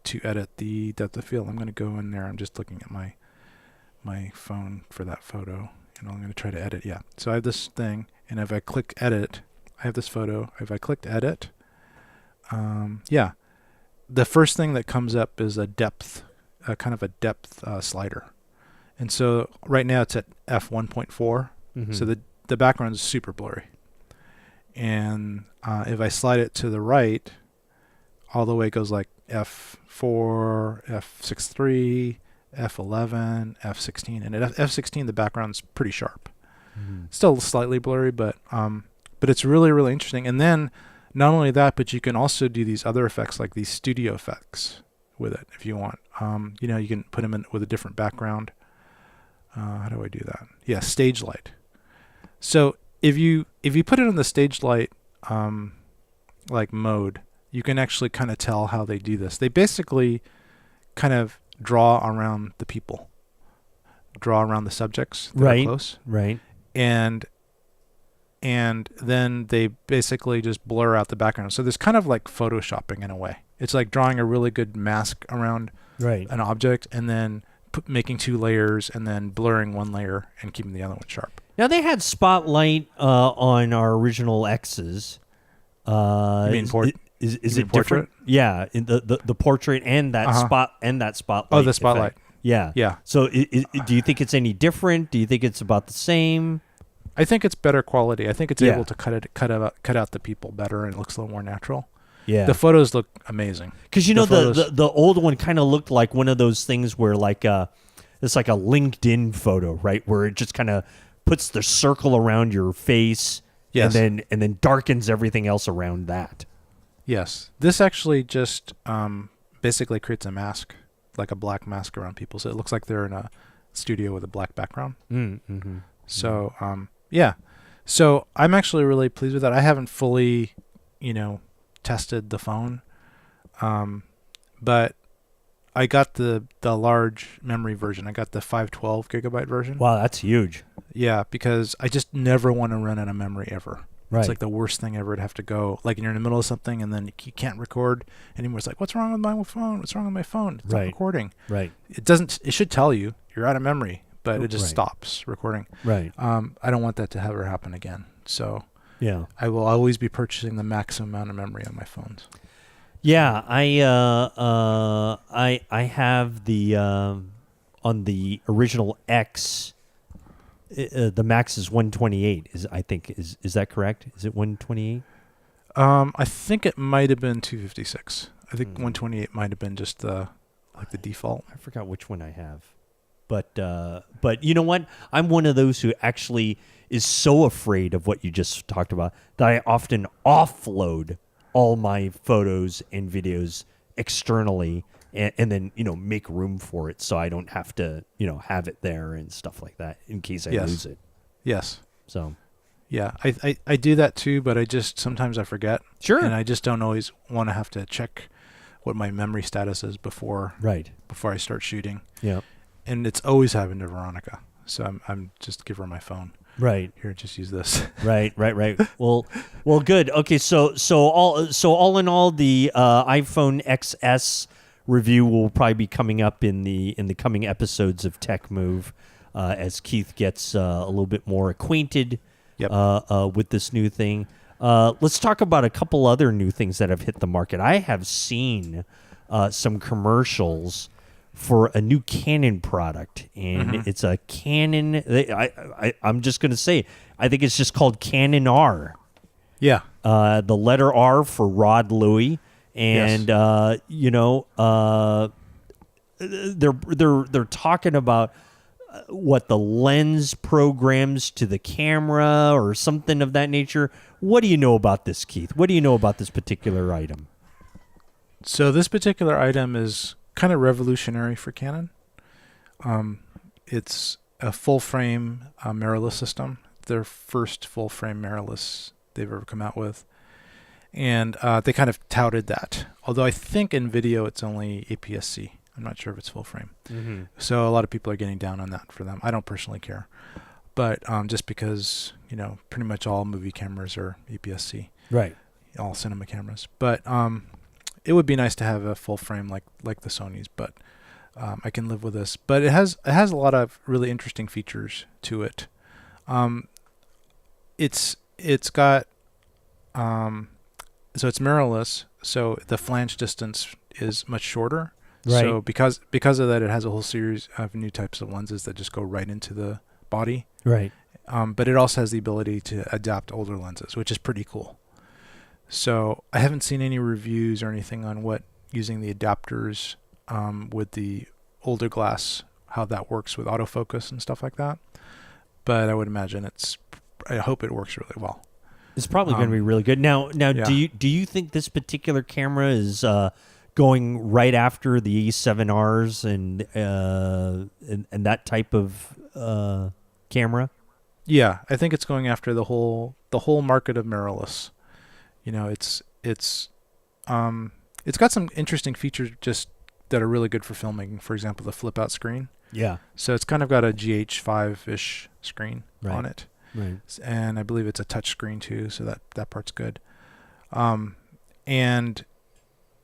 to edit the depth of field. I'm going to go in there. I'm just looking at my phone for that photo, and I'm going to try to edit. Yeah, so I have this thing, and if I click edit, I have this photo. If I clicked edit, the first thing that comes up is a depth, kind of a depth slider. And so right now it's at f1.4, so the background is super blurry. And if I slide it to the right, all the way it goes like f4, f6.3, f11, f16, and at f16 the background's pretty sharp. Still slightly blurry, but it's really, really interesting. And then not only that, but you can also do these other effects, like these studio effects with it if you want. You can put them in with a different background. How do I do that? Yeah, stage light. So if you put it on the stage light like mode, you can actually kind of tell how they do this. They basically kind of draw around the people, draw around the subjects that are close. Right. And then they basically just blur out the background. So there's kind of like photoshopping in a way. It's like drawing a really good mask around an object, and then making 2 layers, and then blurring one layer and keeping the other one sharp. Now they had spotlight on our original X's. You mean is it portrait? different? Yeah, in the portrait and that spotlight. Oh, the spotlight. Effect. Yeah. Yeah. So do you think it's any different? Do you think it's about the same? I think it's better quality. I think it's able to cut out the people better, and it looks a little more natural. Yeah. The photos look amazing. Because the old one kind of looked like one of those things where it's like a LinkedIn photo, right? Where it just kind of puts the circle around your face, and then darkens everything else around that. Yes. This actually just basically creates a mask, like a black mask around people, so it looks like they're in a studio with a black background. So so I'm actually really pleased with that. I haven't fully tested the phone, but I got the large memory version. I got the 512 gigabyte version. Wow, that's huge. Yeah, because I just never want to run out of memory ever. Right. It's like the worst thing ever to have to go, like you're in the middle of something and then you can't record anymore. It's like, what's wrong with my phone? What's wrong with my phone? It's not recording. Right. It should tell you you're out of memory, but it just stops recording. Right. I don't want that to ever happen again. So yeah, I will always be purchasing the maximum amount of memory on my phones. Yeah, I have the on the original X. The max is 128. Is that correct? Is it 128? I think it might have been 256. I think 128 might have been just the default. I forgot which one I have. But you know what? I'm one of those who actually is so afraid of what you just talked about that I often offload all my photos and videos externally and then, make room for it so I don't have to, have it there and stuff like that in case I lose it. Yes. So. Yeah, I do that too, but sometimes I forget. Sure. And I just don't always want to have to check what my memory status is before I start shooting. Yeah. And it's always happened to Veronica. So I'm just give her my phone. Right. Here, just use this. Right. Well, good. Okay, so all in all, the iPhone XS review will probably be coming up in the coming episodes of Tech Move, as Keith gets a little bit more acquainted with this new thing. Let's talk about a couple other new things that have hit the market. I have seen some commercials for a new Canon product, and it's a Canon. I'm just going to say, I think it's just called Canon R. Yeah. The letter R for Rod Louie, and they're talking about what the lens programs to the camera or something of that nature. What do you know about this, Keith? What do you know about this particular item? So this particular item is kind of revolutionary for Canon. It's a full frame mirrorless system, their first full frame mirrorless they've ever come out with. And they kind of touted that. Although I think in video it's only APS-C. I'm not sure if it's full frame. Mm-hmm. So a lot of people are getting down on that for them. I don't personally care. But just because, pretty much all movie cameras are APS-C. Right. All cinema cameras. But it would be nice to have a full frame like the Sony's, but I can live with this. But it has a lot of really interesting features to it. It's got so it's mirrorless, so the flange distance is much shorter. Right. So because of that, it has a whole series of new types of lenses that just go right into the body. Right. But it also has the ability to adapt older lenses, which is pretty cool. So I haven't seen any reviews or anything on what using the adapters with the older glass, how that works with autofocus and stuff like that. But I would imagine I hope it works really well. It's probably going to be really good. Now, yeah. Do you think this particular camera is going right after the E7Rs and that type of camera? Yeah, I think it's going after the whole market of mirrorless. It's got some interesting features just that are really good for filming. For example, the flip out screen. Yeah. So it's kind of got a GH5-ish screen on it. Right. And I believe it's a touch screen too, so that part's good. And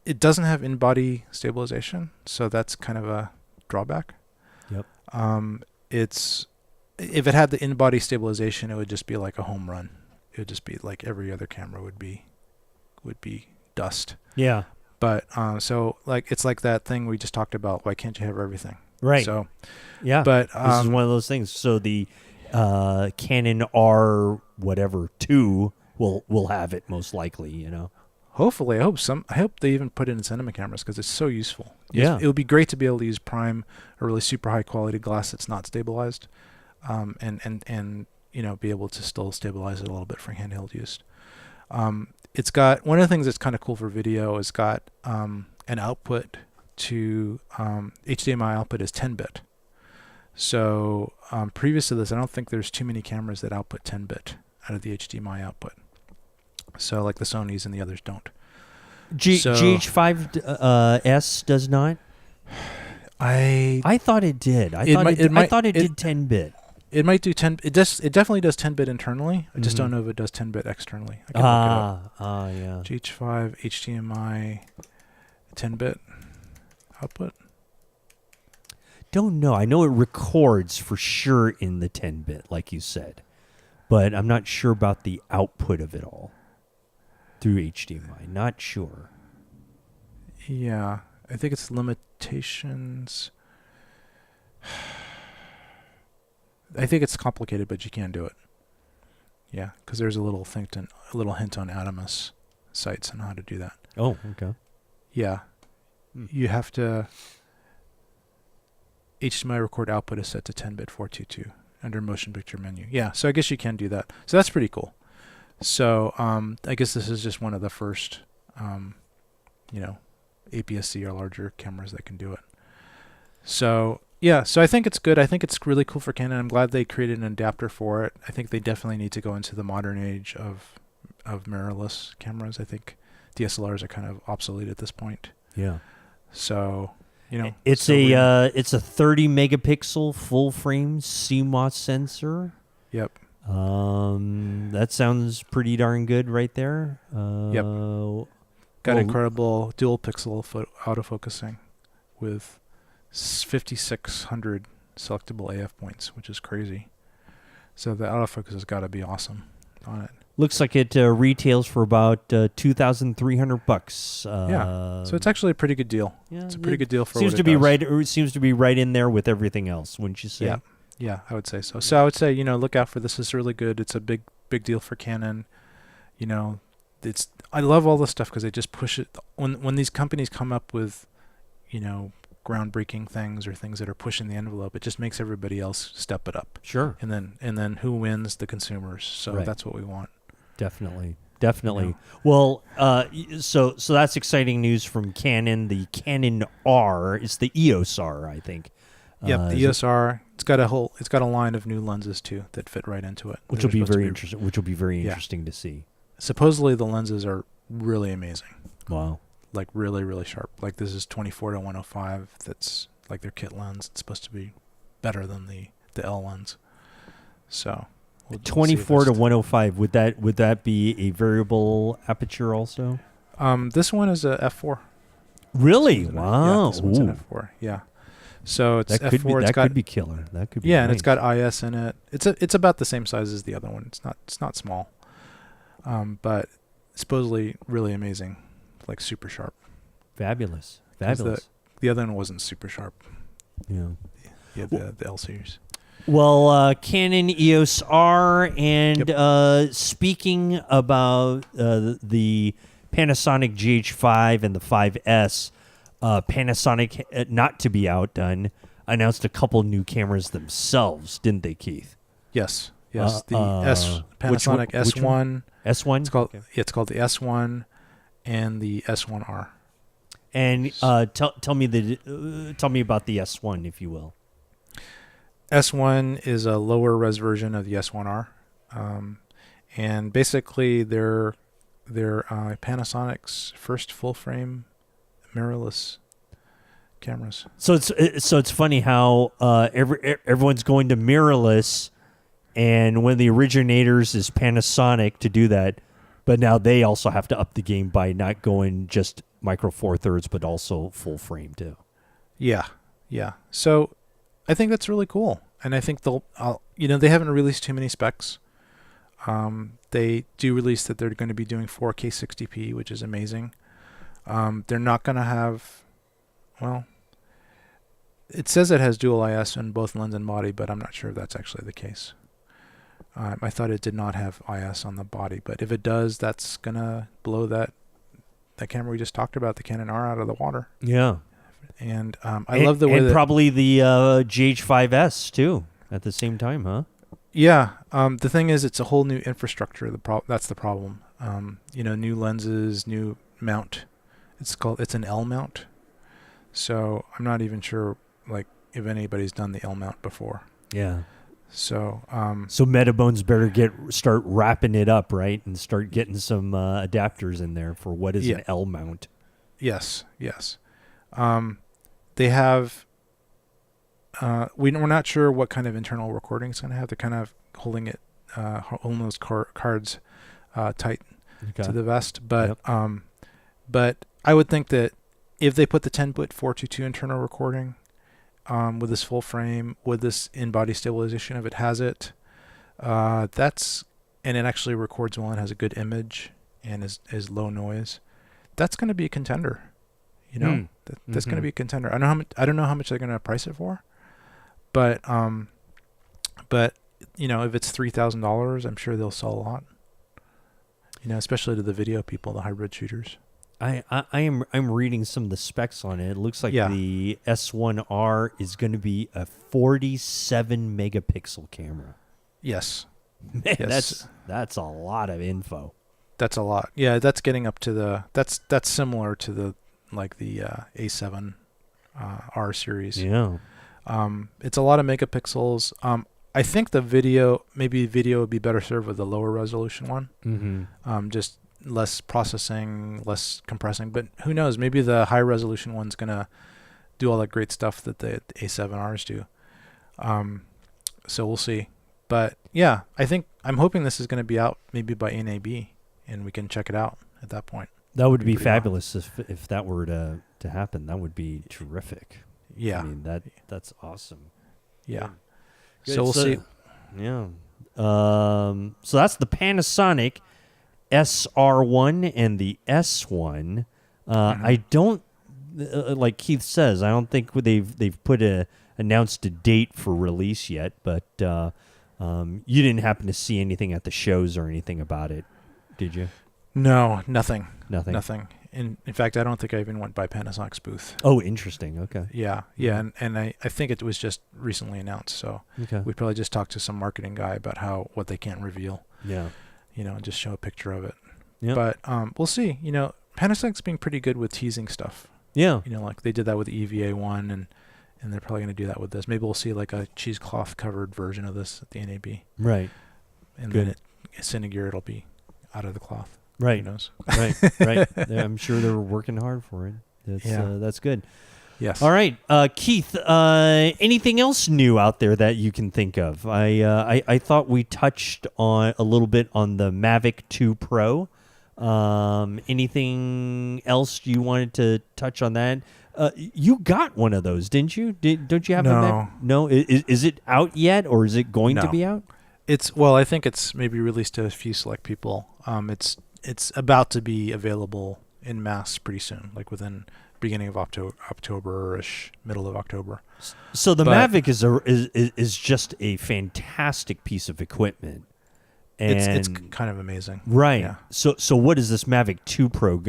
it doesn't have in-body stabilization, so that's kind of a drawback. Yep. If it had the in-body stabilization, it would just be like a home run. It would just be like every other camera would be dust. Yeah. But so like it's like that thing we just talked about. Why can't you have everything? Right. So yeah. But this is one of those things. So the Canon R 2 will have it most likely. Hopefully, I hope they even put it in cinema cameras because it's so useful. Yeah. It would be great to be able to use prime or really super high quality glass that's not stabilized, and be able to still stabilize it a little bit for handheld use. It's got one of the things that's kind of cool for video. It's got an output to HDMI output is 10-bit. So previous to this, I don't think there's too many cameras that output 10-bit out of the HDMI output. So like the Sonys and the others don't. GH5S does not? I thought it did. I thought it did 10-bit. It might do 10. It definitely does 10-bit internally. I just don't know if it does 10-bit externally. I can look it up. Yeah. GH5 HDMI 10-bit output. Don't know. I know it records for sure in the 10-bit, like you said, but I'm not sure about the output of it all through HDMI. Not sure. Yeah, I think it's limitations. I think it's complicated, but you can do it. Yeah, because there's a little hint on Atomos sites on how to do that. Oh, okay. Yeah, you have to. HDMI record output is set to 10-bit 422 under motion picture menu. Yeah, so I guess you can do that. So that's pretty cool. So I guess this is just one of the first, APS-C or larger cameras that can do it. So yeah, so I think it's good. I think it's really cool for Canon. I'm glad they created an adapter for it. I think they definitely need to go into the modern age of mirrorless cameras. I think DSLRs are kind of obsolete at this point. Yeah. So, it's a 30 megapixel full frame CMOS sensor. Yep. That sounds pretty darn good right there. Yep. Got incredible dual pixel autofocusing with 5,600 selectable AF points, which is crazy. So the autofocus has got to be awesome on it. Looks like it retails for about $2,300. Yeah, so it's actually a pretty good deal. Yeah, it's a pretty good deal for seems what to it be does. right. It seems to be right in there with everything else, wouldn't you say? Yeah, I would say so. So I would say look out for this. It's really good. It's a big deal for Canon. I love all this stuff because they just push it. When these companies come up with groundbreaking things or things that are pushing the envelope, it just makes everybody else step it up. Sure. And then who wins? The consumers. So that's what we want. Definitely. Well, so that's exciting news from Canon. The Canon R is the EOS R, I think. Yep, the EOS R. It's got a line of new lenses too that fit right into it, which will be very interesting. Which will be very interesting to see. Supposedly the lenses are really amazing. Wow. Like really, really sharp. Like this is 24-105. That's like their kit lens. It's supposed to be better than the L lens. So 24-105. Would that be a variable aperture also? This one is a f4. Really? Wow. Yeah, this one's an f4. Yeah. So it's f4. That could be killer. That could be. Yeah, nice. And it's got IS in it. It's about the same size as the other one. It's not small. But supposedly really amazing, like super sharp. Fabulous. The other one wasn't super sharp. Yeah. Yeah, the L series. Well, Canon EOS R, and speaking about the Panasonic GH5 and the 5S, Panasonic, not to be outdone, announced a couple new cameras themselves, didn't they, Keith? Yes. The Panasonic S1. S1? It's called the S1 and the S1R. And tell me about the S1, if you will. S1 is a lower res version of the S1R, and basically they're Panasonic's first full frame mirrorless cameras. So it's funny how everyone's going to mirrorless, and one of the originators is Panasonic to do that, but now they also have to up the game by not going just micro four thirds, but also full frame too. Yeah. So I think that's really cool, and I think they haven't released too many specs. They do release that they're going to be doing 4K 60p, which is amazing. They're not going to have, it says it has dual IS in both lens and body, but I'm not sure if that's actually the case. I thought it did not have IS on the body, but if it does, that's going to blow that camera we just talked about, the Canon R, out of the water. Yeah. And I love the way that... probably the GH5S, too, at the same time, huh? Yeah. The thing is, it's a whole new infrastructure. That's the problem. New lenses, new mount. It's an L mount. So I'm not even sure, if anybody's done the L mount before. Yeah. So Metabones better start wrapping it up, right, and start getting some adapters in there for what is an L mount. Yes. They have. We're not sure what kind of internal recording it's going to have. They're kind of holding those cards tight to the vest, but but I would think that if they put the 10-bit 422 internal recording with this full frame, with this in-body stabilization, if it has it, and it actually records well and has a good image and is low noise, that's going to be a contender. That's going to be a contender. I don't know how much they're going to price it for, but if it's $3,000, I'm sure they'll sell a lot. Especially to the video people, the hybrid shooters. I'm reading some of the specs on it. It looks like Yeah. the S1R is going to be a 47 megapixel camera. Yes. Man, Yes. that's a lot of info. That's a lot. Yeah, that's getting up to that's similar to the A7 R series. Yeah. It's a lot of megapixels. I think video would be better served with the lower resolution one. Mm-hmm. Just less processing, less compressing. But who knows? Maybe the high resolution one's gonna do all that great stuff that the A7Rs do. So we'll see. But yeah, I'm hoping this is gonna be out maybe by NAB, and we can check it out at that point. That would be pretty fabulous if that were to happen. That would be terrific. Yeah. I mean that's awesome. Yeah. Good. So we'll see. Yeah. So that's the Panasonic SR1 and the S1. I don't like Keith says. I don't think they've announced a date for release yet. But you didn't happen to see anything at the shows or anything about it, did you? No, nothing. Nothing. In fact, I don't think I even went by Panasonic's booth. Oh, interesting. Okay. Yeah, and I think it was just recently announced, so Okay. we probably just talked to some marketing guy about what they can't reveal. Yeah. And just show a picture of it. Yeah. But we'll see. Panasonic's being pretty good with teasing stuff. Yeah. Like they did that with the EVA1, and they're probably going to do that with this. Maybe we'll see like a cheesecloth covered version of this at the NAB. Right. And Good. then Cinegear, it'll be out of the cloth. Right. Who knows? Right. Yeah, I'm sure they're working hard for it. That's good. Yes. All right, Keith. Anything else new out there that you can think of? I thought we touched on a little bit on the Mavic 2 Pro. Anything else you wanted to touch on that? You got one of those, didn't you? Don't you have No. No. Is it out yet, or is it going to No. be out? I think it's maybe released to a few select people. It's about to be available in mass pretty soon, like within beginning of October-ish, middle of October. So the Mavic is just a fantastic piece of equipment. And It's kind of amazing. Right. Yeah. So what is this Mavic 2 Pro?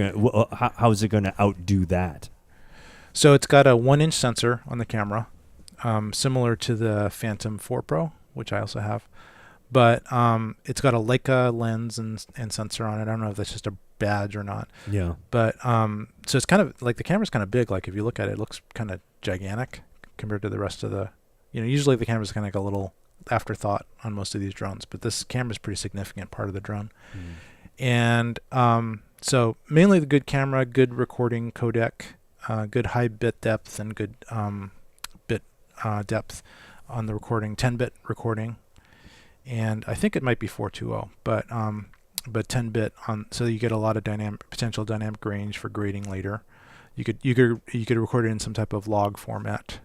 How is it going to outdo that? So it's got a 1-inch sensor on the camera, similar to the Phantom 4 Pro, which I also have. But it's got a Leica lens and sensor on it. I don't know if that's just a badge or not. Yeah. But so it's kind of like the camera's kind of big. Like if you look at it, it looks kind of gigantic compared to the rest of the. Usually the camera's kind of like a little afterthought on most of these drones, but this camera's pretty significant part of the drone. And so mainly the good camera, good recording codec, good high bit depth, and good bit depth on the recording, 10-bit recording. And I think it might be 420, but 10-bit on, so you get a lot of potential dynamic range for grading later. You could record it in some type of log format.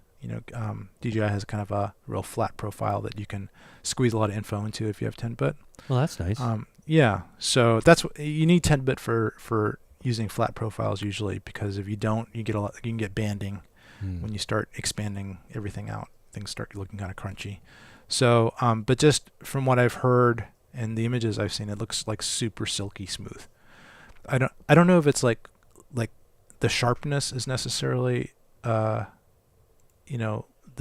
DJI has kind of a real flat profile that you can squeeze a lot of info into if you have 10-bit. Well, that's nice. Yeah, so that's what you need 10-bit for using flat profiles usually, because if you don't, you can get banding when you start expanding everything out. Things start looking kind of crunchy. So, but just from what I've heard and the images I've seen, it looks like super silky smooth. I don't know if it's like the sharpness is necessarily, the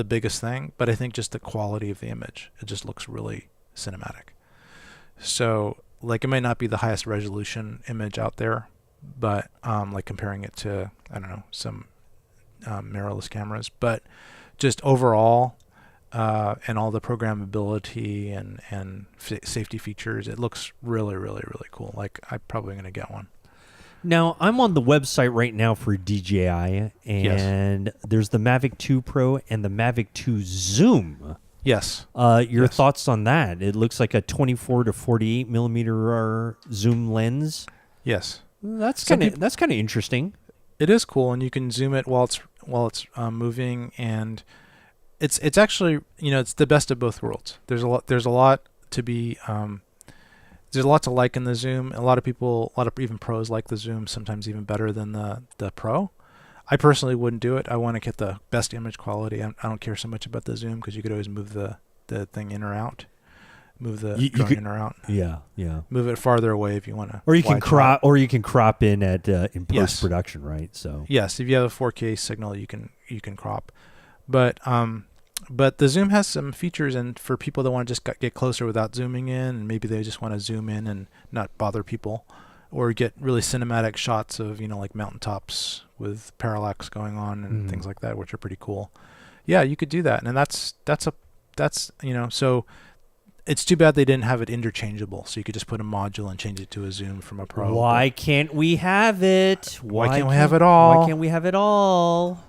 biggest thing, but I think just the quality of the image, it just looks really cinematic. So, like, it might not be the highest resolution image out there, but like comparing it to, I don't know, some mirrorless cameras, but just overall. And all the programmability and safety features, it looks really, really, really cool. Like, I'm probably going to get one. Now, I'm on the website right now for DJI, and there's the Mavic 2 Pro and the Mavic 2 Zoom. Yes. Your thoughts on that? It looks like a 24 to 48 millimeter zoom lens. Yes. That's kind of interesting. It is cool, and you can zoom it while it's moving, and it's actually, it's the best of both worlds. There's a lot to be there's a lot to like in the zoom. A lot of even pros like the zoom sometimes even better than the Pro. I personally wouldn't do it. I want to get the best image quality. I don't care so much about the zoom because you could always move the thing in or out. drone in or out. Yeah. Move it farther away if you want to. Or you can crop in at in post production, right? So yes, if you have a 4K signal, you can crop. But the zoom has some features, and for people that want to just get closer without zooming in, and maybe they just want to zoom in and not bother people, or get really cinematic shots of like mountaintops with parallax going on and things like that, which are pretty cool. Yeah, you could do that, and that's so. It's too bad they didn't have it interchangeable, so you could just put a module and change it to a zoom from a Pro. Why can't we have it? Why can't we have it all? Why can't we have it all?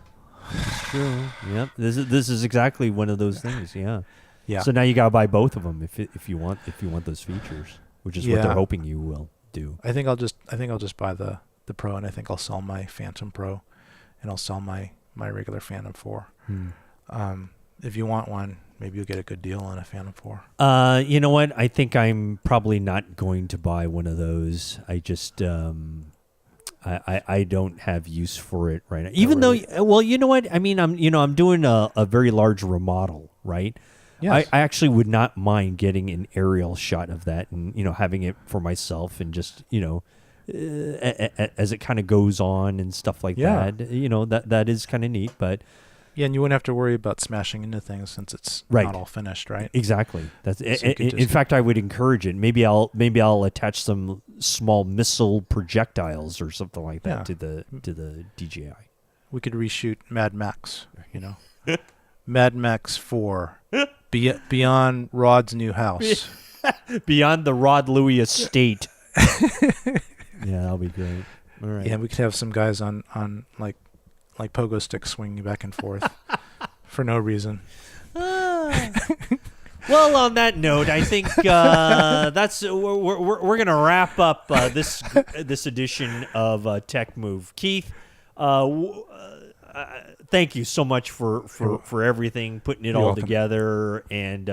It's true. Yep. This is exactly one of those things. Yeah. Yeah. So now you gotta buy both of them if you want those features, which is what they're hoping you will do. I think I'll just buy the Pro, and I think I'll sell my Phantom Pro, and I'll sell my regular Phantom 4. If you want one, maybe you'll get a good deal on a Phantom 4. You know what? I think I'm probably not going to buy one of those. I just I don't have use for it right now. Even though, well, you know what? I mean, I'm doing a very large remodel, right? Yes. I actually would not mind getting an aerial shot of that and having it for myself and just as it kind of goes on and stuff like that. That is kind of neat, but. Yeah, and you wouldn't have to worry about smashing into things since it's not all finished, right? Exactly. That's in fact, I would encourage it. Maybe I'll attach some small missile projectiles or something like that to the DJI. We could reshoot Mad Max, Mad Max 4, beyond Rod's new house, beyond the Rod Louis estate. Yeah, that'll be great. All right. Yeah, we could have some guys on like pogo sticks swinging back and forth for no reason. Well, on that note, I think we're gonna wrap up this edition of Tech Move. Keith, thank you so much for everything, putting it all together, and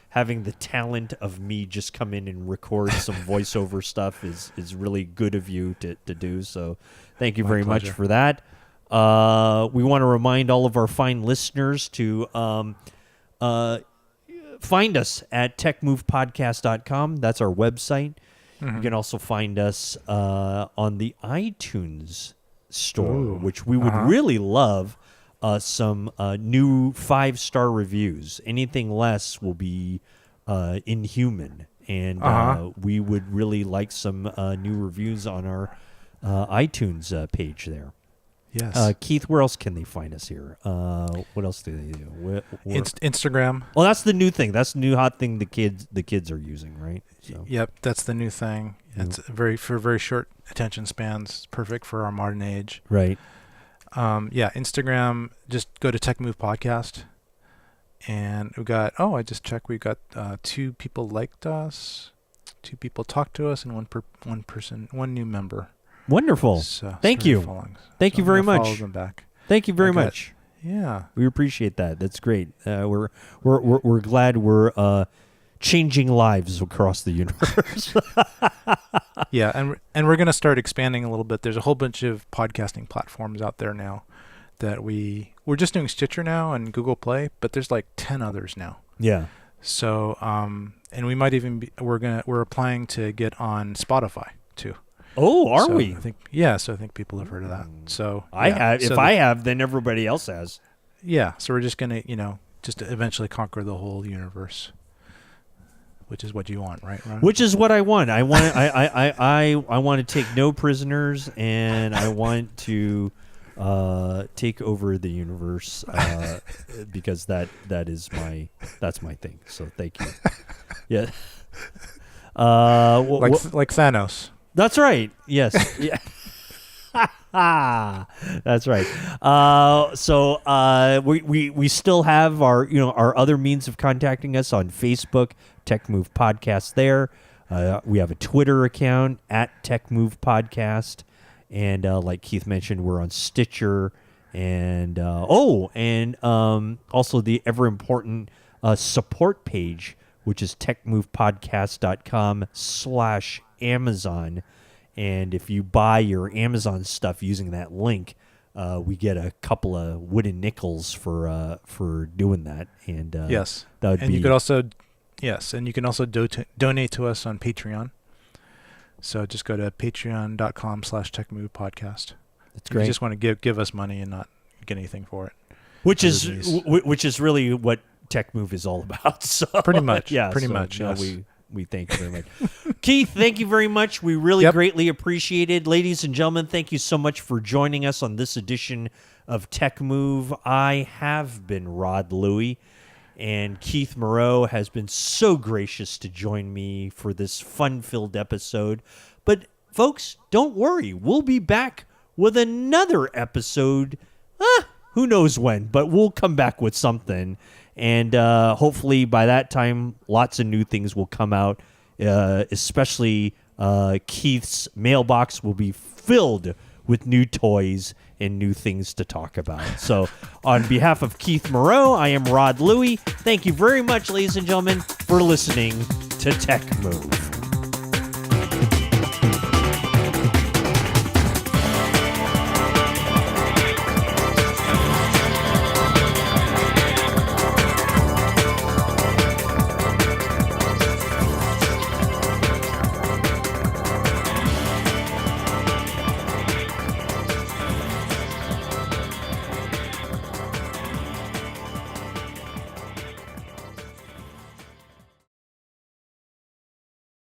having the talent of me just come in and record some voiceover stuff is really good of you to do. So, thank you very much for that. We want to remind all of our fine listeners to find us at techmovepodcast.com. That's our website. You can also find us on the iTunes store, which we would really love some new 5-star reviews. Anything less will be inhuman. And we would really like some new reviews on our iTunes page there. Yes. Keith, where else can they find us here? What else do they do? Instagram. Well, that's the new thing. That's the new hot thing the kids are using, right? So. Yep, that's the new thing. It's for very short attention spans. It's perfect for our modern age. Right. Instagram. Just go to Tech Move Podcast, and we got. Oh, I just checked. We got 2 people liked us, 2 people talked to us, and one new member. Wonderful. Thank you. Thank you very much. Follow them back. Thank you very much. Yeah, we appreciate that. That's great. We're glad we're changing lives across the universe. Yeah, and we're gonna start expanding a little bit. There's a whole bunch of podcasting platforms out there now that we're just doing Stitcher now and Google Play, but there's like 10 others now. Yeah. So and we might even we're applying to get on Spotify too. Oh, are we? So I think people have heard of that. So I have. If I have, then everybody else has. Yeah. So we're just gonna, just eventually conquer the whole universe, which is what you want, right, Ron? Which is what I want. I want. I want to take no prisoners, and I want to take over the universe because that's my thing. So thank you. Yeah. Like Thanos. That's right. Yes. Yeah. That's right. So we still have our other means of contacting us on Facebook, Tech Move Podcast. There, we have a Twitter account at Tech Move Podcast, and like Keith mentioned, we're on Stitcher, and also the ever important support page, which is techmovepodcast.com/Amazon. And if you buy your Amazon stuff using that link, we get a couple of wooden nickels for doing that. And yes, that would and you could also Yes, and you can also donate to us on Patreon. So just go to patreon.com/techmovepodcast. That's great. You just want to give us money and not get anything for it. Which is really what Tech Move is all about. So pretty much. Yeah. Pretty much. Yes. We thank you very much. Keith, thank you very much. We really greatly appreciate it. Ladies and gentlemen, thank you so much for joining us on this edition of Tech Move. I have been Rod Louie. And Keith Moreau has been so gracious to join me for this fun-filled episode. But, folks, don't worry. We'll be back with another episode. Who knows when, but we'll come back with something. And hopefully by that time, lots of new things will come out, especially Keith's mailbox will be filled with new toys and new things to talk about. So on behalf of Keith Moreau, I am Rod Louie. Thank you very much, ladies and gentlemen, for listening to Tech Move.